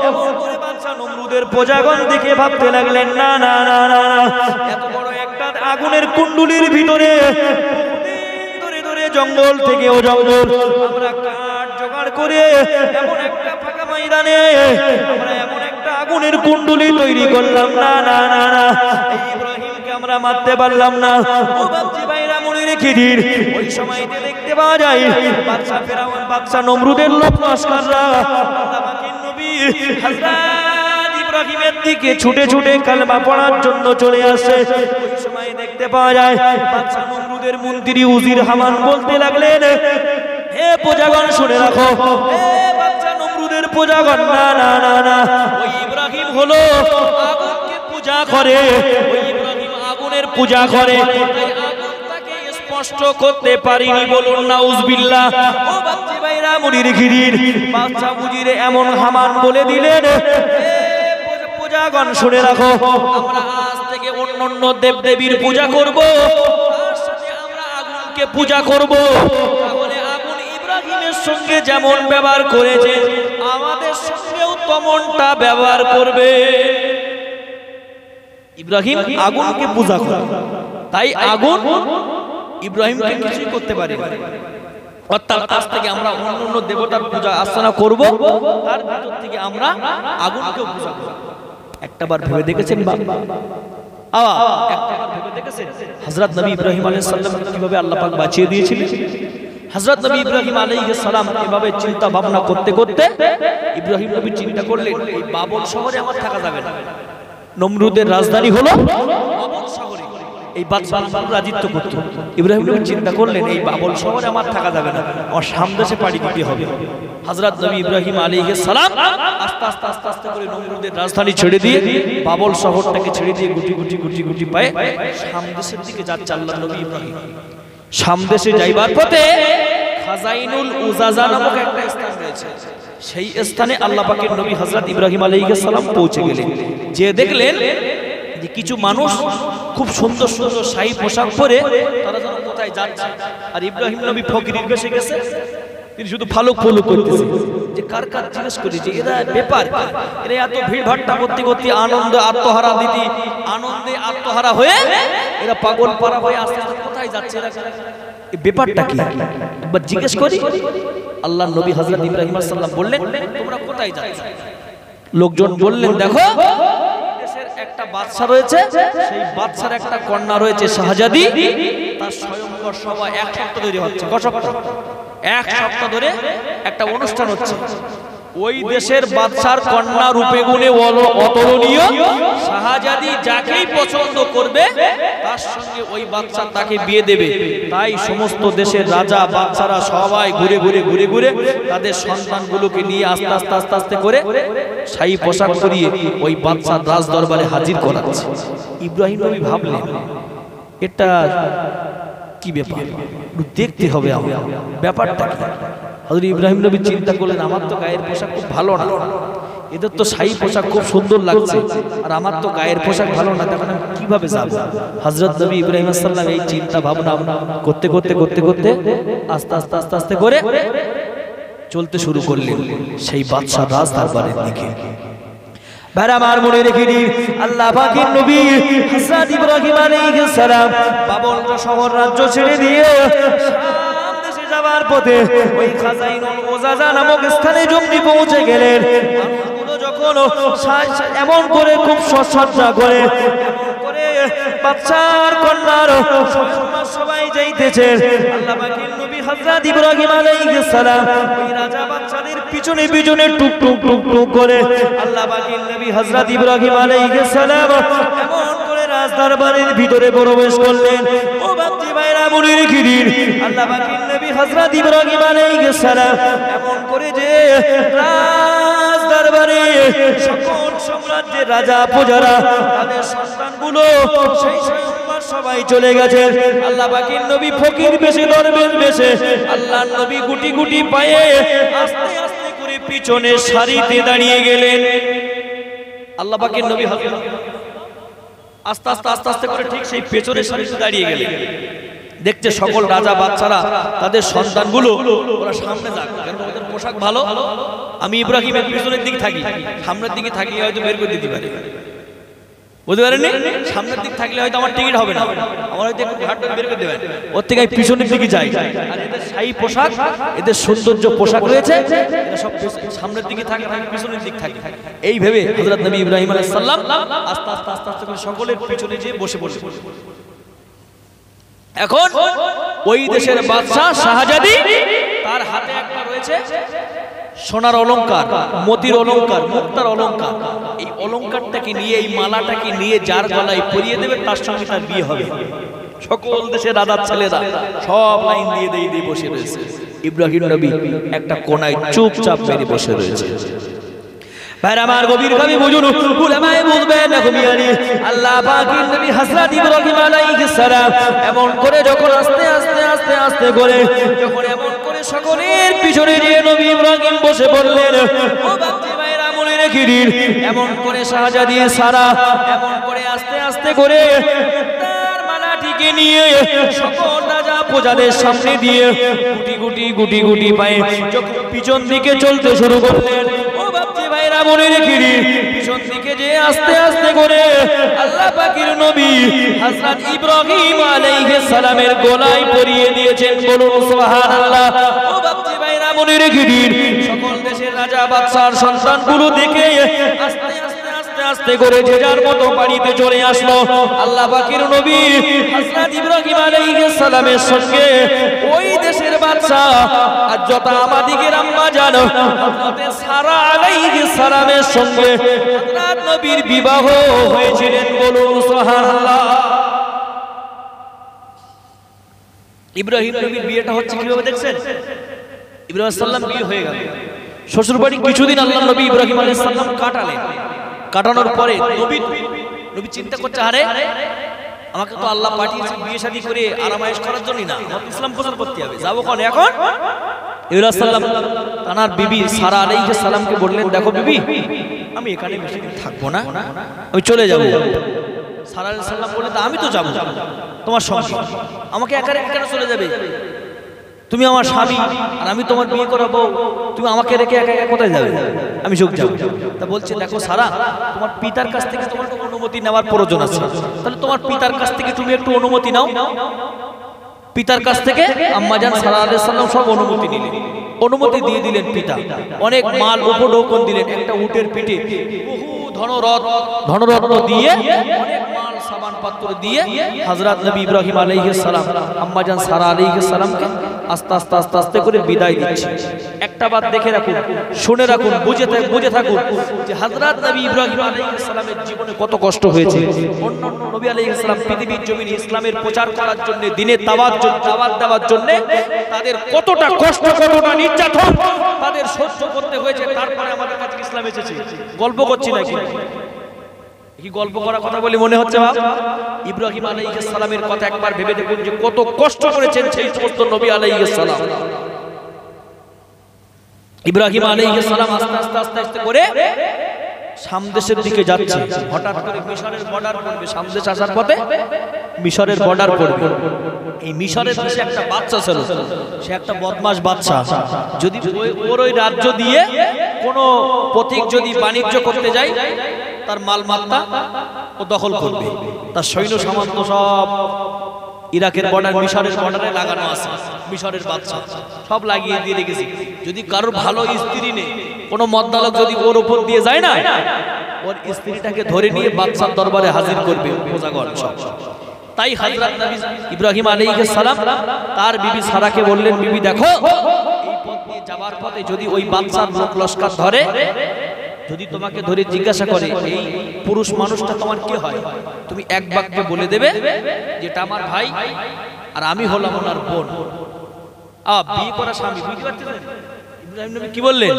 এমন করে বাদশা নমরুদের প্রজাগণ দেখে ভাবতে লাগলেন না না না না এত বড় একটা আগুনের কুণ্ডলীর ভিতরে জঙ্গল থেকে ও জঙ্গল আমরা কাঠ জোগাড় করে এমন একটা ফাঁকা ময়দানে আমরা এমন একটা আগুনের কুণ্ডলী তৈরি করলাম না না না না ইব্রাহিমকে আমরা মারতে পারলাম না ও বাচ্চা ভাইরা মনে রেখে দিন ওই সময়তে দেখতে পাওয়া যায় বাদশা ফেরাউন বাদশা নমরুদের লোক লস্কররা আল্লাহ পাকের নবী হযরত ইব্রাহিমের দিকে ছুটে ছুটে কালেমা পড়ার জন্য চলে আসে ওই সময় দেখতে পাওয়া যায় বাদশা নমরুদের মন্ত্রী উজির হামান বলতে লাগলেন হে প্রজাগণ শুনে রাখো হে বাদশা নমরুদের প্রজাগণ না না না না ওই ইব্রাহিম হলো আগুনকে পূজা করে ওই ইব্রাহিম আগুনের পূজা করে তাই আগুন তাকে স্পষ্ট করতে পারিনি, বলুন নাউজুবিল্লাহ। ও বাচ্চা ভাইরা মুনির খিরির বাচ্চা বুজিরে এমন হামান বলে দিলেন, পূজাগণ শুনে রাখো, আমরা আজ থেকে অন্যান্য দেবদেবীর পূজা করব, তার সাথে আমরা আগুনকে পূজা করব। তাহলে আগুন ইব্রাহিমের সঙ্গে যেমন ব্যবহার করেছে আমাদের সঙ্গেও তেমনটা ব্যবহার করবে। ইব্রাহিম আগুনকে পূজা করে, তাই আগুন ইব্রাহিমকে কিছুই করতে পারে না। অর্থাৎ আজ থেকে আমরা অন্যান্য দেবতার পূজা আর্চনা করব, তার ভিতর থেকে আমরা আগুনকে পূজা করব। একটাবার ভেবে দেখেছেন বাবা? একটাবার ভেবে দেখেছেন হযরত নবী ইব্রাহিম আলাইহিস সালাম কিভাবে আল্লাহ পাক বাঁচিয়ে দিয়েছিলেন? হযরত নবী ইব্রাহিম আলাইহিস সালাম এভাবে চিন্তা ভাবনা করতে করতে ইব্রাহিম নবী চিন্তা করলেন, এই বাবল শহরে আমার থাকা যাবে না। নমরুদের রাজধানী হলো বাবল শহরে, এই বাদশাহ রাজত্ব করত। ইব্রাহিম নবী চিন্তা করলেন, এই বাবল শহরে আমার থাকা যাবে না, আমার সামদেশে পাড়ি দিতে হবে। হযরত নবী ইব্রাহিম আলাইহিস সালাম আস্তে আস্তে আস্তে আস্তে করে নমরুদের রাজধানী ছেড়ে দিয়ে, বাবল শহরটাকে ছেড়ে দিয়ে গুটি গুটি গুটি গুটি পায়ে সামদেশের দিকে যাচ্ছে আল্লাহর নবী ইব্রাহিম। সামদেশে যাইবার পথে খাজাইনুল উজাজা নামক একটা স্থান রয়েছে, সেই স্থানে আল্লাহ পাকের নবী হযরত ইব্রাহিম আলাইহিস সালাম পৌঁছে গেলেন। যে দেখলেন যে কিছু মানুষ খুব সুন্দর সুন্দর শাহী পোশাক পরে তারা যেন কোথায় যাচ্ছে, আর ইব্রাহিম নবী ফকিরের বেশে গেছে, তিনি শুধু ফালুক ফুলুক করতেছে। যে কার কার জিজ্ঞেস করি যে এরা ব্যাপার, এরা এত ভিড় ভাট্টা করতে করতে আনন্দে আত্মহারা হয়ে এরা পাগল পারা হয়ে আস্তে আস্তে কোথায় যাচ্ছে, এরা ব্যাপারটা কি একবার জিজ্ঞেস করি। আল্লাহর নবী হযরত ইব্রাহিম আলাইহিস সালাম বললেন, তোমরা কোথায় যাচ্ছ? লোকজন বললেন, দেখো দেশের একটা বাদশা রয়েছে, সেই বাদশার একটা কন্যা রয়েছে শাহজাদি, তার স্বয়ংবর সভা এক সপ্তাহ ধরে হচ্ছে। এক সপ্তাহ ধরে একটা অনুষ্ঠান হচ্ছে। ওই দেশের বাদশার কন্যা রূপে গুণে অতুলনীয়, শাহজাদি যাকেই পছন্দ করবে তার সঙ্গে ওই বাদশা তাকে বিয়ে দেবে। তাই সমস্ত দেশের রাজা বাদশারা সবাই ঘুরে ঘুরে ঘুরে ঘুরে তাদের সন্তানগুলোকে নিয়ে আস্তে আস্তে আস্তে আস্তে করে শাহী পোশাক পরিয়ে ওই বাদশার রাজ দরবারে হাজির করাচ্ছে। ইব্রাহিম নবী ভাবলেন, এটা কি ব্যাপার, দেখতে হবে আমার ব্যাপারটা কি। হযরত ইব্রাহিম নবী চিন্তা করলেন, আমার তো গায়ের পোশাক খুব ভালো না, এদের তো শাহী পোশাক খুব সুন্দর লাগছে, আর আমার তো গায়ের পোশাক ভালো না, তখন আমি কিভাবে যাব? হযরত নবী ইব্রাহিম আলাইহিস সালাম এই চিন্তা ভাবনা করতে করতে করতে করতে আস্তে আস্তে আস্তে আস্তে করে চলতে শুরু করলেন সেই বাদশার রাজ দরবারের দিকে। বারবার মনে রেখে দিন, আল্লাহ পাকের নবী হযরত ইব্রাহিম আলাইহিস সালাম বাবল শহর রাজ্য ছেড়ে দিয়ে সামদেশে যাওয়ার পথে ওই খাজাইনুল উজাজা নামক স্থানে যখন পৌঁছে গেলেন, মানুষগুলো যখন এমন করে খুব সজ্জা করে এমন করে বাদশার কন্যার সবাই যাইতেছে, আল্লাহ পাকের নবী হযরত ইব্রাহিম আলাইহিস সালাম ওই রাজা বাদশাদের পিছনে পিছনে টুক টুক টুক টুক করে আল্লাহ পাকের নবী হযরত ইব্রাহিম আলাইহিস সালাম এমন করে রাজ দরবারের ভিতরে প্রবেশ করলেন। ও বাচ্চা ভাইরা মনে রেখে দিন, আল্লাহ পাকের নবী হযরত ইব্রাহিম আলাইহিস সালাম এমন করে যে রাজ দরবারে সকল সাম্রাজ্যের রাজা প্রজারা তাদের সন্তানগুলো সেই সবাই চলে গেছে। আল্লাহ পাকের নবী ফকির বেশে দরবেশ বেশে আল্লাহর নবী গুটি গুটি পায়ে আস্তে আস্তে করে পিছনে সারিতে দাঁড়িয়ে গেলেন। আল্লাহ পাকের নবী আস্তে আস্তে আস্তে আস্তে করে ঠিক সেই পেছনের সারিতে দাঁড়িয়ে গেলেন। দেখছে সকল রাজা বাদশারা তাদের সন্তানগুলো ওরা সামনে যাক, কারণ ওদের পোশাক ভালো। আমি ইব্রাহিমের পিছনের দিকে থাকি, সামনের দিকে থাকলে হয়তো বের করে দিতে পারে, বুঝতে পারেননি? সামনের দিক থাকলে হয়তো আমার টিকিট হবে না, আমার হয়তো একটু ঘাট বের করে দেবেন, ওর থেকে আমি পিছনের দিকে যাই। আর এদের শাহী পোশাক, এদের সৌন্দর্য পোশাক রয়েছে, এরা সব সামনের দিকে থাকে, পিছনের দিক থাকে। এই ভেবে হযরত নবী ইব্রাহিম আলাইহিস সালাম আস্তে আস্তে আস্তে আস্তে করে সকলের পিছনে যেয়ে বসে বসে এখন ওই দেশের বাদশা শাহজাদি, তার হাতে একটা রয়েছে সোনার অলংকার, মতির অলংকার, মুক্তার অলংকার। এই অলংকারটাকে নিয়ে, এই মালাটাকে নিয়ে যার গলায় পরিয়ে দেবে তার সঙ্গে তার বিয়ে হবে। সকল দেশের রাজার ছেলেরা সব লাইন দিয়ে দিয়ে বসে রয়েছে। ইব্রাহিম নবী একটা কোনায় চুপচাপ মেরে বসে রয়েছে। ভাইরা আমার গভীর ভাবে বুঝুন, উলামায়ে বুঝবেন না কবিয়ানি আল্লাহ পাকের নবী হযরত ইব্রাহিম আলাইহিস সালাম এমন করে যখন আস্তে আস্তে আস্তে আস্তে করে যখন এমন করে সকলের পিছনে যে নবী ইব্রাহিম বসে পড়লেন, ও বাচ্চা ভাইরা মনে রেখে দিন, এমন করে শাহজাদি সারা এমন করে আস্তে আস্তে করে তার মালাটিকে নিয়ে সকল রাজা প্রজাদের সামনে দিয়ে গুটি গুটি গুটি গুটি পায়ে যখন পিছন দিকে চলতে শুরু করলেন, ও বাচ্চা ভাইরা মনে রেখে দিন, পিছন দিকে যে আস্তে আস্তে করে আল্লাহ পাকের নবী হযরত ইব্রাহিম আলাইহিস সালামের গলায় পরিয়ে দিয়েছেন। বলুন সুবহানাল্লাহ। ও বাচ্চা ভাইরা মনে রেখে দিন, সকল দেশের রাজা বাদশার সন্তানগুলো দেখে আস্তে আস্তে আস্তে আস্তে করে যে যার মতো বাড়িতে চলে আসলো। আল্লাহ পাকের নবী হযরত ইব্রাহিম আলাইহিস সালামের সঙ্গে ওই দেশের বাদশা আর যত আমাদিগের আম্মা জানো হযরত সারা আলাইহিস সালামের সঙ্গে হযরত নবীর বিবাহ হয়েছিলেন। বলুন সুবহানাল্লাহ। ইব্রাহিম নবীর বিয়েটা হচ্ছে কিভাবে দেখছেন? ইব্রাহিম সাল্লাম বিয়ে হয়ে গেল, শ্বশুর বাড়ি কিছুদিন আল্লাহ নবী ইব্রাহিম আলাইহিস সালাম কাটালেন। কাটানোর পরে নবী চিন্তা করছে, আরে আমাকে তো আল্লাহ পাঠিয়েছে বিয়ে শাদী করে আরামায়েশ করার জন্য না, আমাকে ইসলাম প্রচার করতে হবে, যাবো কোন এখন? ইব্রাহিম সাল্লাম তানার বিবি সারা আলাইহিস সালামকে বললেন, দেখো বিবি, আমি এখানে বেশি দিন থাকবো না, আমি চলে যাব। সারা আলাইহিস সালাম বললেন, আমি তো যাব তোমার সঙ্গে, আমাকে একা রেখে কেন চলে যাবে? তুমি আমার স্বামী আর আমি তোমার বিয়ে করাবো, তুমি আমাকে রেখে একা একা কোথায় যাবে? আমি যোগ যাব। তা বলছে, দেখো সারা, তোমার পিতার কাছ থেকে তোমার অনুমতি নেওয়ার প্রয়োজন আছে, তাহলে তোমার পিতার কাছ থেকে তুমি একটু অনুমতি নাও। পিতার কাছ থেকে আম্মাজান সারা আলাইহিস সালাম সব অনুমতি নিলেন, অনুমতি দিয়ে দিলেন পিতা। অনেক মাল উপঢৌকন দিলেন, একটা উটের পিঠে বহু ধনরত্ন দিয়ে অনেক মাল সাবান পাত্র দিয়ে হযরত নবী ইব্রাহিম আলাইহিস সালাম আম্মাজান সারা আলাইহিস সালামকে আস্তে আস্তে আস্তে আস্তে করে বিদায় দিচ্ছে। একটা বাত দেখে রাখুন, শুনে রাখুন, বুঝে থাকুন যে হযরত নবী ইব্রাহিম আলাইহিস সালামের জীবনে কত কষ্ট হয়েছে। অন্যান্য নবী আলাইহিস সালাম পৃথিবীর জমিনে ইসলামের প্রচার করার জন্য, দ্বীনের দাওয়াত দেওয়ার জন্য তাদের কতটা কষ্ট, কতটা নির্যাতন তাদের সহ্য করতে হয়েছে, তারপরে আমাদের কাছে ইসলাম এসেছে। গল্প করছি নাকি? কি গল্প করা কথা বলি মনে হচ্ছে? বাপ ইব্রাহিম আলাইহিস সালামের কথা একবার ভেবে দেখুন যে কত কষ্ট করেছেন সেই সমস্ত নবী আলাইহিস সালাম। ইব্রাহিম আলাইহিস সালাম আস্তে আস্তে আস্তে আস্তে করে সামদেশের দিকে যাচ্ছে। হঠাৎ করে মিশরের বর্ডার পড়বে, সামদেশ আসার পথে মিশরের বর্ডার পড়বে। এই মিশরের দেশে একটা বাচ্চা ছিল, সে একটা বদমাশ বাচ্চা। যদি ওই রাজ্য দিয়ে কোনো পথিক যদি বাণিজ্য করতে যায়, তার মালমাত্তা ও দখল করবে। তার সৈন্য সামন্ত সব ইরাকের বর্ডার, মিশরের বর্ডারে লাগানো আছে। মিশরের বাচ্চা সব লাগিয়ে দিয়ে রেখেছে। যদি কারোর ভালো স্ত্রী নেই, কোনো মদ্দালক যদি ওর উপর দিয়ে যায় না, ওর স্ত্রীটাকে ধরে নিয়ে বাদশার দরবারে হাজির করবে প্রজাগণ সব। তাই হযরত নবী ইব্রাহিম আলাইহিস সালাম তার বিবি সারাকে বললেন, বিবি দেখো, এই পথ দিয়ে যাওয়ার পথে যদি ওই বাদশার লোক লস্কর ধরে, যদি তোমাকে ধরে জিজ্ঞাসা করে এই পুরুষ মানুষটা তোমার কি হয়, তুমি এক বাক্যে বলে দেবে যেটা আমার ভাই আর আমি হলাম ওনার বোন। বিয়ে করা স্বামী, বুঝতে পারছেন ইব্রাহিম নবী কি বললেন?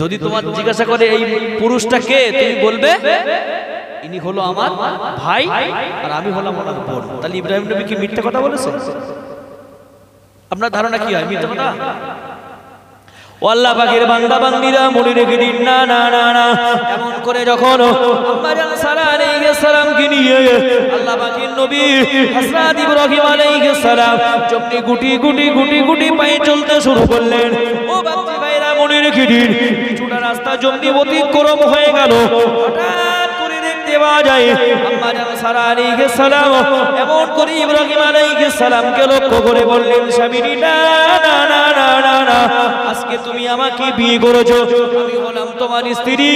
যদি তোমার জিজ্ঞাসা করে এই পুরুষটা কে, তুমি বলবে ইনি হলো আমার ভাই আর আমি হলাম ওনার বোন। তাহলে ইব্রাহিম নবী কি মিথ্যা কথা বলেছে? আপনার ধারণা কি হয় মিথ্যা কথা? ও আল্লাহ পাকের বান্দা বান্দীরা মনে রেখে দিন, না না না না, এমন করে যখন আম্মাজান সারা আলাইহিস সালামকে নিয়ে আল্লাহ পাকের নবী হযরত ইব্রাহিম আলাইহিস সালাম যমনি গুটি গুটি গুটি গুটি পায়ে চলতে শুরু করলেন। ও বাচ্চা ভাইরা মনে রেখে দিন, কিছুটা রাস্তা যমনি অতিক্রম হয়ে গেল, হঠাৎ করে দেখতে পাওয়া যায় আম্মাজান সারা আলাইহিস সালাম এমন করে ইব্রাহিম আলাইহিস সালামকে লক্ষ্য করে বললেন, স্বামী না না না না না না, আজকে তুমি আমাকে বিয়ে করেছো, আমি হলাম তোমার স্ত্রী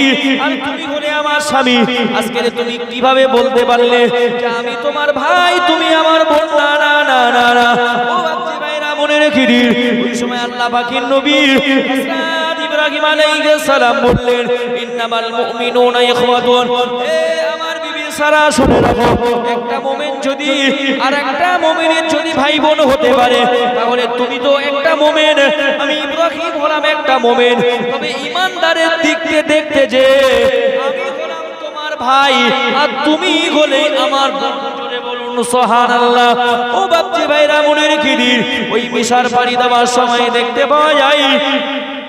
আর তুমি হলে আমার স্বামী। আজকে তুমি কিভাবে বলতে পারলে যে আমি তোমার ভাই, তুমি আমার বোন? না না না না না। ও বাচ্চা ভাইরা মনে রেখে দিন, ওই সময় আল্লাহ পাকের নবী হযরত ইব্রাহিম আলাইহিস সালাম বললেন, ইন্নামাল মুমিনুনা ইখওয়াতুন, হে আমার বিবি সারা শুনে রাখো, একটা মুমিন যদি আর একটা মুমিনের যদি ভাই বোন হতে পারে, তাহলে তুমি তো একটা মুমিন, আমি ইব্রাহিম হলাম একটা মুমিন। তবে ঈমানদারের দিক থেকে দেখতে যে আমি হলাম তোমার ভাই আর তুমি হলে আমার বোন। বলুন সুবহানাল্লাহ। ও বাপজি ভাইরা, মনে রেখে দিন, ওই মিশার পাড়ি দেওয়ার সময় দেখতে পাওয়া যায়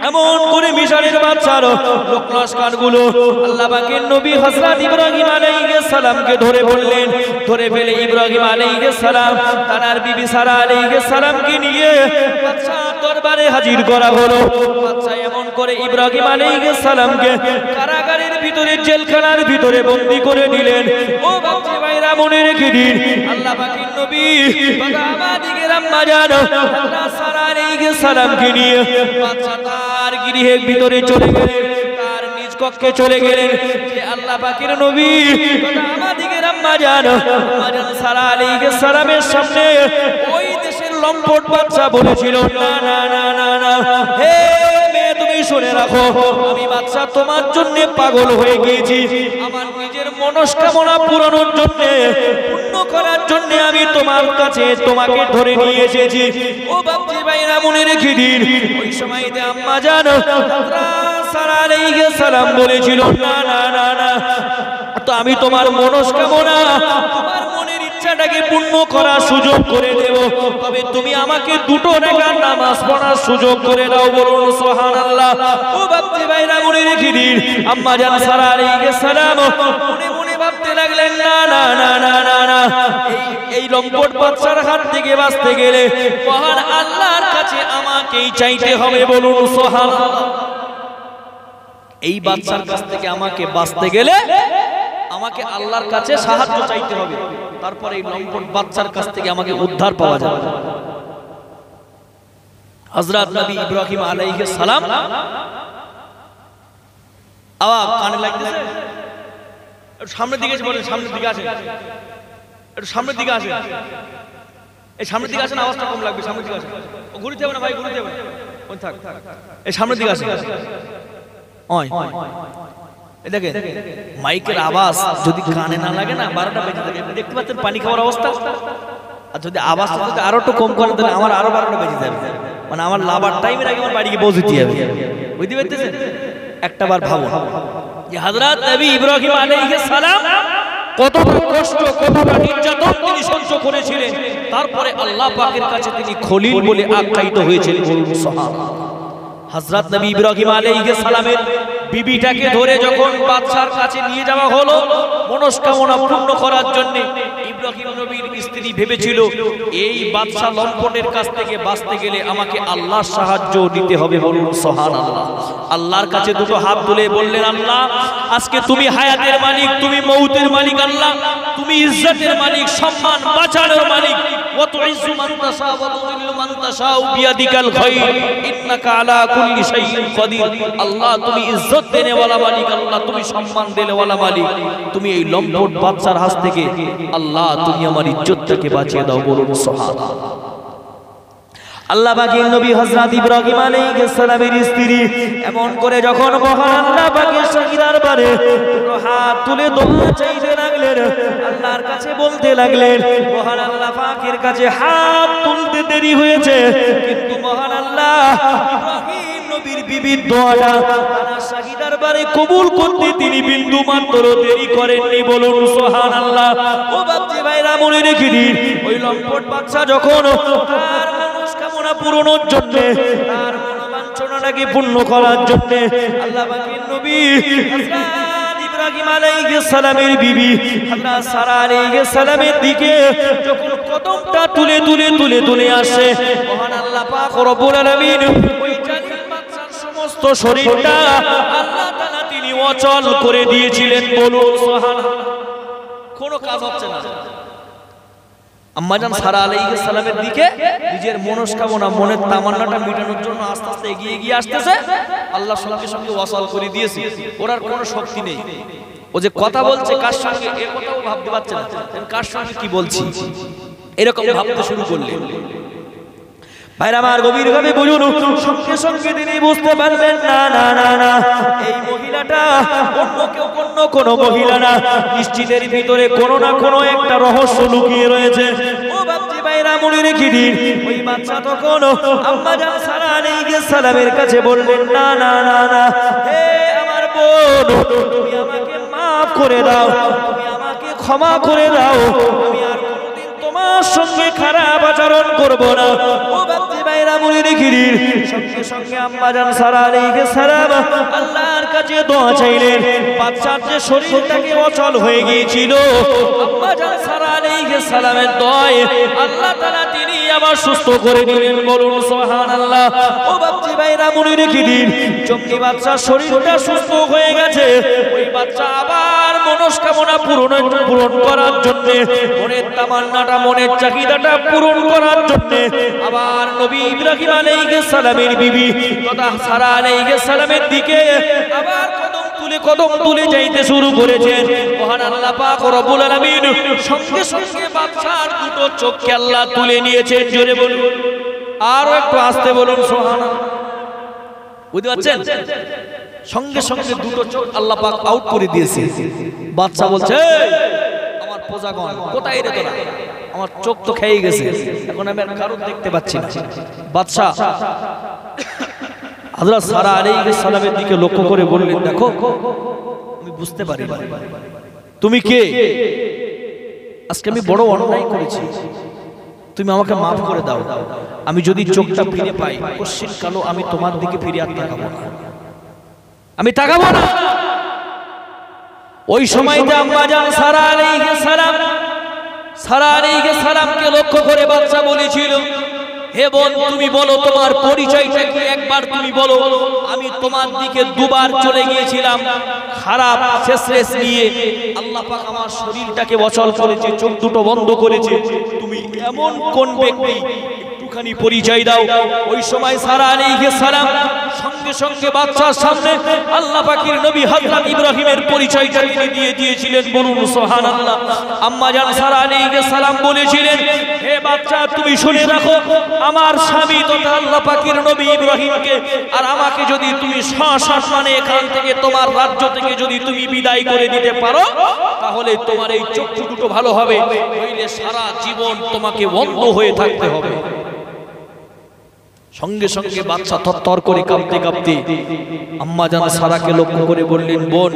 এমন করে মিশরের বাচ্চার লোকলস্কারগুলো আল্লাহ পাকের নবী হযরত ইব্রাহিম আলাইহিস সালামকে ধরে বললেন। ধরে ফেলে ইব্রাহিম আলাইহিস সালাম তার বিবি সারা আলাইহিস সালামকে নিয়ে বাচ্চা দরবারে হাজির করা হলো। বাচ্চা এমন করে ইব্রাহিম আলাইহিস সালামকে কারাগারের ভিতরে, জেলখানার ভিতরে বন্দী করে দিলেন। ও বাচ্চা ভাইরা, মনে রেখে দিন, আল্লাহ পাকের নবী আমাদিকে আম্মা জান হযরত সারা আলাইহিস সালামকে নিয়ে বাচ্চা তার গৃহের ভিতরে চলে গেলেন, তার নিজ কক্ষে চলে গেলেন। যে আল্লাহ পাকের নবী আমাদিকে আম্মা জান সারা আলাইহিস সালামের সামনে ওই দেশের লম্পট বাচ্চা বলেছিল, না না না না না, হে মেয়ে তুমি শুনে রাখো, আমি বাচ্চা তোমার জন্য পাগল হয়ে গিয়েছি। আমার নিজের মনস্কামনা পূরণের জন্য, পূর্ণ করার জন্য আমি তোমার কাছে তোমাকে ধরে নিয়ে এসেছি। ও বাপজি ভাইরা, মনে রেখে দিন, ওই সময়তে আম্মা জান সারা আলাইহিস সালাম বলেছিল, না না না না, তো আমি তোমার মনস্কামনা, তোমার মনের ইচ্ছাটাকে পূর্ণ করার সুযোগ করে দেব, তবে তুমি আমাকে দুটো রাকাত নামাজ পড়ার সুযোগ করে দাও। বলুন সুবহানাল্লাহ। ও বাপজি ভাইরা, মনে রেখে দিন, আম্মা জান সারা আলাইহিস সালাম মনে মনে ভাবতে লাগলেন, না না না না না না, এই লম্পট বাচ্চার হাত থেকে বাঁচতে গেলে মহান আল্লাহর কাছে আমাকেই চাইতে হবে। বলুন সুবহানাল্লাহ। এই বাচ্চার কাছ থেকে আমাকে বাঁচতে গেলে আমাকে আল্লাহর কাছে সাহায্য চাইতে হবে, তারপরে এই লম্পট বাচ্চার কাছ থেকে আমাকে উদ্ধার পাওয়া যাবে। হযরত নবী ইব্রাহিম আলাইহিস সালাম, আওয়াজ কানে লাগতেছে, একটু সামনের দিকে এসে বলেন, সামনের দিকে আসেন, একটু সামনের দিকে আসেন, এই সামনের দিকে আসেন, আওয়াজটা কম লাগবে, সামনের দিকে আসেন। ও ঘুরতে হবে না ভাই, ঘুরতে হবে না, ওই থাক, এই সামনের দিকে আসেন। ওই দেখেন, মাইকের আওয়াজ যদি কানে না লাগে না, 12টা বেজে থাকে। দেখতে পাচ্ছেন পানি খাওয়ার অবস্থা। আর যদি আওয়াজটা যদি আরো একটু কম করেন, তাহলে আমার আরো 12টা বেজে যাবে, মানে আমার লাভার টাইমের আগে আমার বাড়িকে পৌঁছতে হবে। বুঝতে পারতেছেন? একটা বার ভাবুন যে হযরত নবী ইব্রাহিম আলাইহিস সালাম কতটা কষ্ট, কতটা নির্যাতন তিনি সহ্য করেছিলেন, তারপরে আল্লাহ পাকের কাছে তিনি খলিল বলে আখ্যায়িত হয়েছিলেন। সুবহানাল্লাহ। হযরত নবী ইব্রাহিম আলাইহিস সালামের বিবিটাকে ধরে যখন বাদশার কাছে নিয়ে যাওয়া হলো মনস্কামনা পূর্ণ করার জন্য, ইব্রাহিম নবীর স্ত্রী ভেবেছিল এই বাদশা লম্পটের কাছ থেকে বাঁচতে গেলে আমাকে আল্লাহর সাহায্য নিতে হবে। বলুন সুবহানাল্লাহ। আল্লাহর কাছে দুটো হাত তুলে বললেন, আল্লাহ আজকে তুমি হায়াতের মালিক, তুমি মউতের মালিক, আল্লাহ তুমি ইজ্জতের মালিক, সম্মান বাঁচানোর মালিক। ওয়া তুইজ্জু মান তাশা ওয়া তুযিল্লু মান তাশা বিয়াদিকাল খায়র ইন্নাকা আলা কুল্লি শাইইন কাদির। আল্লাহ তুমি ইজ্জত দেনে ওয়ালা মালিক, আল্লাহ তুমি সম্মান দেনে ওয়ালা মালিক। তুমি এই লম্পট বাদশার হাত থেকে আল্লাহ তুমি আমার ইজ্জতটাকে বাঁচিয়ে দাও। বলুন সুবহানাল্লাহ। আল্লাহ পাকের নবী হযরত ইব্রাহিম আলাইহিস সালামের স্ত্রী এমন করে যখন মহান আল্লাহ পাকের শাকিরার বারে হাত তুলে দোয়া চাইতে লাগলেন, আল্লাহর কাছে বলতে লাগলেন, মহান আল্লাহ পাকের কাছে হাত তুলতে দেরি হয়েছে, কিন্তু মহান আল্লাহ ইব্রাহিম নবীর বিবির দোয়াটা তার শাকিরার বারে কবুল করতে তিনি বিন্দু মাত্র দেরি করেননি। বলুন সুবহানাল্লাহ। ও বাপজি ভাইরা, মনে রেখে দিন, ওই লম্পট বাদশা যখন তার মনস্কামনা পূরণের জন্য, তার মনোবাঞ্ছনাটাকে পূর্ণ করার জন্য আল্লাহ পাকের নবী হযরত ইব্রাহিম আলাইহিস সালামের বিবি হযরত সারা আলাইহিস সালামের দিকে যখন কদমটা তুলে তুলে তুলে তুলে আসে, মহান আল্লাহ পাক রব্বুল আলামিন ওই জালিম বাদশার সমস্ত শরীরটা আল্লাহ তাআলা তিনি অচল করে দিয়েছিলেন। বলুন সুবহানাল্লাহ। কোনো কাজ হচ্ছে না। আম্মাজান সারা আলাইহিস সালামের দিকে নিজের মনস্কামনা, মনের তামান্নাটা মেটানোর জন্য আস্তে আস্তে এগিয়ে এগিয়ে আসতেছে। আল্লাহ সঙ্গে সঙ্গে ওয়াসাল করে দিয়েছে, ওর আর কোনো শক্তি নেই। ও যে কথা বলছে কার সঙ্গে, এর কথাও ভাবতে পারছে না, কার সঙ্গে কি বলছি, এরকম ভাবতে শুরু করলে ভাইরা আমার গভীরভাবে বুঝুন, সঙ্গে সঙ্গে তিনি বুঝতে পারবেন না না না না এই মহিলাটা অন্য কেউ, অন্য কোনো মহিলা না, নিশ্চিতের ভিতরে কোনো না কোনো একটা রহস্য লুকিয়ে রয়েছে। ও বাচ্চা ভাইরা মনে রেখে দিন, ওই বাচ্চা তখন আম্মা জান সারা আলাইহিস সালামের কাছে বললেন, না না না না, হে আমার বোন, তুমি আমাকে মাফ করে দাও, তুমি আমাকে ক্ষমা করে দাও, আমি আর কোনোদিন তোমার সঙ্গে খারাপ আচরণ করব না। ও বাচ্চা ভাইরা মনে রেখে দিন, সঙ্গে সঙ্গে আম্মা জান সারা আলাইহিস সালাম আল্লাহর কাছে দোয়া চাইলেন। বাচ্চার যে শরীরটাকে অচল হয়ে গিয়েছিল, আম্মা জান সারা আলাইহিস সালামের দোয়ায় আল্লাহ তাআলা তিনি আবার সুস্থ করে দিলেন। বলুন সুবহানাল্লাহ। ও বাচ্চা ভাইরা মনে রেখে দিন, যমনি বাচ্চার শরীরটা সুস্থ হয়ে গেছে, ওই বাচ্চা আবার মনস্কামনা পূরণ করার জন্য, মনের তামান্নাটা, মনের চাহিদাটা পূরণ করার জন্য আবার নবী ইব্রাহিম আলাইহিস সালামের বিবি তথা সারা আলাইহিস সালামের দিকে আবার কদম তুলে যাইতে শুরু করেছেন। মহান আল্লাহ পাক রব্বুল আলামিন সঙ্গে সঙ্গে বাচ্চার দুটো চোখকে আল্লাহ তুলে নিয়েছেন। জোরে বলুন, আরো একটু আস্তে বলুন সুবহানাল্লাহ। বুঝতে পারছেন? সঙ্গে সঙ্গে দুটো চোখ আল্লাহ পাক আউট করে দিয়েছে। বাচ্চা বলছে, আমার প্রজাগণ কোথায় রে তোরা, আমার চোখ তো খেয়ে গেছে, এখন আমি আর কারণ দেখতে পাচ্ছি না। বাদশা হযরত সারা আলাইহিস সালামের দিকে লক্ষ্য করে বললেন, দেখো আমি বুঝতে পারি তুমি কে, আজকে আমি বড় অন্যায় করেছি, তুমি আমাকে মাফ করে দাও, আমি যদি চোখটা ফিরে পাই কশিন কালো আমি তোমার দিকে ফিরে আর তাকাবো না, আমি তাকাবো না। ওই সময়তে আম্মা জান সারা আলাইহিস সালামকে লক্ষ্য করে বাচ্চা বলেছিল, হে বোন তুমি বলো তোমার পরিচয়টা কি, একবার তুমি বলো, আমি তোমার দিকে দুবার চলে গিয়েছিলাম খারাপ শেষ নিয়ে, আল্লাহ পাক আমার শরীরটাকে অচল করেছে, চোখ দুটো বন্ধ করেছে, তুমি এমন কোন ব্যক্তি, একটুখানি পরিচয় দাও। ওই সময় সারা আলাইহিস সালাম সঙ্গে সঙ্গে বাচ্চার সামনে আল্লাহ পাকের নবী হযরত ইব্রাহিমের পরিচয়টা তিনি দিয়ে দিয়েছিলেন। বলুন সুবহানাল্লাহ। আম্মা জান সারা আলাইহিস সালাম বলেছিলেন, হে বাচ্চা তুমি শুনে রাখো, আমার স্বামী তথা আল্লাহ পাকের নবী ইব্রাহিমকে আর আমাকে যদি তুমি সসম্মানে এখান থেকে তোমার রাজ্য থেকে যদি তুমি বিদায় করে দিতে পারো, তাহলে তোমার এই চক্ষু দুটো ভালো হবে, নইলে সারা জীবন তোমাকে অন্ধ হয়ে থাকতে হবে। সঙ্গে সঙ্গে বাচ্চা থরথর করে কাঁপতে কাঁপতে আম্মা জান সারাকে লক্ষ্য করে বললেন, বোন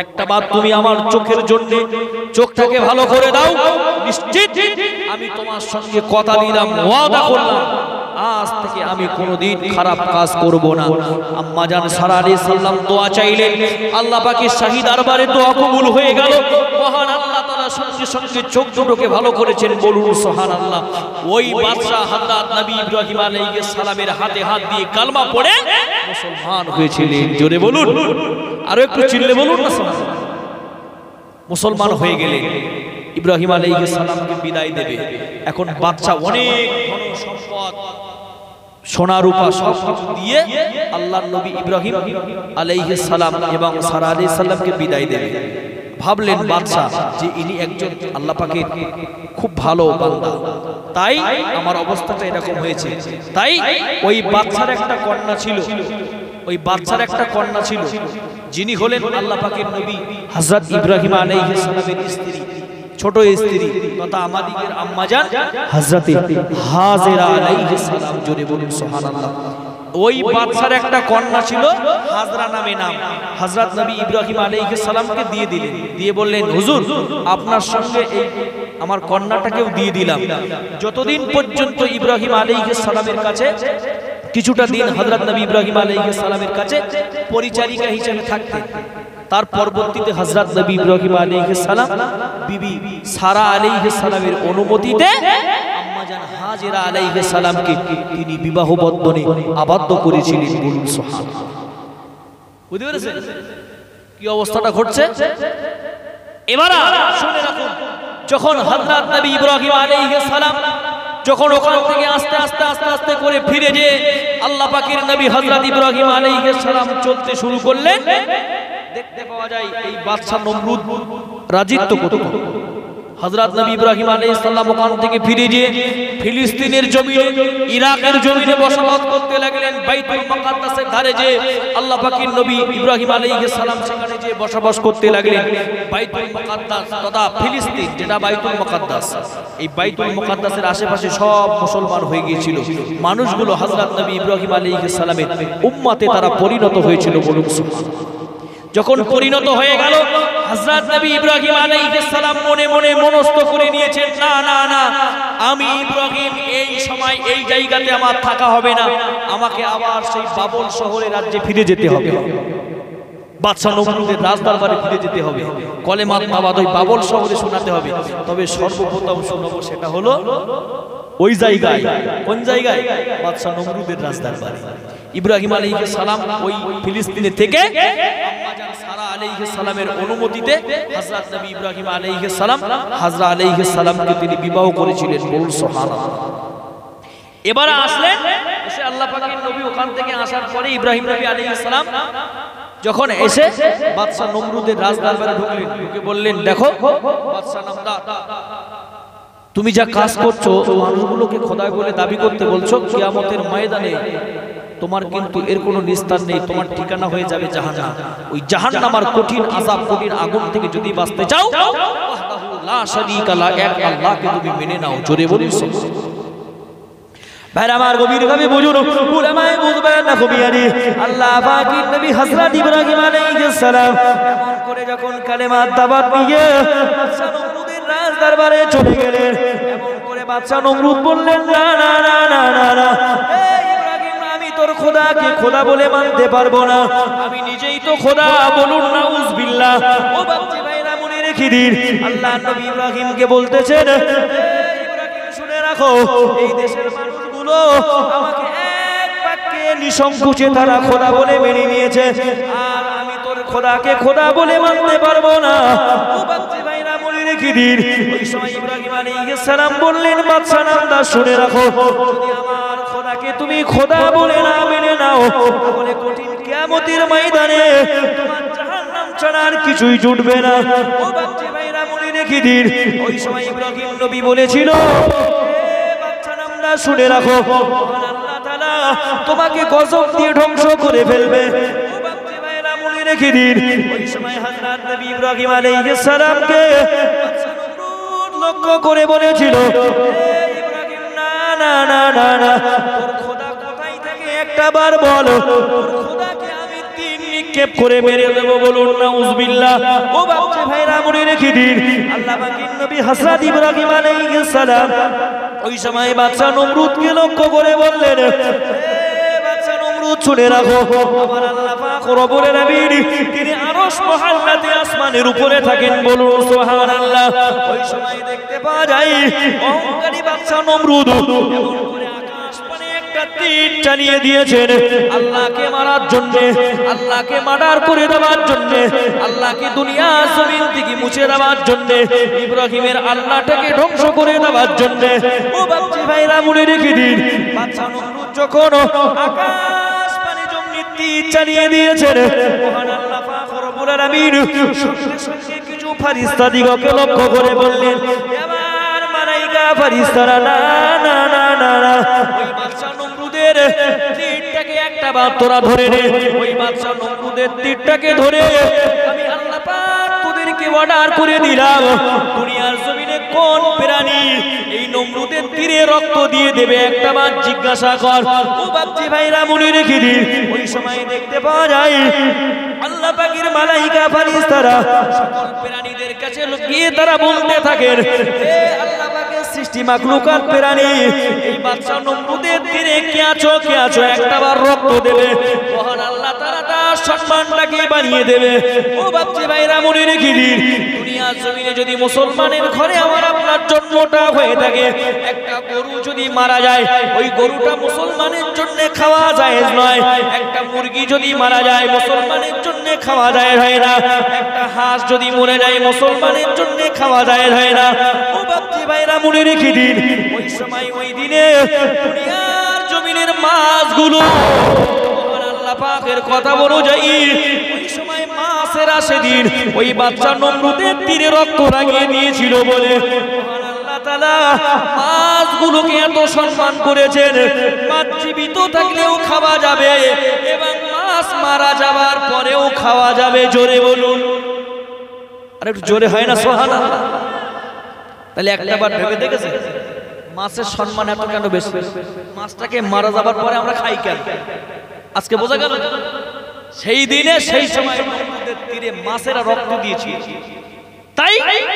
একটা বার তুমি আমার চোখের জন্য চোখটাকে ভালো করে দাও, নিশ্চিত আমি তোমার সঙ্গে কথা দিলাম, ওয়াদা করলাম, আজ থেকে আমি কোনোদিন খারাপ কাজ করব না। আম্মা জান সারা আলাইহিস সালাম দোয়া চাইলেন, আল্লাহ পাকের শাহী দরবারে দোয়া কবুল হয়ে গেল। মহান আল্লাহ তাআলা সঙ্গে সঙ্গে চোখ দুটোকে ভালো করেছেন। বলুন সুবহানাল্লাহ। ওই বাদশা হযরত নবী ইব্রাহিম আলাইহিস সালামের হাতে হাত দিয়ে কালমা পড়ে মুসলমান হয়েছিলেন। জোরে বলুন, আরো একটু চিল্লে বলুন না সুবহানাল্লাহ। মুসলমান হয়ে গেলেন, ইব্রাহিম আলাইহিস সালামকে বিদায় দেবে। এখন বাদশা অনেক ধন সম্পদ সোনা রূপা সব কিছু দিয়ে আল্লাহর নবী ইব্রাহিম আলাইহিস সালাম এবং সারা আলাইহিস সালামকে বিদায় দেবে। ভাবলেন বাদশা যে ইনি একজন আল্লাহ পাকের খুব ভালো বান্দা, তাই আমার অবস্থাটা এরকম হয়েছে। তাই ওই বাদশার একটা কন্যা ছিল, যিনি হলেন আল্লাহ পাকের নবী হযরত ইব্রাহিম আলাইহিস সালামের স্ত্রী, ছোট স্ত্রী তথা আমাদের আম্মা জান হযরত হাজেরা আলাইহিস সালাম। জোরে বলুন সুবহানাল্লাহ। ওই বাদশার একটা কন্যা ছিল, হাজরা নামে নাম, হযরত নবী ইব্রাহিম আলাইহিস সালামকে দিয়ে দিলেন, দিয়ে বললেন, হুজুর আপনার সঙ্গে এই আমার কন্যাটাকেও দিয়ে দিলাম, যতদিন পর্যন্ত ইব্রাহিম আলাইহিস সালামের কাছে কিছুটা দিন হযরত নবী ইব্রাহিম আলাইহিস সালামের কাছে পরিচারিকা হিসেবে থাকতে। তার পরবর্তীতে হযরত নবী ইব্রাহিম আলাইহিস সালাম বিবি সারা আলাইহিস সালামের অনুমতিতে আম্মা জান হাজেরা আলাইহিস সালামকে তিনি বিবাহ বন্ধনে আবদ্ধ করেছিলেন। বলুন সুবহানাল্লাহ। বুঝতে পেরেছেন কি অবস্থাটা ঘটছে? এবার শুনে রাখুন, যখন হযরত নবী ইব্রাহিম আলাইহিস সালাম যখন ওখান থেকে আস্তে আস্তে আস্তে আস্তে করে ফিরে যে আল্লাহ পাকের নবী হযরত ইব্রাহিম আলাইহিস সালাম চলতে শুরু করলেন, দেখতে পাওয়া যায় এই বাদশা নমরুদ রাজিত্ব করত। হযরত নবী ইব্রাহিম আলাইহিস সালাম ওখান থেকে ফিরে গিয়ে ফিলিস্তিনের জমিনে ইরাকের জমিনে বসবাস করতে লাগলেন। বাইতুল মুকাদ্দাসের ধারে যে আল্লাহ পাকের নবী ইব্রাহিম আলাইহিস সালাম সেখানে যে বসবাস করতে লাগলেন। বাইতুল মুকাদ্দাস তথা ফিলিস্তিন যেটা বাইতুল মুকাদ্দাস, এই বাইতুল মুকাদ্দাসের আশেপাশে সব মুসলমান হয়ে গিয়েছিল। মানুষগুলো হযরত নবী ইব্রাহিম আলাইহিস সালামের উম্মতে তারা পরিণত হয়েছিল। বলুন সুবহানাল্লাহ। যখন পরিণত হয়ে গেল, হযরত নবী ইব্রাহিম আলাইহিস সালাম মনে মনে মনস্থ করে নিয়েছেন, না না না, আমি ইব্রাহিম এই সময় এই জায়গাতে আমার থাকা হবে না, আমাকে আবার সেই বাবল শহরের রাজ্যে ফিরে যেতে হবে, বাদশা নমরুদের রাজদরবারে ফিরে যেতে হবে, কলেমা তাওয়াদ ওই বাবল শহরে শোনাতে হবে। তবে সর্বপ্রথম শোনাবো সেটা হলো ওই জায়গায়। কোন জায়গায়? বাদশা নমরুদের রাজদরবারে। ইব্রাহিম আলাইহিস সালাম ওই ফিলিস্তিনে থেকে আম্মা জান সারা আলাইহিস সালামের অনুমতিতে হযরত নবী ইব্রাহিম আলাইহিস সালাম হাজরা আলাইহিস সালামকে তিনি বিবাহ করেছিলেন। বলুন সুবহানাল্লাহ। এবারে আসলেন, এসে আল্লাহ পাকের নবী ওখান থেকে আসার পরে ইব্রাহিম নবী আলাইহিস সালাম যখন এসে বাদশা নমরুদের রাজদরবারে ঢুকলেন, ঢুকে বললেন, দেখো বাদশা নামদার, তুমি যা কাজ করছো মানুষগুলোকে খোদা বলে দাবি করতে বলছো, কিয়ামতের ময়দানে তোমার কিন্তু এর কোনো নিস্তার নেই, তোমার ঠিকানা হয়ে যাবে জাহান্নাম। ওই জাহান্নামের কঠিন আযাব, কঠিন আগুন থেকে যদি বাঁচতে চাও, ওয়াহদাহু লা শারীকা লা, এক আল্লাহকে তুমি মেনে নাও। জোরে বলুন সুবহানাল্লাহ। ভাই আমার গভীরভাবে বুঝুন, উলামায়ে বুঝবেন না কবিয়ারি, আল্লাহ পাকের নবী হযরত ইব্রাহিম আলাইহিস সালাম এমন করে যখন কালেমা দাওয়াত দিয়ে বাদশা নমরুদের রাজদরবারে চলে গেলেন, এমন করে বাদশা নমরুদ বললেন, না না না না না না, তোর খোদাকে খোদা বলে মানতে পারবো না, আমি নিজেই তো খোদা। বলুন নাউজুবিল্লাহ। ও বাচ্চা ভাইরা মনে রেখে দিন, আল্লাহ নবী ইব্রাহিমকে বলতেছেন, ইব্রাহিম শুনে রাখো, এই দেশের মানুষগুলো আমাকে এক বাক্যে নিঃসংকোচে তারা খোদা বলে মেনে নিয়েছে, আর আমি তোর খোদাকে খোদা বলে মানতে পারবো না। ও বাচ্চা ভাইরা মনে রেখে দিন, ওই সময় ইব্রাহিম আলাইহিস সালাম বললেন, বাদশা নামদার শুনে রাখো, যদি আমার খোদাকে তুমি খোদা বলে না মেনে নাও, তাহলে কঠিন কিয়ামতের ময়দানে তোমার জাহান্নাম ছাড়া আর কিছুই জুটবে না। ও বাচ্চা ভাইরা মনে রেখে দিন, ওই সময় ইব্রাহিম নবী বলেছিল, বাদশা নামদার শুনে রাখো, আল্লাহ তাআলা তোমাকে গজব দিয়ে ধ্বংস করে ফেলবে। ও বাচ্চা ভাইরা মনে রেখে দিন, ওই সময় হযরত নবী ইব্রাহিম আলাইহিস সালামকে বাদশা নমরুদ লক্ষ্য করে বলেছিল, না না না না, তোর খোদা কোথায় থাকে একটা বার বল, তোর খোদাকে আমি তিন নিক্ষেপ করে মেরে দেব। বলুন নাউজুবিল্লাহ। ও বাচ্চা ভাইরা মনে রেখে দিন, আল্লাহ পাকের নবী হযরত ইব্রাহিম আলাইহিস সালাম ওই সময় বাদশা নমরুদকে লক্ষ্য করে বললেন, বাদশা নমরুদ শুনে রাখো, আমার আল্লাহ পাক রব্বুল আলামিন তিনি আরশ মহল্লাতে আসমানের উপরে থাকেন। বলুন সুবহানাল্লাহ। ওই সময় দেখতে পাওয়া যায় অহংকারী বাদশা নমরুদ এমন করে আকাশ পানে একটা তীর চালিয়ে দিয়েছেন আল্লাহকে মারার জন্য, আল্লাহকে মার্ডার করে দেওয়ার জন্য, আল্লাহকে দুনিয়া জমিন থেকে মুছে দেওয়ার জন্য, ইব্রাহিমের আল্লাহটাকে ধ্বংস করে দেওয়ার জন্য। ও বাচ্চা ভাইরা মনে রেখে দিন, বাদশা নমরুদ যখন আকাশ পানে জমিন তীর চালিয়ে দিয়েছেন, মহান আল্লাহ পাক রব্বুল আলামিন সঙ্গে সঙ্গে কিছু ফেরেশতাদিগকে লক্ষ্য করে বললেন, এবার মালায়েকা ফেরেশতারা, না না না না না, ওই বাদশা নমরুদের তীরটাকে একটা বার তোরা ধরে নে, ওই বাদশা নমরুদের তীরটাকে ধরে আমি আল্লাহ পাক তোদেরকে অর্ডার করে দিলাম, দুনিয়ার জমিনে কোন প্রাণী এই নমরুদের তীরে রক্ত দিয়ে দেবে একটা বার জিজ্ঞাসা কর। ও বাচ্চা ভাইরা মনে রেখে দিন, ওই সময় দেখতে পাওয়া যায় আল্লাহ পাকের মালায়েকা ফেরেশতারা সকল প্রাণীদের কাছে গিয়ে তারা বলতে থাকেন, হে আল্লাহ পাকের সৃষ্টি মাখলুকাত প্রাণী, এই বাদশা নমরুদের তীরে কে আছো একটা বার রক্ত দেবে, মহান আল্লাহ তাআলা তার সম্মানটাকে বাড়িয়ে দেবে। ও বাচ্চা ভাইরা মনে রেখে দিন, দুনিয়ার জমিনে যদি মুসলমানের ঘরে আমার আপনার জন্মটা হয়ে থাকে, একটা গরু যদি মারা যায়, ওই গরুটা মুসলমানের জন্য খাওয়া জায়েজ নয়। একটা মুরগি যদি মারা যায়, মুসলমানের জন্য খাওয়া জায়েজ হয় না। একটা হাঁস যদি মরে যায়, মুসলমানের জন্য খাওয়া জায়েজ হয় না। ও বাচ্চা ভাইরা মনে রেখে দিন, ওই সময় ওই দিনে দুনিয়ার জমিনের মাছগুলো আল্লাহ পাকের কথা অনুযায়ী ওই সময় মাছ মাছেরা সেদিন ওই বাচ্চা নমরুদের তীরে রক্ত লাগিয়ে দিয়েছিল বলে আল্লাহ তাআলা মাছগুলোকে এত সম্মান করেছেন। মাছ জীবিত থাকলেও খাওয়া যাবে এবং মাছ মারা যাবার পরেও খাওয়া যাবে। জোরে বলুন, আর একটু জোরে হয় না সুবহানাল্লাহ? তাহলে একটাবার ভেবে দেখেছেন মাছের সম্মান এত কেন বেশি? মাছটাকে মারা যাবার পরে আমরা খাই কেন? আজকে বোঝা গেল। সেই দিনে সেই সময় নমরুদের তীরে মাছেরা রক্ত দিয়েছে, তাই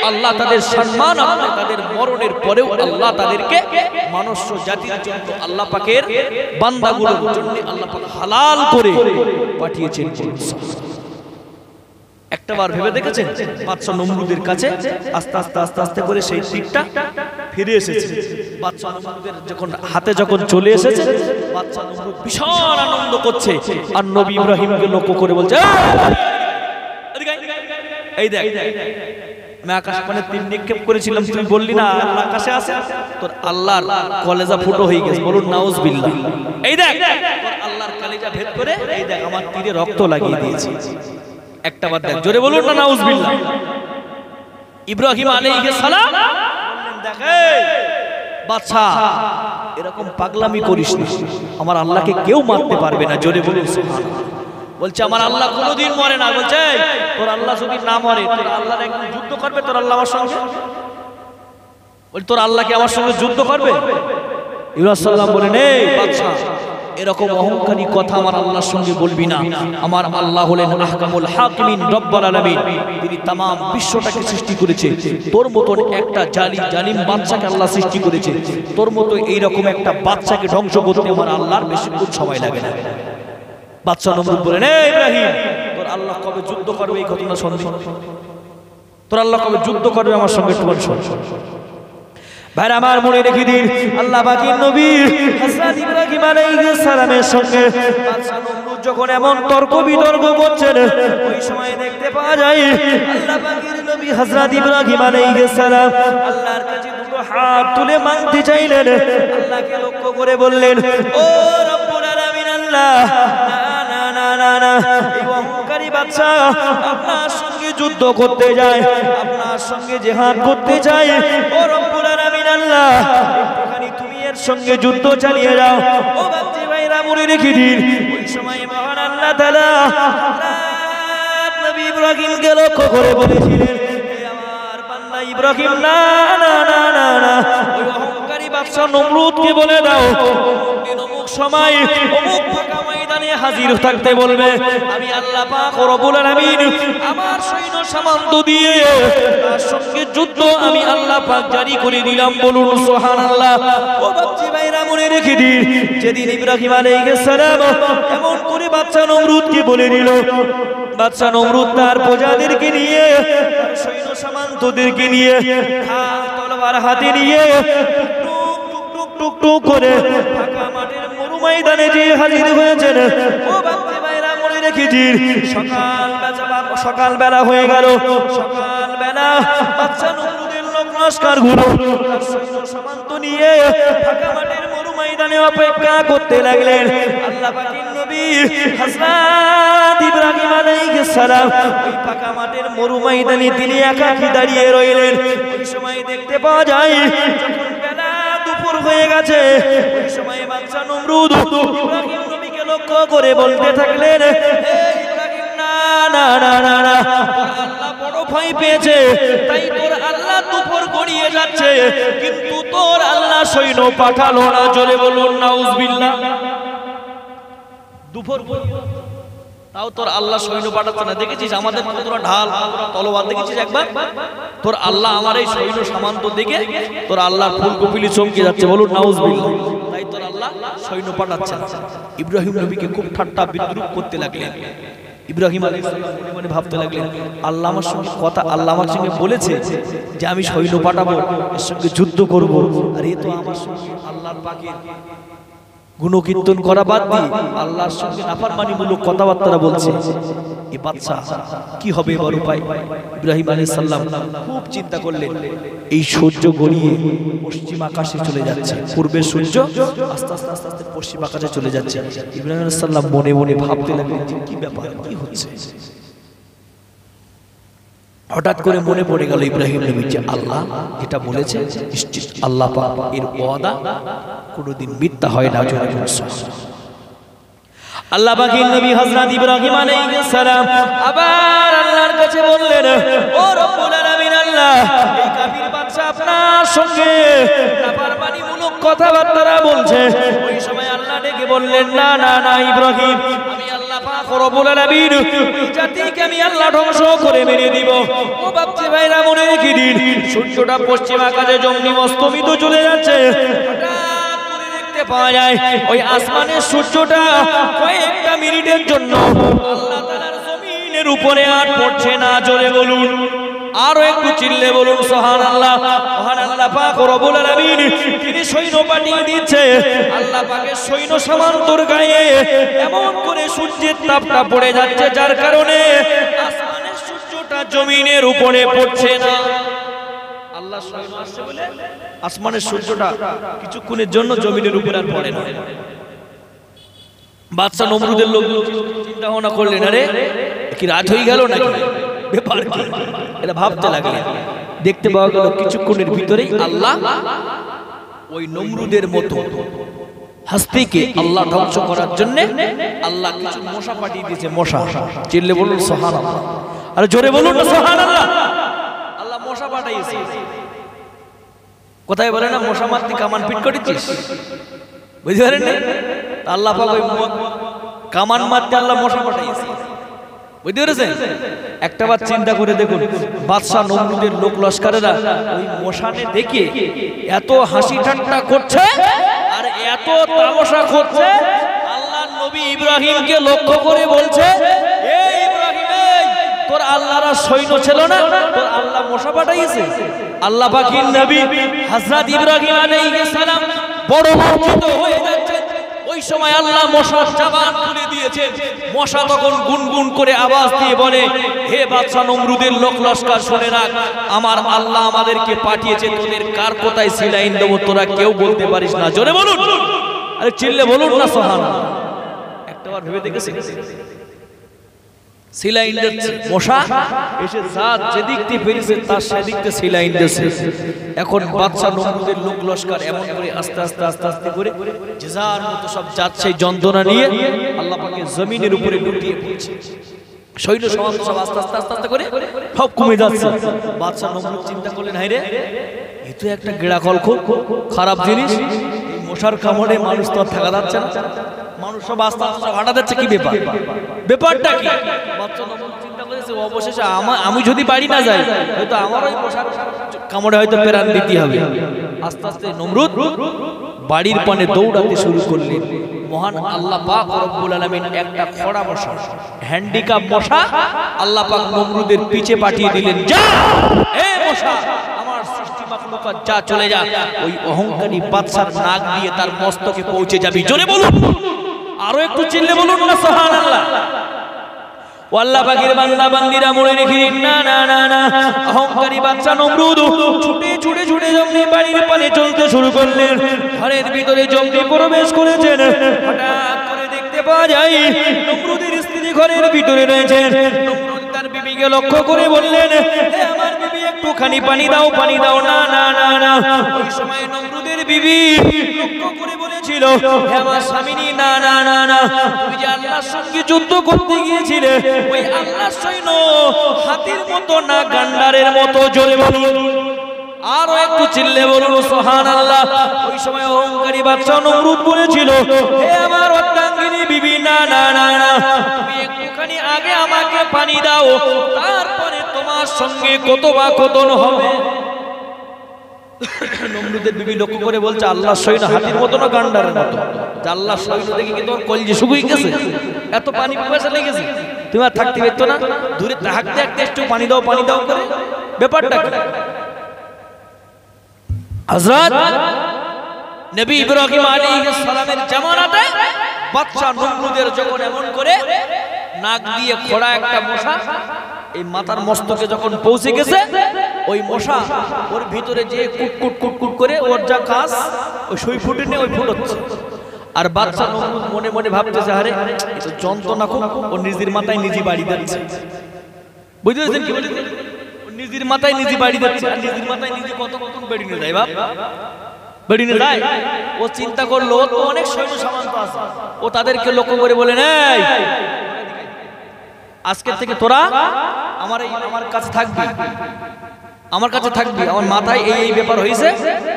আল্লাহ তাদের সম্মান, তাদের মরণের পরেও আল্লাহ তাদেরকে মনুষ্য জাতির জন্য আল্লাহ পাকের বান্দাগুলোর জন্য আল্লাহ পাক হালাল করে পাঠিয়েছেন। একটাবার ভেবে দেখেছেন বাদশা নমরুদের কাছে আস্তে আস্তে আস্তে আস্তে করে সেই তীরটা ফিরে এসেছে। বাদশা নমরুদের হাতে যখন চলে এসেছে, বাদশা নমরুদ ভীষণ আনন্দ করছে আর নবী ইব্রাহিমকে লক্ষ্য করে বলছে, এই দেখ আমি আকাশ মানে তীর নিক্ষেপ করেছিলাম, তুই বললি না আল্লাহ আকাশে আছে, তোর আল্লাহর কলেজা ফুটো হয়ে গেছে। বলুন নাউজুবিল্লাহ। এই দেখ তোর আল্লাহর কলেজা ভেদ করে এই দেখ আমার তীরে রক্ত লাগিয়ে দিয়েছে। একটা বার দেখ, জোরে বলুন না নাউজুবিল্লাহ। ইব্রাহিম আলাইহিস সালাম বললেন, দেখ বাদশা এরকম পাগলামি করিস না, আমার আল্লাহকে কেউ মারতে পারবে না। জোরে বলুন সুবহানাল্লাহ। বলছে আমার আল্লাহ কোনোদিন মরে না। বলছে তোর আল্লাহ যদি না মরে, তোর আল্লাহ একদিন যুদ্ধ করবে তোর আল্লাহ আমার সঙ্গে? বল তোর আল্লাহ কি আমার সঙ্গে যুদ্ধ করবে? ইব্রাহিম সাল্লাম বলেন, এই বাদশা এরকম অহংকারী কথা আমার আল্লাহর সঙ্গে বলবি না। আমার আল্লাহ হলেন আহকামুল হাকিমিন রব্বুল আলামিন, তিনি तमाम বিশ্বটাকে সৃষ্টি করেছে। তোর মতন একটা জালিম বাদশাকে আল্লাহ সৃষ্টি করেছে, তোর মতো এই রকম একটা বাদশাকে ধ্বংস করতে আমার আল্লাহর বেশিক্ষণ সময় লাগে না। বাদশা নমরুদ বলেন, এই ইব্রাহিম তোর আল্লাহ কবে যুদ্ধ করবে এই ঘটনা শুনবি? তোর আল্লাহ কবে যুদ্ধ করবে আমার সঙ্গে একটু শোন। ভাই আমার মনে রেখে দিন, আল্লাহ পাকের নবী হযরত ইব্রাহিম আলাইহিস সালামের সঙ্গে বাদশা নমরুদ যখন এমন তর্ক বিতর্ক করছেন, ওই সময় দেখতে পাওয়া যায় আল্লাহ পাকের নবী হযরত ইব্রাহিম আলাইহিস সালাম আল্লাহর কাছে দুটো হাত তুলে মানতে চাইলেন। আল্লাহকে লক্ষ্য করে বললেন, ও রব্বুল আলামিন আল্লাহ, এই অহংকারী বাদশা আপনার সঙ্গে যুদ্ধ করতে যায়, আপনার সঙ্গে জিহাদ করতে যায়। ও রব্বুল আলামিন আল্লাহ, একটুখানি তুমি এর সঙ্গে যুদ্ধ চালিয়ে যাও। ও বাচ্চা ভাইরা মনে রেখে দিন, ওই সময় মহান আল্লাহ তাআলা নবী ইব্রাহিমকে লক্ষ্য করে বলেছিলেন, আমার বান্দা ইব্রাহিম না না না না না, ওই অহংকারী বাদশা নমরুদকে বলে দাও অমুক সময় অমুক ফাঁকা ময়দানে হাজির থাকতে বলবে। আমি আল্লাহ পাক রব্বুল আলামিন আমার সৈন্য সামন্ত দিয়ে তার সঙ্গে যুদ্ধ আমি আল্লাহ পাক জারি করে দিলাম। বলুন সুবহানাল্লাহ। ও বাচ্চা ভাইরা মনে রেখে দিন, যেদিন ইব্রাহিম আলাইহিস সালাম এমন করে বাদশা নমরুদকে বলে দিল, বাদশা নমরুদ তার প্রজাদেরকে নিয়ে, তার সৈন্য সামন্তদেরকে নিয়ে, তলোয়ার হাতে নিয়ে টুক টুক করে ফাঁকা মাঠের মরু ময়দানে যে হাজির হয়েছেন। ও বাচ্চা ভাইরা মনে রেখে দিন, সকালবেলা হয়ে গেল। সকালবেলা বাদশা নমরুদের লোক লস্কর গুলো সামন্ত নিয়ে ফাঁকা মাঠের মরু ময়দানে অপেক্ষা করতে লাগলেন। আল্লাহ পাকের নবী হযরত ইব্রাহিম আলাইহিস সালাম ওই ফাঁকা মাঠের মরু ময়দানে তিনি একাকী দাঁড়িয়ে রইলেন। ওই সময় দেখতে পাওয়া যায় যখন বেলা দুপুর হয়ে গেছে, ওই সময় বাদশা নমরুদ ইব্রাহিম নবীকে লক্ষ্য করে বলতে থাকলেন, হে ইব্রাহিম না না না না না, তোর আল্লাহ বড় ভয় পেয়েছে, তাই তোর আল্লাহ দুপুর গড়িয়ে যাচ্ছে, কিন্তু তোর আল্লাহ সৈন্য পাঠালো না। জোরে বলুন নাউজুবিল্লাহ। দুপুর তাও তোর আল্লাহ সৈন্য পাঠাচ্ছে না। দেখেছিস আমাদের কতটা ঢাল, কতটা তলোয়ার দেখেছিস একবার? তোর আল্লাহ আমার এই সৈন্য সামন্ত দিকে তোর আল্লাহ ফুলকপিলি চমকে যাচ্ছে। বলুন নাউজুবিল্লাহ। তাই তোর আল্লাহ সৈন্য পাঠাচ্ছে না। ইব্রাহিম নবীকে খুব ঠাট্টা বিদ্রুপ করতে লাগলেন। ইব্রাহিম আলাইহিস সালাম মনে মনে ভাবতে লাগলেন, আল্লাহ আমার সঙ্গে কথা, আল্লাহ আমার সঙ্গে বলেছে যে আমি সৈন্য পাঠাবো, এর সঙ্গে যুদ্ধ করব, আর এ তো আমার সঙ্গে আল্লাহর পাকের গুণকীর্তন করা বাদ দিয়ে আল্লাহর সঙ্গে নাফরমানিমূলক কথাবার্তা বলছে। এই বাদশা কি হবে এবার উপায়? ইব্রাহিম আলাইহিস সালাম খুব চিন্তা করলেন। এই সূর্য গড়িয়ে পশ্চিম আকাশে চলে যাচ্ছে, পূর্বের সূর্য আস্তে আস্তে আস্তে আস্তে পশ্চিম আকাশে চলে যাচ্ছে। ইব্রাহিম আলাইহিস সালাম মনে মনে ভাবতে লাগলেন, কি ব্যাপার, কি হচ্ছে? হঠাৎ করে মনে পড়ে গেল ইব্রাহিম নবী যে আল্লাহ যেটা বলেছে নিশ্চিত আল্লাহ পাক এর ওয়াদা কোনোদিন মিথ্যা হয় না। আল্লাহ পাকের নবী হযরত ইব্রাহিম আলাইহিস সালাম আবার আল্লাহর কাছে বললেন, ও রব্বুল আলামিন আল্লাহ, এই কাফির বাদশা আপনার সঙ্গে নাফরমানিমূলক কথাবার্তা বলছে। ওই সময় আল্লাহ ডেকে বললেন, না না না ইব্রাহিম, আমি আল্লাহ পাক রব্বুল আলামিন এই জাতিকে আমি আল্লাহ ধ্বংস করে মেরে দিব। ও বাপজি ভাইরা মনে রেখে দিন, সূর্যটা পশ্চিম আকাশে জমনি অস্তমিত চলে যাচ্ছে, পাওয়া যায় ওই আসমানের সূর্যটা কয়েকটা মিনিটের জন্য আল্লাহ তাআলার জমিনের উপরে আর পড়ছে না। জোরে বলুন, আরো একটু চিল্লে বলুন সুবহানাল্লাহ। মহান আল্লাহ পাক রব্বুল আলামিন তিনি সৈন্য পাঠিয়ে দিচ্ছে। আল্লাহ পাকের সৈন্য সামান্তর গায়ে এমন করে সূর্যের তাপটা পড়ে যাচ্ছে, যার কারণে আসমানের সূর্যটা জমিনের উপরে পড়ছে না। আল্লাহ সৈন্য আসছে বলে আসমানের সূর্যটা কিছুক্ষণের জন্য জমিনের উপর আর পড়ে না। বাদশা নমরুদের লোক চিন্তা ভাবনা করলেন, আরে কি রাত হয়ে গেল নাকি, ব্যাপার কি, এটা ভাবতে লাগলেন। দেখতে পাওয়া গেল কিছুক্ষণের ভিতরেই আল্লাহ ওই নমরুদের মতো হাস্তিকে আল্লাহ ধ্বংস করার জন্য আল্লাহ কিছু মশা পাঠিয়ে দিয়েছে। মশা, চিল্লে বলুন সুবহানাল্লাহ, আরে জোরে বলুন না সুবহানাল্লাহ। আল্লাহ মশা পাঠাইছে। কোথায় বলে না মশা মারতে কামান পিট করেছিস, বুঝতে পারেন না? আল্লাহ পাক ওই কামান মারতে আল্লাহ মশা পাঠাইছে, বুঝতে পেরেছেন? একটাবার চিন্তা করে দেখুন, বাদশা নমরুদের লোক লস্করেরা ওই মশানে দেখে এত হাসি ঠাট্টা করছে আর এত তামাশা করছে। আল্লাহর নবী ইব্রাহিমকে লক্ষ্য করে বলছে, এই ইব্রাহিম, তোর আল্লাহর সৈন্য ছিল না, তোর আল্লাহ মশা পাঠাইছে। আল্লাহ পাকের নবী হযরত ইব্রাহিম আলাইহিস সালাম বড় লজ্জিত হয়ে যাচ্ছে। ওই সময় আল্লাহ মশার জবান খুলে দিয়েছেন। মশা তখন গুনগুন করে আওয়াজ দিয়ে বলে, হে বাদশা নমরুদের লোক লস্কর, শুনে রাখ, আমার আল্লাহ আমাদেরকে পাঠিয়েছে, তোদের কার কোথায় সিলাইন দেবো তোরা কেউ বলতে পারিস না। জোরে বলুন, আরে চিল্লে বলুন না সুবহানাল্লাহ। একটাবার ভেবে দেখেছেন, সিলাইন দিচ্ছে মশা, এসে জাত যেদিক দিয়ে ফেরিছে তার সেদিক দিয়ে সিলাইন দিচ্ছে। এখন বাদশা নমরুদের লোক লস্কর এমন করে আস্তে আস্তে আস্তে আস্তে করে যে যার মতো সব যাচ্ছে যন্ত্রণা নিয়ে আল্লাহ পাকের জমিনের উপরে লুটিয়ে পড়ছে। সৈন্য সমাপ্ত সব আস্তে আস্তে আস্তে আস্তে করে সব কমে যাচ্ছে। বাদশা নমরুদ চিন্তা করলেন, হায় রে, এ তো একটা গেড়াকল, খুব খারাপ জিনিস, মশার কামড়ে মানুষ তো আর থাকা যাচ্ছে না, মানুষ সব আস্তে আস্তে সব হাঁটা যাচ্ছে, কি ব্যাপার, ব্যাপারটা কি? বাদশা নমরুদ চিন্তা করেছে, অবশেষে আমি যদি বাড়ি না যাই হয়তো আমার ওই মশার কামড়ে হয়তো প্রাণ দিতে হবে। আস্তে আস্তে নমরুদ বাড়ির পানে দৌড়াতে শুরু করলেন। মহান আল্লাহ পাক রব্বুল আলামিন একটা খড়া মশা, হ্যান্ডিক্যাপ মশা আল্লাহ পাক নমরুদের পিছে পাঠিয়ে দিলেন, যা এ মশা, আমার সৃষ্টি মাখলুকাত যা, চলে যা, ওই অহংকারী বাদশার নাক দিয়ে তার মস্তকে পৌঁছে যাবি। জোরে বলুন, আরো একটু চিল্লে বলুন না সুবহানাল্লাহ। আল্লাহ পাকের বান্দা বান্দিরা মনে রেখে দিন, না না না না, অহংকারী বাদশা নমরুদ ছুটে ছুটে ছুটে জমনি বাড়ির পানে চলতে শুরু করলেন। ঘরের ভিতরে জমনি প্রবেশ করেছেন। হঠাৎ করে দেখতে পাওয়া যায় নমরুদের স্ত্রী ঘরের ভিতরে রয়েছেন। নমরুদ তার বিবিকে লক্ষ্য করে বললেন, হে আমার বিবি, একটুখানি পানি দাও, পানি দাও। না না না না, ওই সময় নমরুদের বিবি লক্ষ্য করে বলেছিল, হে আমার স্বামীনি, না না না না, তুমি যে আল্লাহর সঙ্গে যুদ্ধ করতে গিয়েছিলে, ওই আল্লাহর সৈন্য হাতির মতো না গান্ডারের মতো। জোরে বলুন, আরো একটু চিল্লে বলুন সুবহানাল্লাহ। ওই সময় অহংকারী বাদশা নমরুদ বলেছিল, হে আমার অর্ধাঙ্গিনী বিবি, না না না না, তুমি একটুখানি আগে আমাকে পানি দাও, তারপরে তোমার সঙ্গে কথোপকথন হবে। নমরুদের বিবি লক্ষ্য করে বলছে, আল্লাহর সৈন্য হাতির মতো না গান্ডারের মতো? আল্লাহর সৈন্য দেখে কি তোর কলজে শুকিয়ে গেছে? এত পানি পিপাসা লেগেছে, তুমি আর থাকতে পারতো না? দূরে থাকতে একটা একটু পানি দাও, পানি দাও করে, ব্যাপারটা কি? হযরত নবী ইব্রাহিম আলাইহিস সালামের জামানাতে বাদশা নমরুদের যখন এমন করে নাক দিয়ে খোড়া একটা মশা এই মাথার মস্তকে যখন পৌঁছে গেছে, ওই মশা ওর ভিতরে যে কুটকুট কুটকুট করে ওর যা কাজ, ওই সুই ফুটে নিয়ে ওই ফুটোচ্ছে। আর বাদশা নমরুদ মনে মনে ভাবতেছে, আরে এই তো যন্ত্রণা খুব, ও নিজের মাথায় নিজে বাড়ি দিচ্ছে। বুঝতে পেরেছেন কি বলেছেন? নিজের মাথায় নিজে বাড়ি দিচ্ছে, আর নিজের মাথায় নিজে কত কত বেড়ি নিয়ে যায় বাপ, বেড়ি নিয়ে যায়। ও চিন্তা করলো ও তো অনেক সৈন্য সামন্ত আছে, ও তাদেরকে লক্ষ্য করে বলে এই আজকের থেকে তোরা আমার কাছে থাকবি, আমার কাছে থাকবি, আমার মাথায় এই ব্যাপার হয়েছে,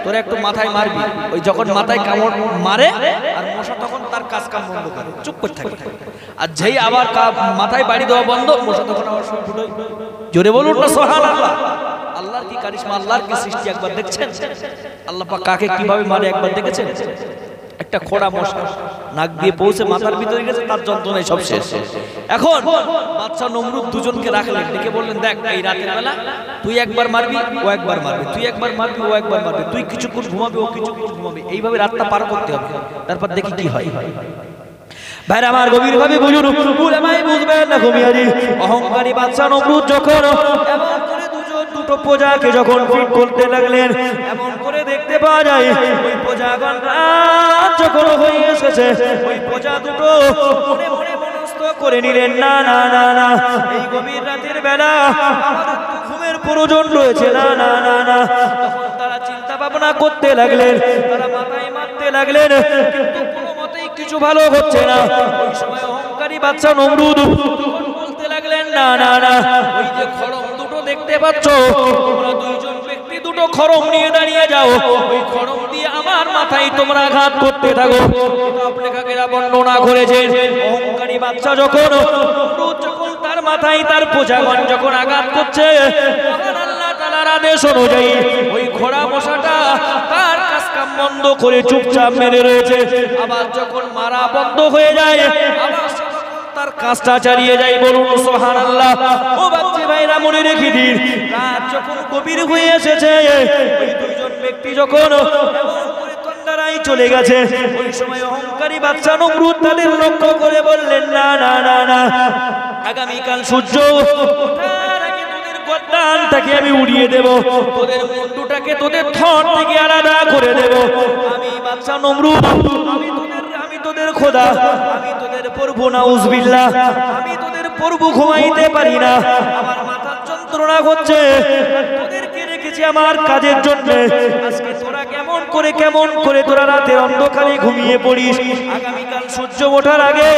তোরা একটু মাথায় মারবি। ওই যখন মাথায় কামড় মারে আর মশা তখন তার কাজ কাম বন্ধ করে চুপ করে থাকে, আর যেই আবার মাথায় বাড়ি দেওয়া বন্ধ মশা তখন আবার সব ফুটোয়। জোরে বলুন না সুবহানাল্লাহ। আল্লাহর কি কারিশমা, আল্লাহর কি সৃষ্টি একবার দেখছেন? আল্লাহ পাক কাকে কিভাবে মারে একবার দেখেছেন? একটা খোড়া মশা নাক দিয়ে পৌঁছে মাথার ভিতরে গেছে, তার যন্ত্রণায় সব শেষ। এখন বাদশা নমরুদ দুজনকে রাখলেন, ডেকে বললেন দেখ এই রাতের বেলা তুই একবার মারবি ও একবার মারবে, তুই একবার মারবি ও একবার মারবে, তুই কিছুক্ষণ ঘুমাবি ও কিছুক্ষণ ঘুমাবে, এইভাবে রাতটা পার করতে হবে, তারপর দেখি কি হয়। ভাইরা আমার গভীর ভাবে বুঝুন, উলামায়ে বুঝবেন না ঘুমিয়ারি অহংকারী বাদশা নমরুদ যখন এমন করে দুটো প্রজাকে যখন ফিট করতে লাগলেন, এমন করে দেখতে পাওয়া যায় ওই প্রজাগণ রাত যখন হয়ে এসেছে, ওই প্রজা দুটো মনে মনে মনস্থ করে নিলেন না না না না এই গভীর রাতের বেলা আমাদের তো ঘুমের প্রয়োজন রয়েছে, না না না না। তখন তারা চিন্তা ভাবনা করতে লাগলেন, তারা মাথায় মারতে লাগলেন, কিন্তু কোনো মতেই কিছু ভালো হচ্ছে না। ওই সময় অহংকারী বাদশা নমরুদ বলতে লাগলেন না না না ওই যে খড়ম দুটো দেখতে পাচ্ছ, তোমরা দুইজন ব্যক্তি দুটো খড়ম নিয়ে দাঁড়িয়ে যাও, ওই খড়ম দিয়ে আমার মাথায় তোমরা আঘাত করতে থাকো। লেখকেরা বর্ণনা করেছেন অহংকারী বাদশা যখন তার মাথায় তার প্রজাগণ যখন আঘাত করছে, মহান আল্লাহ তাআলার আদেশ অনুযায়ী ওই খোড়া মশাটা তার কাজ কাম বন্ধ করে চুপচাপ মেরে রয়েছে। আবার যখন মারা বন্ধ হয়ে যায় আবার তার কাজটা চালিয়ে যায়। বলুন সুবহানাল্লাহ। ও বাচ্চা ভাইরা মনে রেখে দিন, রাত যখন গভীর হয়ে এসেছে, ওই দুইজন ব্যক্তি যখন তন্দ্রায় চলে গেছে, ওই সময় অহংকারী বাদশা নমরুদ তাদের লক্ষ্য করে বললেন না না না না আগামীকাল সূর্য ওঠার আগে তোদের গর্দানটাকে আমি উড়িয়ে দেব, তোদের মুন্ডুটাকে তোদের থর থেকে আলাদা করে দেব। আমি বাদশা নমরুদ, আমি তোদের খোদা, আমি তোদের প্রভু, নাউজুবিল্লাহ, আমি তোদের প্রভু, ঘুমাইতে পারি না, আমার মাথার যন্ত্রণা হচ্ছে, তোদেরকে রেখেছি আমার কাজের জন্য। আজকে তোরা কেমন করে তোরা রাতের অন্ধকারে ঘুমিয়ে পড়িস, আগামীকাল সূর্য ওঠার আগে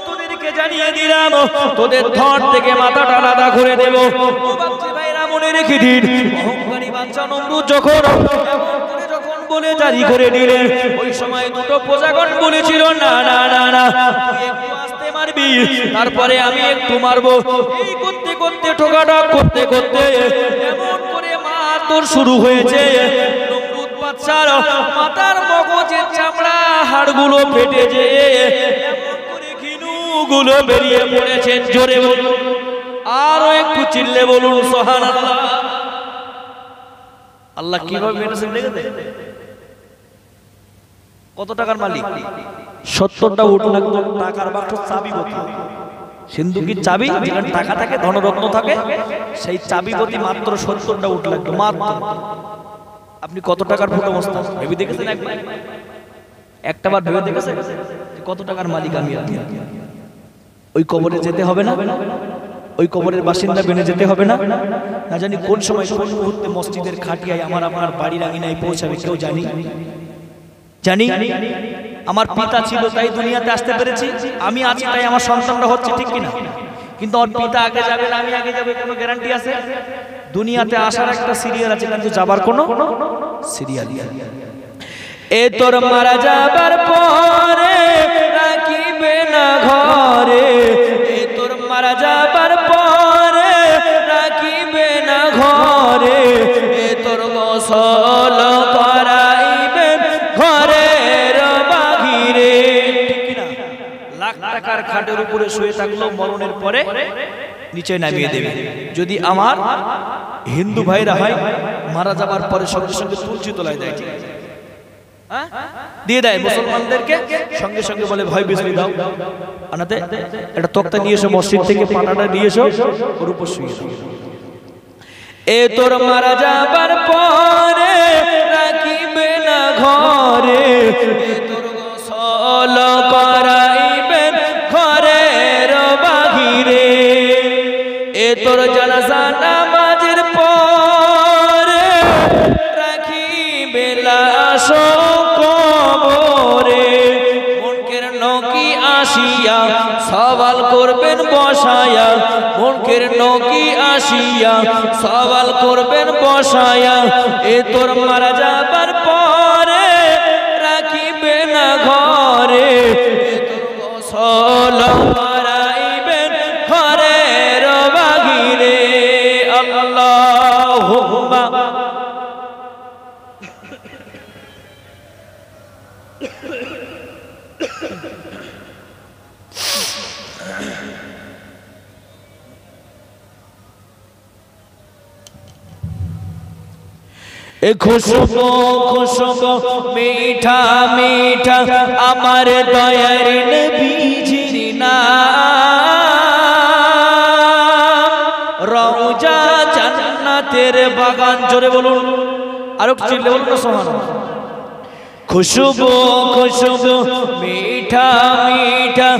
তোদেরকে জানিয়ে দিলাম তোদের ধর থেকে মাথাটা আলাদা করে দেব। ও বাচ্চা ভাইরা মনে রেখে দিন, অহংকারী বাদশা নমরুদ যখন বলে জারি করে দিলেন, ওই সময় দুটো প্রজাগণ বলেছিল না না না না তুই একটু আস্তে মারবি, তারপরে আমি একটু মারবো। এই করতে করতে ঠোকাঠক করতে করতে এমন করে মারধর শুরু হয়েছে, নমরুদ বাদশার মাথার মগজের চামড়া হাড়গুলো ফেটে যেয়ে এমন করে ঘিনুগুলো বেরিয়ে পড়েছেন। জোরে বলুন, আরো একটু চিল্লে বলুন সুবহানাল্লাহ। আল্লাহ কিভাবে মেরেছেন দেখেছেন? কত টাকার মালিক? 70টা উট লাগতো, টাকার বাক্স চাবিপতি, সিন্ধুকির চাবি যেখানে টাকা থাকে, ধনরত্ন থাকে, সেই চাবিপতি মাত্র 70টা উট লাগতো মাত্র। আপনি কত টাকার ফুটো মস্তা ভেবে দেখেছেন? একটা বার ভেবে দেখেছেন কত টাকার মালিক আমি? ওই কবরে যেতে হবে না, ওই কবরের বাসিন্দা বেনে যেতে হবে না, না জানি কোন সময় কোন মুহূর্তে মসজিদের খাটিয়ায় আমার আপনার বাড়ির আঙিনায় পৌঁছাবে কেউ জানি? আমার পিতা ছিল তাই দুনিয়াতে আসতে পেরেছি, আমি আছি তাই আমার সন্তানরা হচ্ছে, ঠিক কিনা? কিন্তু আমার পিতা আগে যাবে না আমি আগে যাবে কোনো গ্যারান্টি আছে? দুনিয়াতে আসার একটা সিরিয়াল আছে, কিন্তু যাবার কোনো সিরিয়াল নেই। এ তোর মারা যাবার পরে রাখিবে না ঘরে, এ তোর মারা যাবার পরে রাখিবে না ঘরে, এ তোর গোসল করাইবে ঘরের বাহিরে। ঠিক না? লাখ টাকার খাটের উপরে শুয়ে থাকলেও মরণের পরে নিচে নামিয়ে দেবে। যদি আমার হিন্দু ভাইরা হয়, মারা যাবার পরে সঙ্গে সঙ্গে তুলসী তলায় দেয়, দিয়ে দেয় মুসলমানদেরকে, সঙ্গে সঙ্গে বলে ভয় বিজলি দাও, আনাতে একটা তক্তা নিয়ে এসো মসজিদ থেকে, পাটাটা নিয়ে এসো, ওর উপর শুয়ে দাও। এ তোর মারা যাবার পরে রাখিবে না ঘরে, এ তোর গোসল করাইবে ঘরের বাহিরে, এ তোর জানাজা নামাজ বসায়া, মুনকের নকি আসিয়া সওয়াল করবেন বসায়া, এ তোর মারা যাবার পরে রাখিবে না ঘরে, এ তোর গোসল করাইবেন ঘরের বাহিরে। আল্লাহুম্মা খুশবু খুশবু মিঠা মিঠা আমার দয়ার নবীজির নাম, রওজা জান্নাতের বাগান। জোরে বলুন, আরো চিল্লে বলুন সুবহানাল্লাহ। খুশবু খুশবু মিঠা মিঠা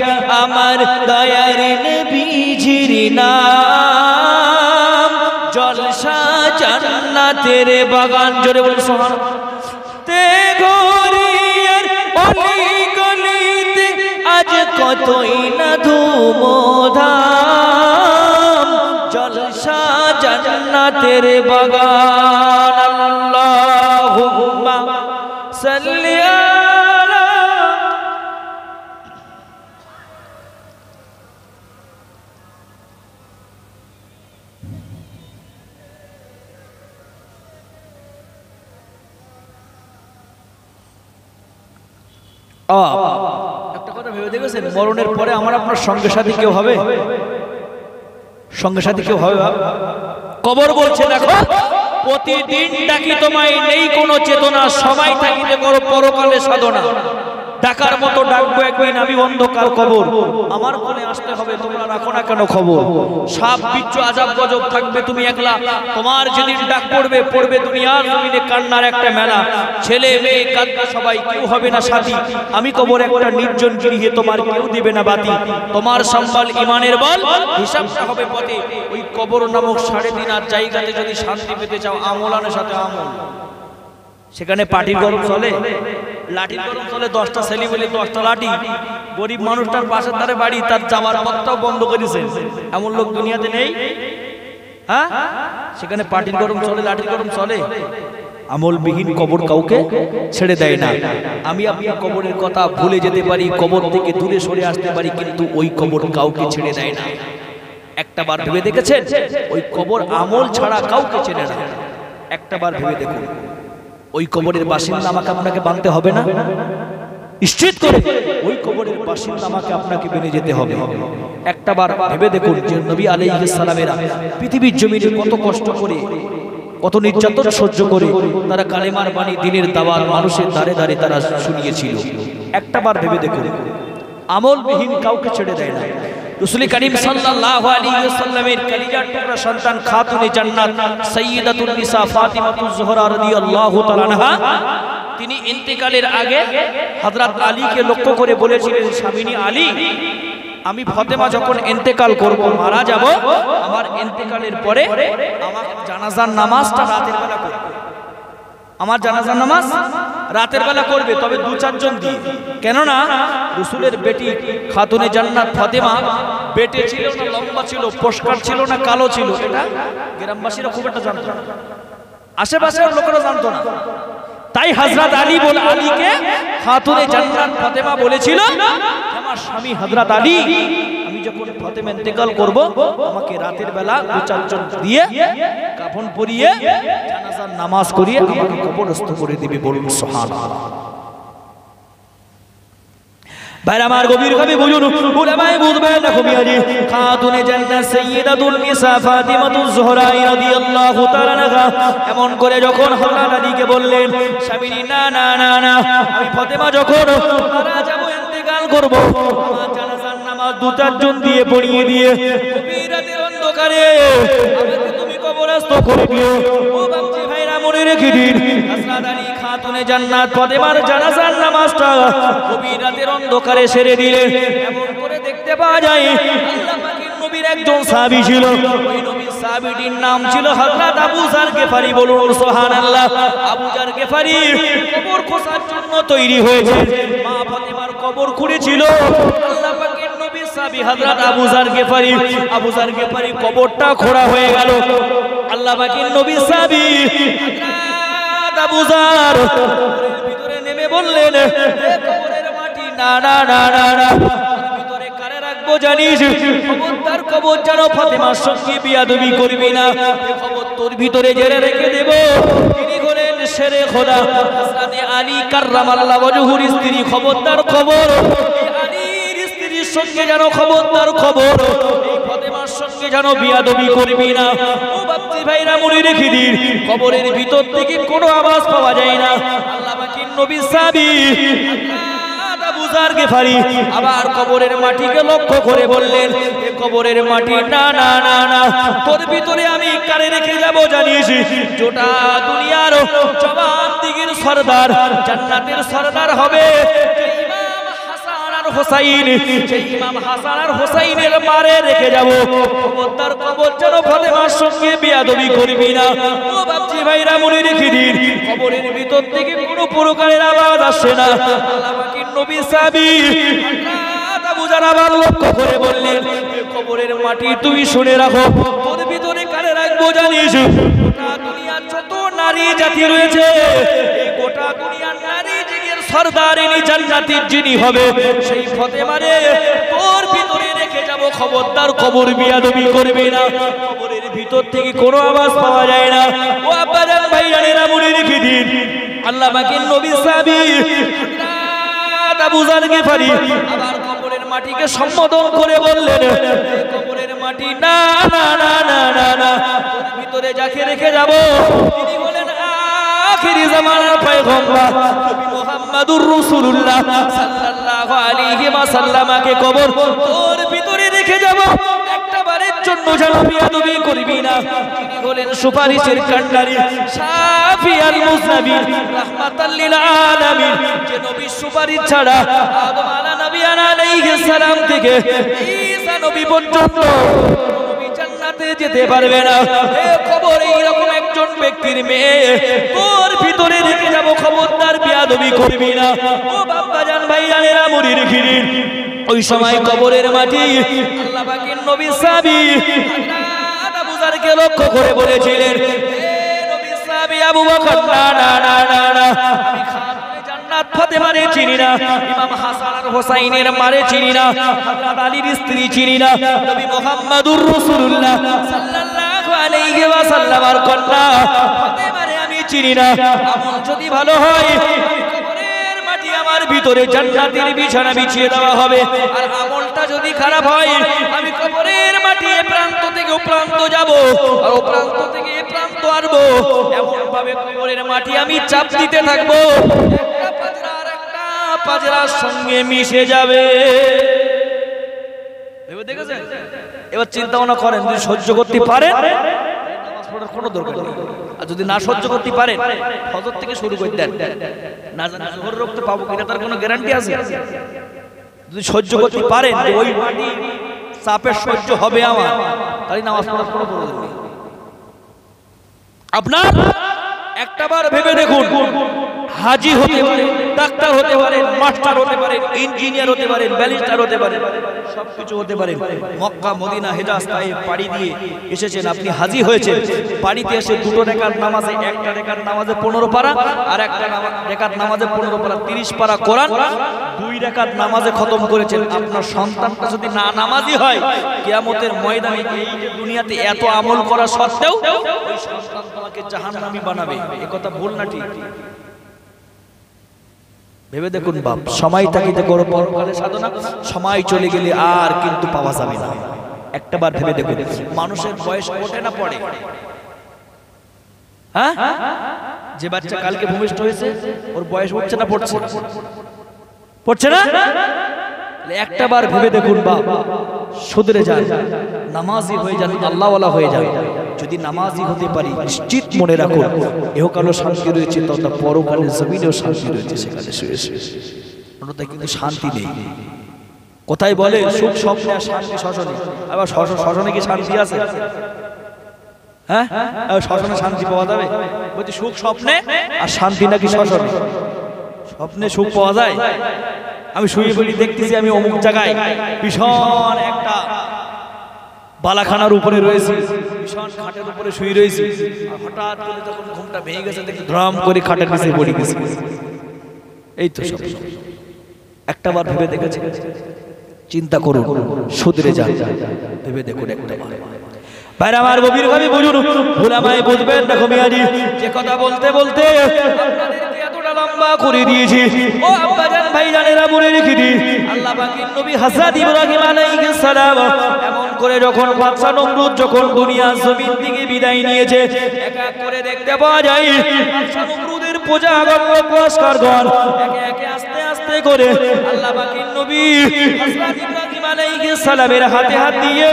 আমার দয়ার নবীজির নাম, জলসা জান্নাতের বাগান। জোরে বলুন সুবহানাল্লাহ। তে গরিয়ার অলি গলিতে আজ কতই না ধুমধাম, জলসা জান্নাতের বাগান। আল্লাহুম্মা সাল্লি আলা একটা কথা ভেবে দেখেছেন, মরণের পরে আমার আপনার সঙ্গে সাথী কেউ হবে? সঙ্গে সাথী কেউ হবে? কবর বলছে দেখো, প্রতিদিন ডাকি তোমায়, নেই কোনো চেতনা, সবাই থাকিতে করো পরকালে সাধনা। ডাকার মতো ডাকবো একদিন আমি, অন্ধকার কবর আমার মনে আসতে হবে, তোমরা রাখো না কেন খবর। সাপ বিচ্ছু আযাব গজব থাকবে, তুমি একলা, তোমার যেদিন ডাক পড়বে, পড়বে দুনিয়ার জমিনে কান্নার একটা মেলা। ছেলে মেয়ে কাঁদবে সবাই, কেউ হবে না সাথী। আমি কবর একটা নির্জন গৃহে, তোমার কেউ দিবে না বাতি। তোমার সম্বল ইমানের বল, হিসাবটা হবে পথে। ওই কবর নামক 3.5 জায়গাতে যদি শান্তি পেতে চাও, আমলানের সাথে আমল। সেখানে পাটির গরম চলে, লাঠির গরম চলে, 10টা ছেলে বলে 10টা লাঠি। গরিব মানুষটার পাশের ধারে বাড়ি, তার যাওয়ার পথটাও বন্ধ করেছে। এমন লোক দুনিয়াতে নেই? হ্যাঁ, সেখানে পাটির গরম চলে, লাঠির গরম চলে। আমলবিহীন কবর কাউকে ছেড়ে দেয় না। আমি আপনি কবরের কথা ভুলে যেতে পারি, কবর থেকে দূরে সরে আসতে পারি, কিন্তু ওই কবর কাউকে ছেড়ে দেয় না। একটা বার ভেবে দেখেছেন, ওই কবর আমল ছাড়া কাউকে ছেড়ে না। একটা বার ভেবে দেখুন, ওই কবরের বাসিন্দা আমাকে আপনাকে বানতে হবে না? নিশ্চিত করে ওই কবরের বাসিন্দা আমাকে আপনাকে বেনে যেতে হবে। একটা বার ভেবে দেখুন যে নবী আলাইহিস সালামেরা পৃথিবীর জমিনে কত কষ্ট করে, কত নির্যাতন সহ্য করে তারা কালেমার বাণী, দ্বীনের দাওয়াত মানুষের দ্বারে দ্বারে তারা শুনিয়েছিল। একটা বার ভেবে দেখুন, আমলবিহীন কাউকে ছেড়ে দেয় না। রাসূল করিম সাল্লাল্লাহু আলাইহি ওয়াসাল্লামের কলিজার টুকরা সন্তান খাতুনে জান্নাত সাইয়্যিদাতুন নিসা ফাতিমাতুজ জোহরা রাদিয়াল্লাহু তাআলা আনহা, তিনি ইন্তেকালের আগে হযরত আলীকে লক্ষ্য করে বলেছিলেন, স্বামীনি আলী, আমি ফাতেমা যখন ইন্তেকাল করব, মারা যাব, আমার ইন্তেকালের পরে আমার জানাজার নামাজটা রাতের বেলা করবে। আমার জানাজার নামাজ রাতের বেলা করবে, তবে 2-4 জন দিয়ে। কেননা রাসূলের বেটি খাতুনে জান্নাত ফাতেমা বেটে ছিল না লম্বা ছিল, পশকার ছিল না কালো ছিল, এটা গ্রামবাসীরা খুব একটা জানতো না, আশেপাশের লোকেরা জানতো না। তাই হযরত আলী বলে আলীকে খাতুনে জান্নাত ফাতেমা বলেছিল, আমার স্বামী হযরত আলী, আমি যখন ফাতেমা ইন্তেকাল করব, আমাকে রাতের বেলা 2-4 জন দিয়ে কাফন পরিয়ে জানাজার নামাজ করিয়ে আমাকে কবরস্থ করে দিবে। বলুন সুবহানাল্লাহ। ভাই আমার গভীর ভাবে বুঝুন, উলামায়ে বুঝবেন দেখো মিয়াজি, খাতুনে জান্নাত সাইয়্যিদাতুন নিসা ফাতিমাতুজ জোহরা রাদিয়াল্লাহু তাআলা আনহা এমন করে যখন হযরত আলীকে বললেন, স্বামী না না না না, আমি ফাতেমা যখন মারা যাব, ইন্তেকাল করব, আমার জানাজার নামাজ 2-4 জন দিয়ে পড়িয়ে দিয়ে গভীর রাতের অন্ধকারে আমাকে তুমি কবরস্থ করে দিও। ও বাপজি ভাইরা মনে রেখে দিন, হযরত আলী খাতুনে জান্নাত ফাতেমার জানাজার নামাজটা গভীর রাতের অন্ধকারে সেরে দিলেন। এমন করে দেখতে পাওয়া যায়, আল্লাহ পাকের নবীর একজন সাহাবী ছিল, ওই নবীর সাহাবীটির নাম ছিল হযরত আবু যার গিফারি। বলুন সুবহানাল্লাহ। আবু যার গিফারি কবর খোঁড়ার জন্য তৈরি হয়েছে, মা ফাতেমার কবর খুঁড়েছিল। আল্লাহ পাকের নবী সাহাবী হযরত আবু যার গিফারি কবরটা খোঁড়া হয়ে গেল। আল্লাহ পাকের নবী সাহাবী হযরত আবু যার ভিতরে নেমে বললেন, এ কবরের মাটি না না না না না, ভিতরে কারে রাখবো জানিস? খবরদার কবর যেন ফাতেমার সঙ্গে বিয়াদবি করবি না, এই খবর তোর ভিতরে জেরে রেখে দেব। তিনি হলেন শেরে খোদা হযরত আলী কাররামাল্লাহু ওয়াজহুর স্ত্রী। খবরদার খবর, আলীর স্ত্রীর সঙ্গে যেন খবরদার খবর এই ফাতেমার সঙ্গে যেন বিয়াদবি করবি না। ও বাপ্তি ভাইরা মনে রেখে দিন, কবরের ভিতর থেকে কোনো আওয়াজ পাওয়া যায় না। আল্লাহ পাকের নবী সাহাবী আবু যার গিফারি আবার কবরের মাটিকে লক্ষ্য করে বললেন, এ কবরের মাটি না না না না, তোর ভিতরে আমি কারে রেখে যাব জানিস? গোটা দুনিয়ার জবান দিগির সরদার, জান্নাতের সরদার হবে ইমাম হাসান আর হুসাইন, সেই ইমাম হাসান আর হুসাইনের মারে রেখে যাব। খবরদার কবর যেন ফাতেমার সঙ্গে বিয়াদবি করবি না। ও বাপজি ভাইরা মনে রেখে দিন, কবরের ভিতর থেকে কোনো প্রকারের আওয়াজ আসে না। আল্লাহ পাকের নবী সাহাবী হযরত আবু যার আবার লক্ষ্য করে বললেন, কবরের মাটি তুই শুনে রাখো, তোর ভিতরে কারে রাখবো জানিস? গোটা দুনিয়ার যত নারী জাতি রয়েছে, এই গোটা দুনিয়ার নারী জিগের সরদারিনী জান্নাতীর যিনি হবে, সেই ফাতেমারে তোর ভিতরে রেখে যাব। খবরদার কবর বিয়াদবি করবে না। কবরের ভিতর থেকে কোনো আওয়াজ পাওয়া যায় না। ও আব্বাজান ভাইজানেরা মনে রেখে দিন, আল্লাহ পাকের নবী সাহাবী হযরত আবু যার গিফারি আবার কবরের মাটিকে সম্বোধন করে বললেন, কবরের মাটি না না না না না না, তোর ভিতরে যাকে রেখে যাব তিনি বলেন আখিরি জামানার পয়গম্বর নবী মুহাম্মদুর রাসূলুল্লাহ সাল্লাল্লাহু আলাইহি ওয়াসাল্লামকে কবর তোর ভিতরে রেখে যাব। একটা বারের জন্য যেন বিয়াদবি করবি না। তিনি হলেন সুপারিশের কান্ডারি, শাফিউল মুজনাবিন, রাহমাতাল লিল আলামিন, যে নবীর সুপারিশ ছাড়া আদম আলাইহিস সালাম থেকে ঈসা নবী পর্যন্ত নবী জান্নাতে যেতে পারবে না। এ কবর এইরকম একজন ব্যক্তির মেয়ে, তোর ভিতরে রেখে যাব। খবরদার বিয়াদবি করবি না। ও বাপ্পাজান ভাইজানেরা মনে রেখে দিন, ওই সময় কবরের মাটি আল্লাহ পাকের নবী সাহাবী হযরত আবু যারকে লক্ষ্য করে বলেছিলেন, হে নবী সাহাবী আবু বকর, না না না না না, আমি খাতুনে জান্নাত ফাতেমারে চিনি না, ইমাম হাসান আর হুসাইনের মারে চিনি না, হযরত আলীর স্ত্রী চিনি না, নবী মুহাম্মদুর রাসূলুল্লাহ সাল্লাল্লাহু আলাইহি ওয়াসাল্লামের কন্যা ফাতেমারে আমি চিনি না। আমল যদি ভালো হয় আমার ভিতরে জান্নাতের বিছানা বিছিয়ে দেওয়া হবে, আর আমলটা যদি খারাপ হয় আমি কবরের মাটি এ প্রান্ত থেকে ও প্রান্ত যাব, আর ও প্রান্ত থেকে এ প্রান্ত আসবো। এমন ভাবে কবরের মাটি আমি চাপ দিতে থাকবো, একটা পাজরা আর একটা পাজরার সঙ্গে মিশে যাবে। এবার দেখেছেন? এবার চিন্তা ভাবনা করেন, যদি সহ্য করতে পারেন নামাজ পড়ার কোনো দরকার নেই, আর যদি না সহ্য করতে পারেন ফজর থেকে শুরু করে দেন। না জানি জোহর রক্ত পাবো কিনা তার কোনো গ্যারান্টি আছে? যদি সহ্য করতে পারেন যে ওই মাটি চাপের সহ্য হবে আমার, তাহলে নামাজ পড়ার কোনো প্রয়োজন নেই। আপনার একটাবার ভেবে দেখুন, হাজি হতে পারেন, ডাক্তার হতে পারেন, মাস্টার হতে পারেন, ইঞ্জিনিয়ার হতে পারেন, ব্যারিস্টার হতে পারেন, সবকিছু হতে পারেন। মক্কা মদিনা হেজাজ তাইফ পাড়ি দিয়ে এসেছেন, আপনি হাজি হয়েছেন। বাড়িতে এসে দুটো রাকাত নামাজে, একটা রাকাত নামাজে 15 পারা, আর একটা রাকাত নামাজে 15 পারা, 30 পারা কোরআন 2 রাকাত নামাজে খতম করেছেন। আপনার সন্তানটা যদি না নামাজি হয়, কিয়ামতের ময়দানে এই যে দুনিয়াতে এত আমল করা সত্ত্বেও ওই সন্তান তোমাকে জাহান্নামী বানাবে। এই কথা ভুল না ঠিক? ভেবে দেখুন বাপ, সময় থাকিতে করো পরকালে সাধনা, সময় চলে গেলে আর কিন্তু পাওয়া যাবে না। একটাবার ভেবে দেখুন, মানুষের বয়স ওঠে না পড়ে? হ্যাঁ, যে বাচ্চা কালকে ভূমিষ্ঠ হয়েছে ওর বয়স উঠছে না পড়ছে? পড়ছে না? একটাবার ভেবে দেখুন বাপ, শুধরে যান, নামাজি হয়ে যান, আল্লাহওয়ালা হয়ে যান। যদি নামাজি হতে পারি, নিশ্চিত মনে রাখুন ইহকালেও শান্তি রয়েছে, তথা পরকালের জমিনেও শান্তি রয়েছে। সেখানে শুয়ে শুয়ে কিন্তু শান্তি নেই। কোথায় বলে সুখ স্বপ্নে আর শান্তি শ্মশানে। আবার শ্মশানে কি শান্তি আছে? হ্যাঁ, শ্মশানে শান্তি পাওয়া যাবে? বলছি সুখ স্বপ্নে আর শান্তি নাকি শ্মশানে? স্বপ্নে সুখ পাওয়া যায়, আমি শুয়ে বলি দেখতেছি আমি অমুক জায়গায় ভীষণ একটা বালাখানার উপরে রয়েছি, ভীষণ খাটের উপরে শুয়ে রয়েছি, আর হঠাৎ করে যখন ঘুমটা ভেঙে গেছে দেখি ধরাম করে খাটের নিচে পড়ে গেছি। এই তো সব একটা বার ভেবে দেখেছি, চিন্তা করুন, শুধরে যান, ভেবে দেখুন একটা বার। ভাই আমার গভীর ভাবে বুঝুন, ভোলামায় বুঝবেন দেখো মিয়াজি, যে কথা বলতে বলতে আপনাদেরকে এতটা লম্বা করে দিয়েছি। ও আব্বাজান ভাইজানেরা মনে রেখে দিন, আল্লাহ পাকের নবী হযরত ইব্রাহিম আলাইহিস সালাম এমন করে যখন বাদশা নমরুদ যখন দুনিয়া জমিন থেকে বিদায় নিয়েছে, এক এক করে দেখতে পাওয়া যায় বাদশা নমরুদের প্রজাগণ পুরস্কারগণ একে একে আস্তে আস্তে করে আল্লাহ পাকের নবী হযরত ইব্রাহিম আলাইহিস সালামের হাতে হাত দিয়ে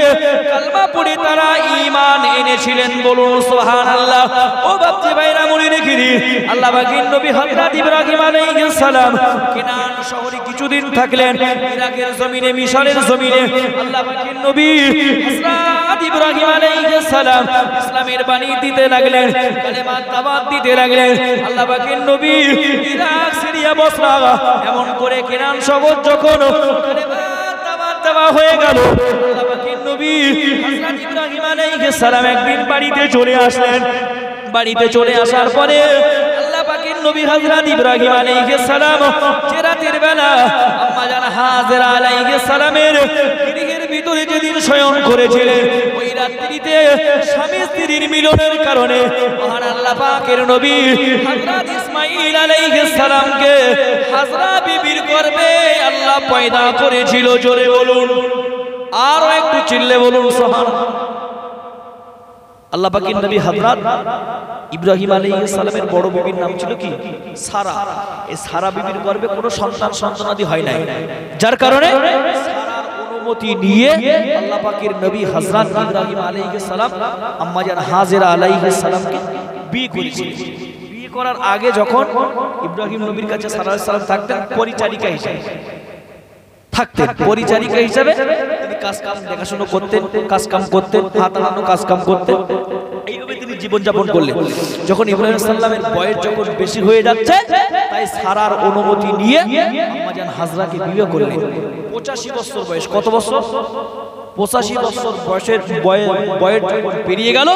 কালমা পড়ে তারা ঈমান এনেছিলেন। বলুন সুবহানাল্লাহ। ও বাচ্চা ভাইরা মনে রেখে দিন, আল্লাহ পাকের নবী হযরত ইব্রাহিম আলাইহিস সালাম কেনান শহরে কিছুদিন থাকলেন, ইরাকের জমিনে, মিশরের জমিনে আল্লাহ পাকের নবী হযরত ইব্রাহিম আলাইহিস সালাম ইসলামের বাণী দিতে লাগলেন, কালেমা দাওয়াত দিতে লাগলেন। আল্লাহ পাকের নবী ইরাক, সিরিয়া, বসরা এমন করে কেনান শহর যখন কালেমা দাওয়াত দেওয়া হয়ে গেল, আল্লাহ পাকের নবী হযরত ইব্রাহিম আলাইহিস সালাম একদিন বাড়িতে চলে আসলেন। বাড়িতে চলে আসার পরে আল্লাহ পাকের নবী হযরত ইব্রাহিম আলাইহিস সালাম যে রাতের বেলা আম্মা জান হাজেরা আলাইহিস সালামের গৃহের ভিতরে যেদিন শয়ন করেছিলেন, ওই রাত্রিতে স্বামী স্ত্রীর মিলনের কারণে মহান আল্লাহ পাকের নবী হযরত ইসমাঈল আলাইহিস সালামকে হাজরা বিবির গর্ভে আল্লাহ পয়দা করেছিল। জোরে বলুন, আরো একটু চিল্লে বলুন সুবহানাল্লাহ। আল্লাহ পাকের নবী হযরত ইব্রাহিম আলাইহিস সালামের বড় বিবির নাম ছিল কি? সারা। এই সারা বিবির গর্ভে কোনো সন্তানাদি হয় নাই, যার কারণে সারার অনুমতি নিয়ে আল্লাহ পাকের নবী হযরত ইব্রাহিম আলাইহিস সালাম আম্মা জান হাজেরা আলাইহিস সালামকে বিয়ে করেছিলেন। বিয়ে করার আগে যখন ইব্রাহিম নবীর কাছে সারা আলাইহিস সালাম থাকতেন পরিচারিকা হিসেবে পরিচারিকা হিসেবে তিনি কাজ কাম দেখাশোনা করতেন, কাজ কাম করতেন, হাত হারানো কাজ কাম করতেন, এইভাবে তিনি জীবন যাপন করলেন। যখন ইব্রাহিম সাল্লামের বয়স যখন বেশি হয়ে যাচ্ছে, তাই সারার অনুমতি নিয়ে আম্মা জান হাজরাকে বিয়ে করলেন। 85 বছর বয়স। কত বছর? 85 বছর বয়সের বয়স যখন পেরিয়ে গেল,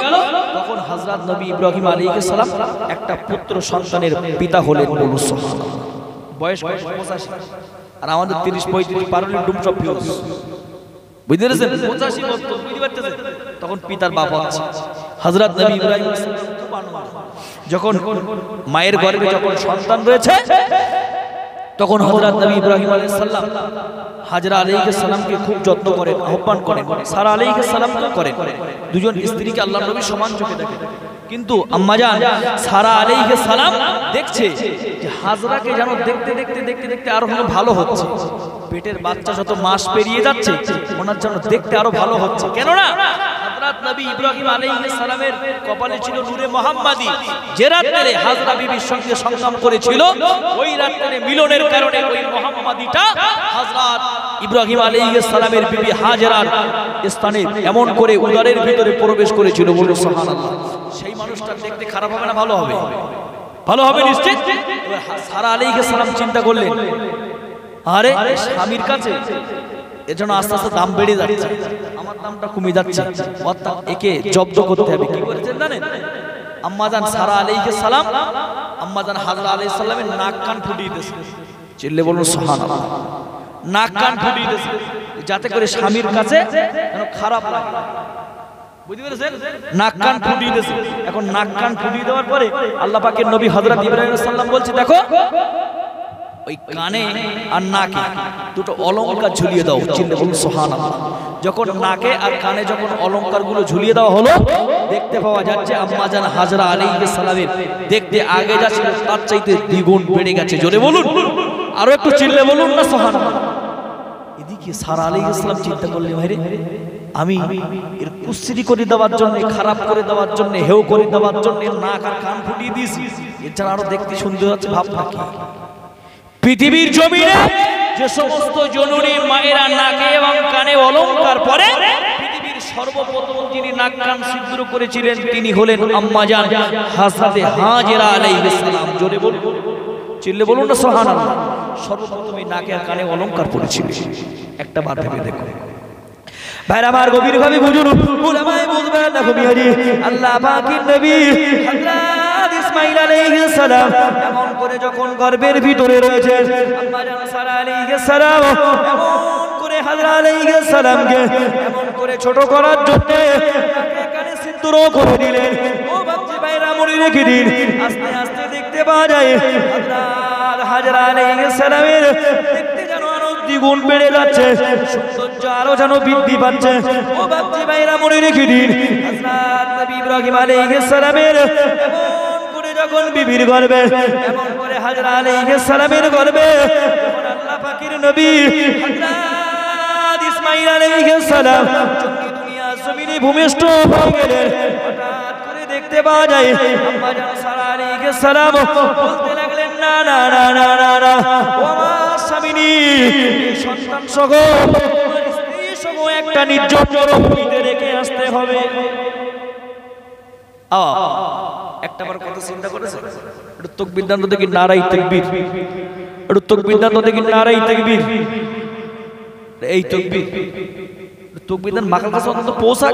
তখন হযরত নবী ইব্রাহিম আলাইহিস সালাম একটা পুত্র সন্তানের পিতা হলেন। বলুন সুবহানাল্লাহ। বয়স 85, আর আমাদের 30-35 পারলে ডুম সব ফিউজ। বুঝতে পেরেছেন? 85 বছর বুঝতে পারতেছেন? তখন পিতার বাপ হচ্ছে হযরত নবী ইব্রাহিম যখন মায়ের গর্ভে যখন সন্তান রয়েছে, তখন হযরত নবী ইব্রাহিম আলাইহিস সালাম হাজরা আলাইহিস সালামকে খুব যত্ন করেন, আহ্বান করেন, সারা আলাইহিস সালামকে করেন। দুজন স্ত্রীকে আল্লাহর নবী সমান চোখে দেখেন। কিন্তু আম্মা জান সারা আলাইহিস সালাম দেখছে যে হাজরাকে যেন দেখতে দেখতে দেখতে দেখতে আরো ভালো হচ্ছে। পেটের বাচ্চা যত মাস পেরিয়ে যাচ্ছে, ওনার যেন দেখতে আরো ভালো হচ্ছে। কেননা হযরত নবী ইব্রাহিম আলাইহিস সালামের কপালে ছিল নূরে মুহাম্মাদি। যে রাতে হাজরা বিবির সঙ্গে সংগ্রাম করেছিল, ওই রাতে মিলনের কারণে ওই মুহাম্মাদিটা হযরত ইব্রাহিম আলাইহিস সালামের বিবি হাজরার স্থানে এমন করে উদরের ভিতরে প্রবেশ করেছিল। বলুন সুবহানাল্লাহ। সেই মানুষটা দেখতে খারাপ হবে না ভালো হবে? ভালো হবে নিশ্চিত। সারা আলাইহিস সালাম চিন্তা করলেন, আরে স্বামীর কাছে এজন্য আস্তে আস্তে দাম বেড়ে যাচ্ছে, আমার দামটা কমে যাচ্ছে, অর্থাৎ একে জব্দ করতে হবে। কি করেছেন জানেন? আম্মা জান সারা আলাইহিস সালাম আম্মা জান হাজরা আলাইহিস সালামের নাক কান ফুটিয়ে দিয়েছে। চিল্লে বলুন সুবহানাল্লাহ। নাক কান ফুটিয়ে দিয়েছে যাতে করে স্বামীর কাছে যেন খারাপ লাগে। বুঝতে পেরেছেন? নাক কান ফুটিয়ে দিয়েছে। এখন নাক কান ফুটিয়ে দেওয়ার পরে আল্লাহ পাকের নবী হযরত ইব্রাহিম আলাইহিস সালাম বলছে, দেখো ওই কানে আর নাকে দুটো অলংকার ঝুলিয়ে দাও। চিল্লে বলুন সুবহানাল্লাহ। যখন নাকে আর কানে যখন অলংকারগুলো ঝুলিয়ে দেওয়া হলো, দেখতে পাওয়া যাচ্ছে আম্মা জান হাজরা আলাইহিস সালামের দেখতে আগে যা ছিল তার চাইতে দ্বিগুণ বেড়ে গেছে। জোরে বলুন, আরো একটু চিল্লে বলুন না সুবহানাল্লাহ। এদিকে সারা আলাইহিস সালাম চিন্তা করলেন, ভাইরে আমি এর কুশ্রী করে দেওয়ার জন্য, খারাপ করে দেওয়ার জন্য, হেও করে দেওয়ার জন্য নাক আর কান ফুটিয়ে দিয়েছি, এছাড়া আরো দেখতে সুন্দর হচ্ছে। ভাবনা কি? পৃথিবীর জমিনে যে সমস্ত জননী মায়েরা নাকে এবং কানে অলংকার পরে, পৃথিবীর সর্বপ্রথম যিনি নাক কান ছিদ্র করেছিলেন তিনি হলেন আম্মা জান হযরতে হাজেরা আলাইহিস সালাম। জোরে বলুন। চিল্লে বলুন না সুবহানাল্লাহ। সর্বপ্রথম এই নাকে আর কানে অলংকার পরেছিলেন, একটা বার ভেবে দেখুন। ভাইরা আমার গভীর ভাবে বুঝুন, উলামায়ে বুঝবেন না কবিয়াজি। আল্লাহ পাকের নবী হযরত ইসমাঈল আলাইহিস সালাম এমন করে যখন গর্ভের ভিতরে রয়েছেন, আম্মা জান সারা আলাইহিস সালাম এমন করে হযরত আলাইহিস সালামকে এমন করে ছোট করার জন্য নাকে কানে সিঁদুর করে দিলেন। ও বাচ্চা ভাইরা মনে রেখে দিন, আস্তে আস্তে দেখতে পাওয়া যায় হযরত হাজরা আলাইহিস সালামের দেখতে যেন আরো দ্বিগুণ বেড়ে যাচ্ছে, সৌন্দর্য আরো যেন বৃদ্ধি পাচ্ছে। ও বাচ্চা ভাইরা মনে রেখে দিন, হযরত নবী ইব্রাহিম আলাইহিস সালামের এমন করে যখন বিবির গর্ভে, এমন করে হাজরা আলাইহিস সালামের গর্ভে যখন আল্লাহ পাকের নবী হযরত ইসমাঈল আলাইহিস সালাম চন্দ্র দুনিয়া জমিনে ভূমিষ্ঠ হয়ে গেলেন। হঠাৎ করে দেখতে পাওয়া যায় আম্মা জান সারা আলাইহিস সালাম বলতে লাগলেন, না না না না না না, ও আমার স্বামীনি, সন্তান সহ স্ত্রী সহ একটা নির্জন জনভূমিতে রেখে আসতে হবে। একটাবার কথা চিন্তা করেছেন? একটু তাকবীর দান তো দেখি, নারায়ে তাকবীর। একটু তাকবীর দান তো দেখি, নারায়ে তাকবীর। এই তাকবীর তাকবীর দান মাকার কাছে অন্তত পৌঁছাক।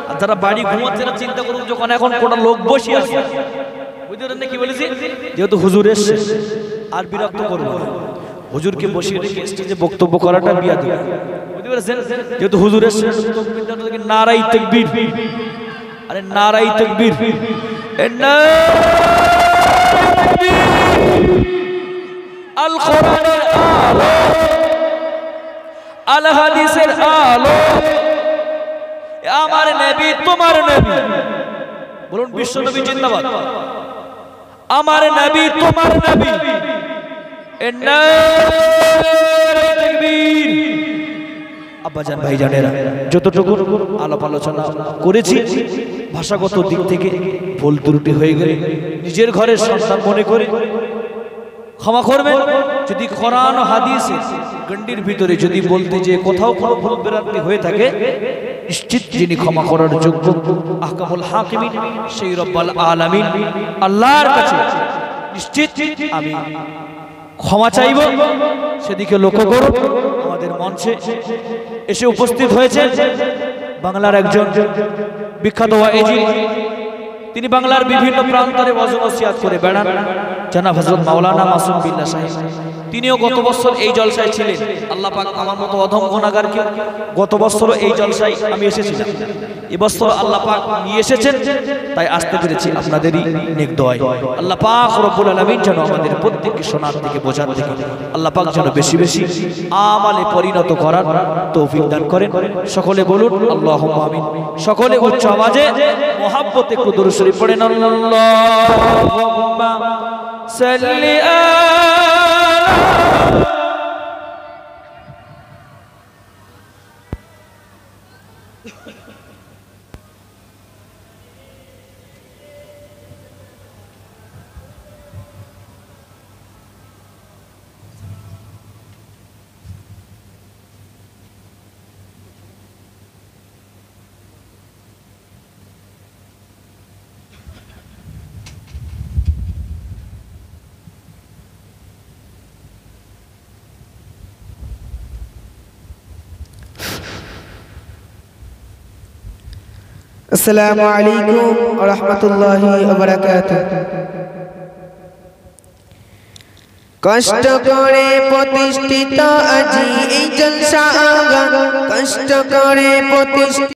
আর যারা বাড়ি ঘুমাচ্ছে তারা চিন্তা করুন, যখন এখন কোন লোক বসে আছে, বুঝতে পারেন কি বলেছি? যেহেতু হুজুর এসছে আর বিরক্ত করব না, হুজুরকে বসিয়ে রেখে স্টেজে বক্তব্য করাটা বিয়াদবি, বুঝতে পেরেছেন? যেহেতু হুজুর এসছে, তাকবীর দান তো দেখি, নারায়ে তাকবীর। আরে নারায়ে তাকবীর, আল কোরআনের আলো, আল হাদিসের আলো, আমার নবী তোমার নবী, বলুন বিশ্ব নবী জিন্দাবাদ। আমার নবী তোমার নবী, নারায়ে তাকবীর। আব্বাজান ভাইজানেরা, যতটুকু আলাপ আলোচনা করেছি ভাষাগত দিক থেকে ভুল ত্রুটি হয়ে গেলে নিজের ঘরের সন্তান মনে করে ক্ষমা করবেন। যদি কোরআন ও হাদিসে গণ্ডির ভিতরে যদি বলতে যে কোথাও কোনো ভুল ভ্রান্তি হয়ে থাকে, নিশ্চিত যিনি ক্ষমা করার যোগ্য আহকামুল হাকিমিন সেই রব্বুল আলামিন আল্লাহর কাছে নিশ্চিত আমি ক্ষমা চাইব। সেদিকে লক্ষ্য করুন, আমাদের মঞ্চে এসে উপস্থিত হয়েছেন বাংলার একজন বিখ্যাত ওয়াইজি। তিনি বাংলার বিভিন্ন প্রান্তরে ওয়াজ নসিহত করে বেড়ান, জনাব হযরত মাওলানা মাসুম বিল্লাহ সাহেব। তিনিও গত বছর এই জলসায় ছিলেন। আল্লাহ পাক আমার মতো অধম গুনাহগারকে গত বছর এই জলসায় আমি এসেছিলাম, এবছর আল্লাহ পাক নিয়ে এসেছেন, তাই আসতে পেরেছি আপনাদেরই নেক দোয়ায়। আল্লাহ পাক রব্বুল আলামিন যেন আমাদের প্রত্যেককে শোনার থেকে বোঝার থেকে আল্লাহ পাক যেন বেশি বেশি আমালে পরিণত করার তৌফিক দান করেন। সকলে বলুন আল্লাহুম্মা আমিন। সকলে উচ্চ আওয়াজে মহব্বতে একটু দুরূদ শরীফ পড়েন, আল্লাহুম্মা সাল্লি আসসালামু আলাইকুম ওয়া রাহমাতুল্লাহি ওয়া বারাকাতুহু। কষ্ট করে প্রতিষ্ঠিত আজি এই জলসা আঙ্গন, কষ্ট করে প্রতিষ্ঠিত